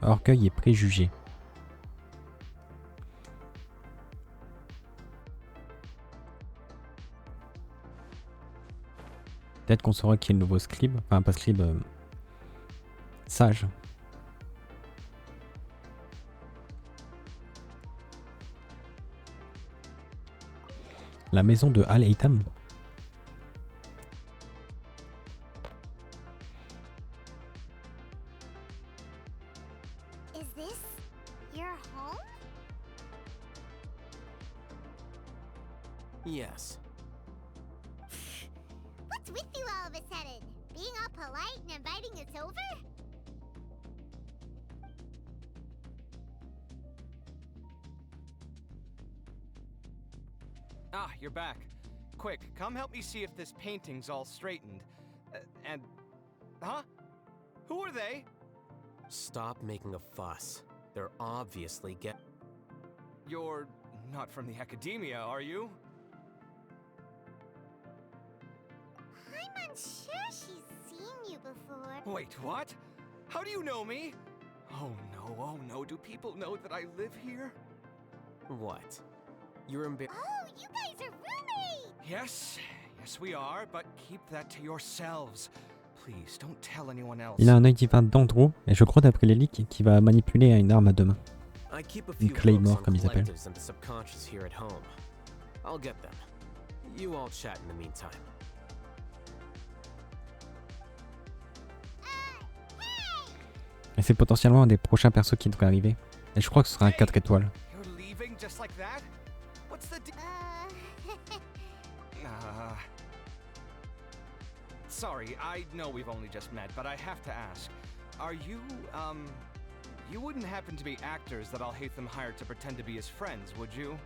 Orgueil et préjugés. Peut-être qu'on saura qui est le nouveau scribe. Enfin, pas scribe. Sage. La maison de Alhaitham. Is this your home? Yes. What's with you all of a sudden? Being all polite and inviting us over? Ah, you're back. Quick, come help me see if this painting's all straightened. Huh? Who are they? Stop making a fuss. They're obviously You're not from the academia, are you? I'm unsure she's seen you before. Wait, what? How do you know me? Oh no, do people know that I live here? What? You're Oh, you guys are roommates! Yes, we are, but keep that to yourselves. Please, don't tell anyone else. Il a un œil divin d'Andrew, et je crois d'après les leaks qu'il va manipuler une arme à deux mains. Une Claymore comme ils appellent. I'll get them. You all chat in the meantime. Et c'est potentiellement un des prochains persos qui devrait arriver. Et je crois que ce sera un 4 étoiles. You're leaving just like that? What's the Sorry, I know we've only just met, but I have to ask. Are you, you wouldn't happen to be actors that Alhaitham hired to pretend to be his friends, would you?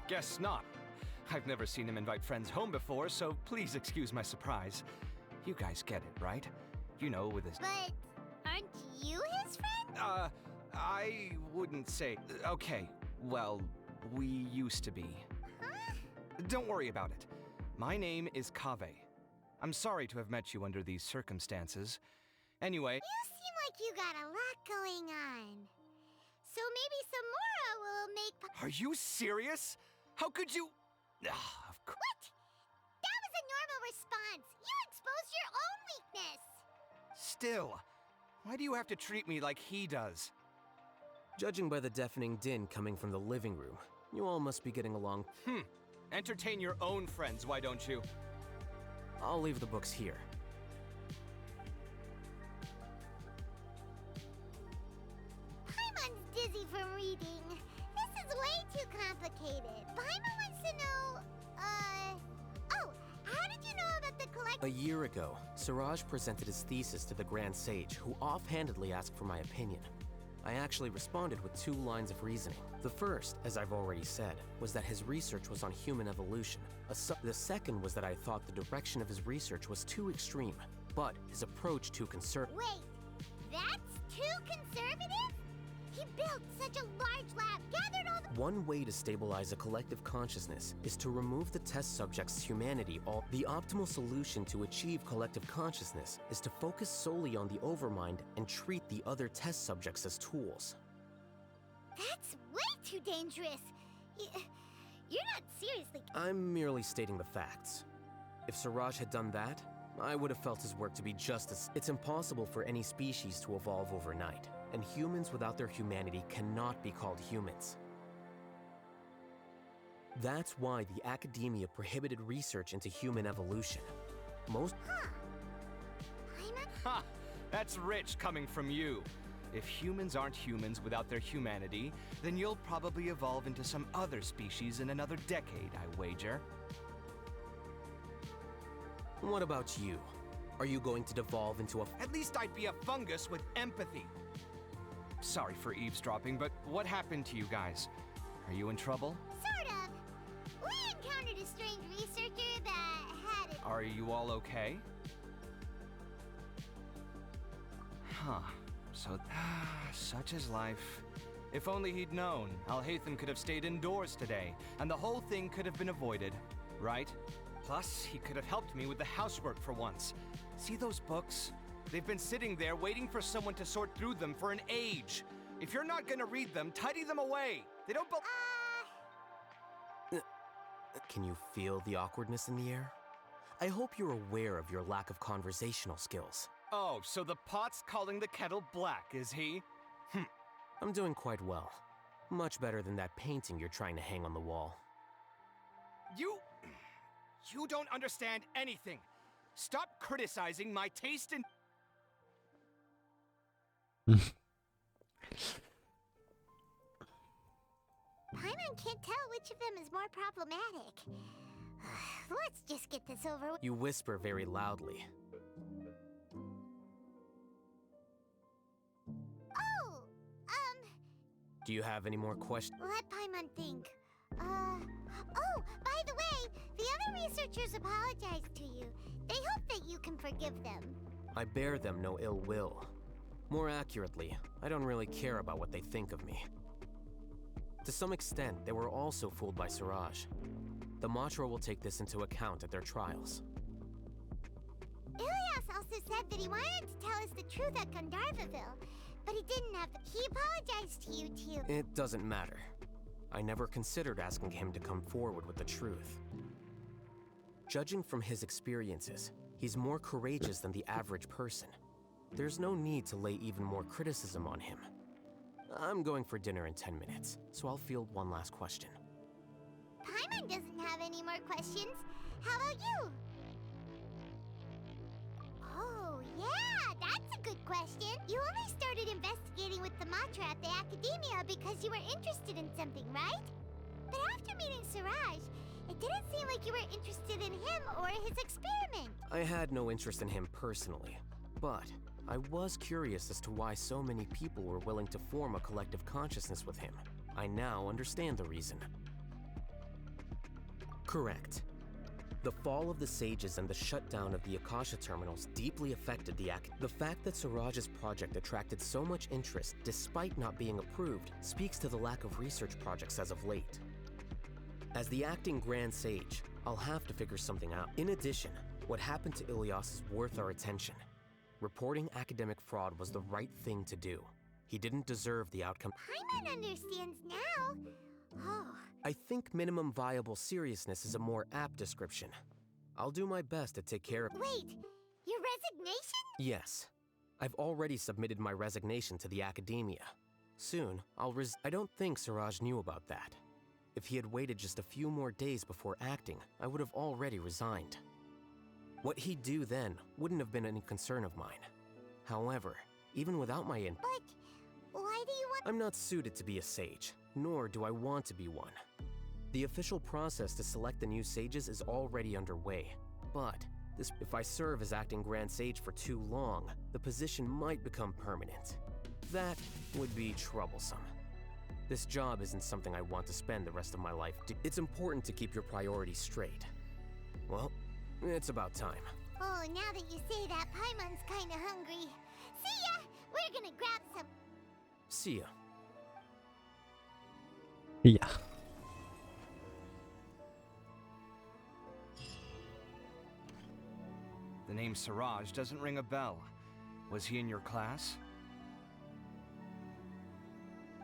Guess not. I've never seen him invite friends home before, so please excuse my surprise. You guys get it, right? You know, with his... But aren't you his friend? I wouldn't say... Okay, well, we used to be. Huh? Don't worry about it. My name is Kaveh. I'm sorry to have met you under these circumstances. Anyway... You seem like you got a lot going on. So maybe Samora will make... Are you serious? How could you... Of course... What? That was a normal response. You exposed your own weakness. Still, why do you have to treat me like he does? Judging by the deafening din coming from the living room, you all must be getting along. Entertain your own friends, why don't you? I'll leave the books here. Paimon's dizzy from reading. This is way too complicated. Paimon wants to know, oh, how did you know about the collection? A year ago, Siraj presented his thesis to the Grand Sage, who offhandedly asked for my opinion. I actually responded with 2 lines of reasoning. The first, as I've already said, was that his research was on human evolution. The second was that I thought the direction of his research was too extreme, but his approach too conservative. Wait, that's too conservative? He built such a large lab, gathered all the... One way to stabilize a collective consciousness is to remove the test subject's humanity. The optimal solution to achieve collective consciousness is to focus solely on the overmind and treat the other test subjects as tools. That's way too dangerous. You're not seriously... I'm merely stating the facts. If Siraj had done that, I would have felt his work to be just as... It's impossible for any species to evolve overnight, and humans without their humanity cannot be called humans. That's why the academia prohibited research into human evolution. Most... Ha! That's rich coming from you. If humans aren't humans without their humanity, then you'll probably evolve into some other species in another decade, I wager. What about you? Are you going to devolve into a... At least I'd be a fungus with empathy. Sorry for eavesdropping, but what happened to you guys? Are you in trouble? Sort of. We encountered a strange researcher that had it... Are you all okay? Huh. So, such is life. If only he'd known, Alhaitham could have stayed indoors today, and the whole thing could have been avoided, right? Plus, he could have helped me with the housework for once. See those books? They've been sitting there waiting for someone to sort through them for an age. If you're not gonna read them, tidy them away. They don't Can you feel the awkwardness in the air? I hope you're aware of your lack of conversational skills. Oh, so the pot's calling the kettle black, is he? I'm doing quite well. Much better than that painting you're trying to hang on the wall. You don't understand anything. Stop criticizing my taste in... Paimon can't tell which of them is more problematic. Let's just get this over with. You whisper very loudly. Oh, Do you have any more questions? let Paimon think. Oh, by the way, the other researchers apologized to you. They hope that you can forgive them. I bear them no ill will. More accurately, I don't really care about what they think of me. To some extent, they were also fooled by Siraj. The Matra will take this into account at their trials. Ilias also said that he wanted to tell us the truth at Gandharvaville, but he didn't have He apologized to you too. It doesn't matter. I never considered asking him to come forward with the truth. Judging from his experiences, he's more courageous than the average person. There's no need to lay even more criticism on him. I'm going for dinner in 10 minutes, so I'll field one last question. Paimon doesn't have any more questions. How about you? Oh, yeah, that's a good question. You only started investigating with the Matra at the Academia because you were interested in something, right? But after meeting Siraj, it didn't seem like you were interested in him or his experiment. I had no interest in him personally, but I was curious as to why so many people were willing to form a collective consciousness with him. I now understand the reason. Correct. The fall of the Sages and the shutdown of the Akasha terminals deeply affected the fact that Siraj's project attracted so much interest despite not being approved speaks to the lack of research projects as of late. As the acting Grand Sage, I'll have to figure something out. In addition, what happened to Ilias is worth our attention. Reporting academic fraud was the right thing to do. He didn't deserve the outcome. Paimon understands now. Oh. I think minimum viable seriousness is a more apt description. I'll do my best to take care of— Wait, your resignation? Yes. I've already submitted my resignation to the Academia. Soon, I don't think Siraj knew about that. If he had waited just a few more days before acting, I would have already resigned. What he'd do then wouldn't have been any concern of mine. However, even without my input— But why do you want— I'm not suited to be a sage, nor do I want to be one. The official process to select the new sages is already underway, but if I serve as acting Grand Sage for too long, the position might become permanent. That would be troublesome. This job isn't something I want to spend the rest of my life doing. It's important to keep your priorities straight. Well, it's about time. Oh, now that you say that, Paimon's kinda hungry. See ya! We're gonna grab some— See ya. Yeah. The name Siraj doesn't ring a bell. Was he in your class?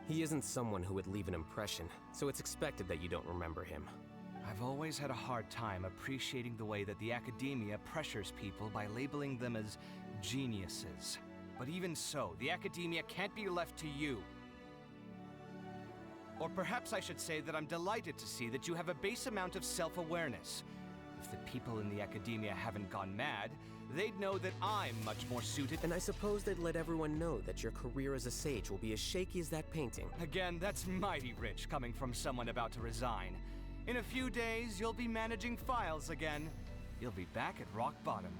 He isn't someone who would leave an impression, so it's expected that you don't remember him. I've always had a hard time appreciating the way that the Academia pressures people by labeling them as geniuses. But even so, the Academia can't be left to you. Or perhaps I should say that I'm delighted to see that you have a base amount of self-awareness. If the people in the Academia haven't gone mad, they'd know that I'm much more suited— And I suppose they'd let everyone know that your career as a sage will be as shaky as that painting. Again, that's mighty rich coming from someone about to resign. In a few days, you'll be managing files again. You'll be back at rock bottom.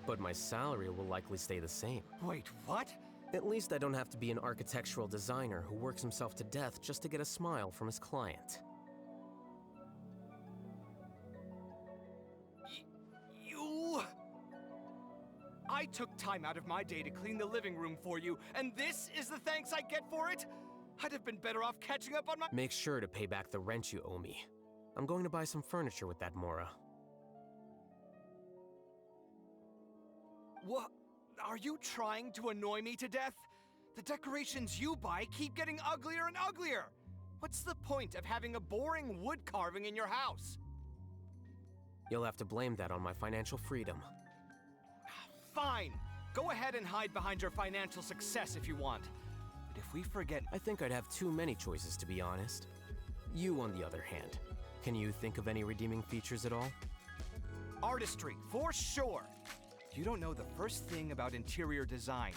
But my salary will likely stay the same. Wait, what? At least I don't have to be an architectural designer who works himself to death just to get a smile from his client. You... I took time out of my day to clean the living room for you, and this is the thanks I get for it? I'd have been better off catching up on my— Make sure to pay back the rent you owe me. I'm going to buy some furniture with that Mora. What? Are you trying to annoy me to death? The decorations you buy keep getting uglier and uglier. What's the point of having a boring wood carving in your house? You'll have to blame that on my financial freedom. Fine. Go ahead and hide behind your financial success if you want. But if we forget— I think I'd have too many choices, to be honest. You, on the other hand, can you think of any redeeming features at all? Artistry, for sure. You don't know the first thing about interior design.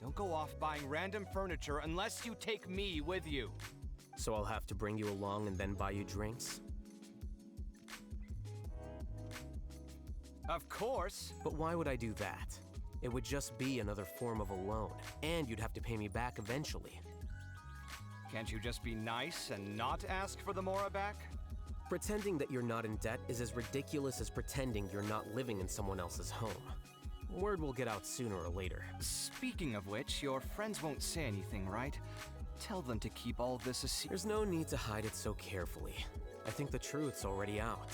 Don't go off buying random furniture unless you take me with you. So I'll have to bring you along and then buy you drinks? Of course. But why would I do that? It would just be another form of a loan, and you'd have to pay me back eventually. Can't you just be nice and not ask for the Mora back? Pretending that you're not in debt is as ridiculous as pretending you're not living in someone else's home. Word will get out sooner or later. Speaking of which, your friends won't say anything, right? Tell them to keep all this a secret. There's no need to hide it so carefully. I think the truth's already out.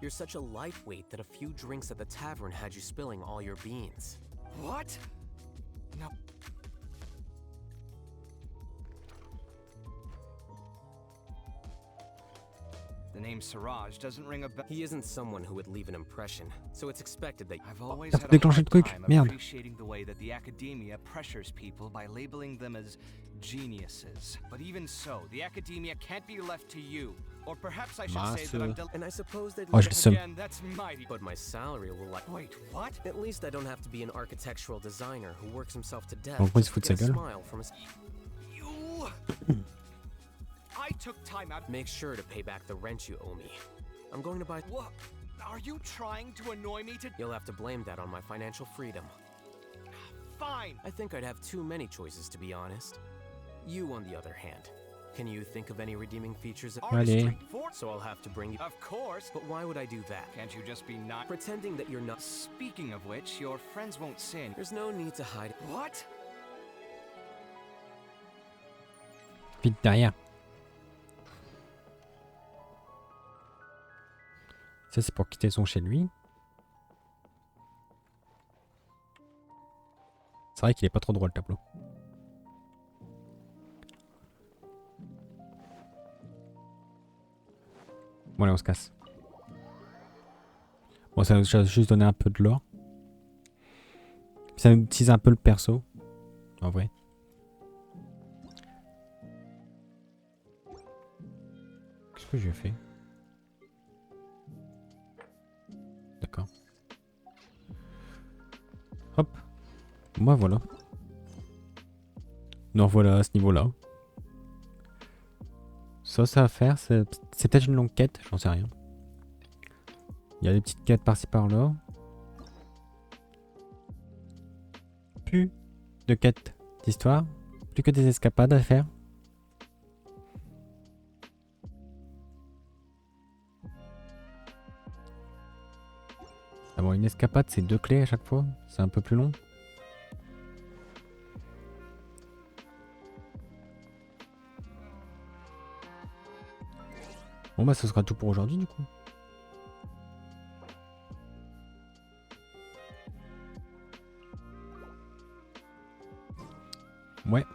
You're such a lightweight that a few drinks at the tavern had you spilling all your beans. What? No. The name Siraj doesn't ring a bell. He isn't someone who would leave an impression, so it's expected that I've always T'as had a déclenché le hard truc, time merde. appreciating the way that the academia pressures people by labeling them as geniuses. But even so, the academia can't be left to you. Or perhaps I should say that I'm And I suppose they'd Oh, j'ai le seum. again, that's mighty. But my salary will like. Wait, what? At least I don't have to be an architectural designer who works himself to death. En gros, il se just fout to de sa get a gueule. smile from his... You. I took time out. Make sure to pay back the rent you owe me. I'm going to buy. What? Are you trying to annoy me to? You'll have to blame that on my financial freedom. Fine. I think I'd have too many choices, to be honest. You, on the other hand, can you think of any redeeming features? Allez. So I'll have to bring you. Of course. But why would I do that? Can't you just be not Pretending that you're not. Speaking of which, your friends won't say anything. There's no need to hide. What? Vite derrière. Ça, c'est pour quitter son chez lui. C'est vrai qu'il est pas trop drôle le tableau. Bon allez, on se casse. Bon, ça nous a juste donné un peu de lore. Ça nous utilise un peu le perso. En vrai. Qu'est-ce que j'ai fait? D'accord. Hop. Moi voilà. Nous revoilà à ce niveau-là. Ça à faire, c'est peut-être une longue quête, j'en sais rien. Il y a des petites quêtes par-ci par-là. Plus de quêtes d'histoire. Plus que des escapades à faire. Ah bon, une escapade, c'est 2 clés à chaque fois. C'est un peu plus long. Bon bah ce sera tout pour aujourd'hui du coup. Ouais.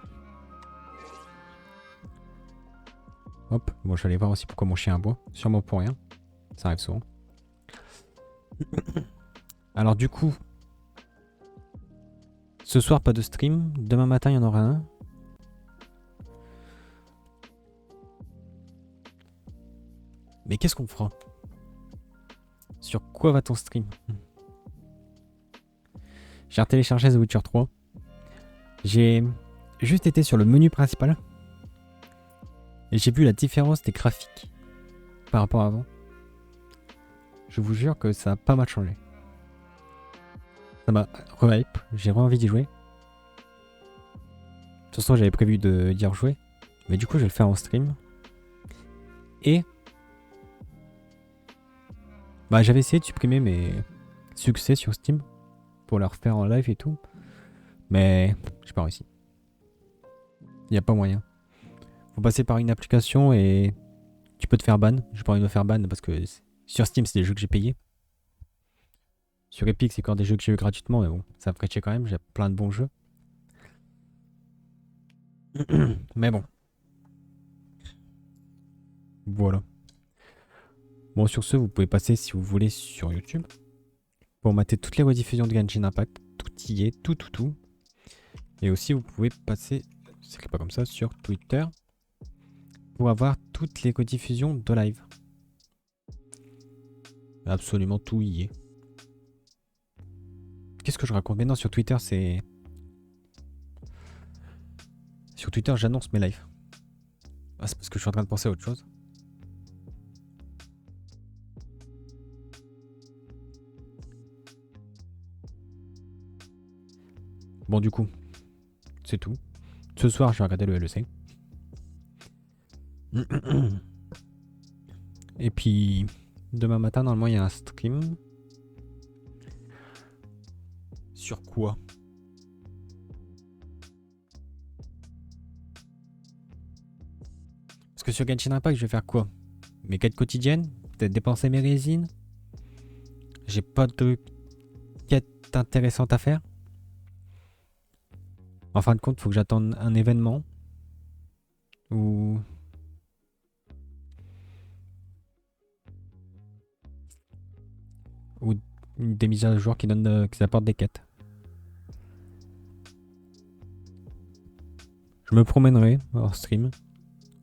Hop, bon je vais aller voir aussi pourquoi mon chien aboie. Sûrement pour rien. Ça arrive souvent. Alors du coup, ce soir pas de stream. Demain matin il y en aura un. Mais qu'est-ce qu'on fera? Sur quoi va ton stream? J'ai téléchargé The Witcher 3. J'ai juste été sur le menu principal. Et j'ai vu la différence des graphiques par rapport à avant. Je vous jure que ça a pas mal changé. Ça m'a re-hype. J'ai vraiment envie d'y jouer. De toute façon j'avais prévu d'y rejouer. Mais du coup je vais le faire en stream. Et... bah j'avais essayé de supprimer mes succès sur Steam pour les refaire en live et tout, mais j'ai pas réussi. Il n'y a pas moyen. Faut passer par une application et tu peux te faire ban. J'ai pas envie de me faire ban parce que sur Steam c'est des jeux que j'ai payés. Sur Epic c'est encore des jeux que j'ai eu gratuitement, mais bon, ça me ferait chier quand même, j'ai plein de bons jeux. Mais bon. Voilà. Bon, sur ce, vous pouvez passer si vous voulez sur YouTube pour mater toutes les rediffusions de Genshin Impact. Tout y est, tout. Et aussi, vous pouvez passer, c'est pas comme ça, sur Twitter pour avoir toutes les rediffusions de live. Absolument tout y est. Qu'est-ce que je raconte maintenant sur Twitter? C'est... Sur Twitter, j'annonce mes lives. Ah, c'est parce que je suis en train de penser à autre chose. Bon du coup, c'est tout. Ce soir je vais regarder le LEC. Et puis, demain matin, normalement, il y a un stream. Sur quoi? Parce que sur Genshin Impact, je vais faire quoi? Mes quêtes quotidiennes? Peut-être dépenser mes résines? J'ai pas de quête intéressante à faire? En fin de compte, faut que j'attende un événement. Ou... ou des mises à jour qui donnent, qui apportent des quêtes. Je me promènerai hors stream.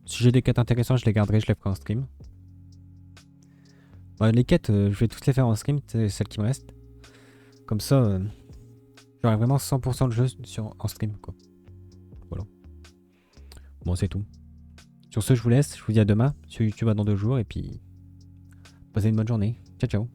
Si j'ai des quêtes intéressantes, je les garderai, je les ferai en stream. Bah, les quêtes, je vais toutes les faire en stream, c'est celles qui me restent. Comme ça, j'aurai vraiment 100% de jeu en stream, quoi. Voilà. Bon, c'est tout. Sur ce, je vous laisse. Je vous dis à demain sur YouTube dans 2 jours. Et puis, passez une bonne journée. Ciao, ciao.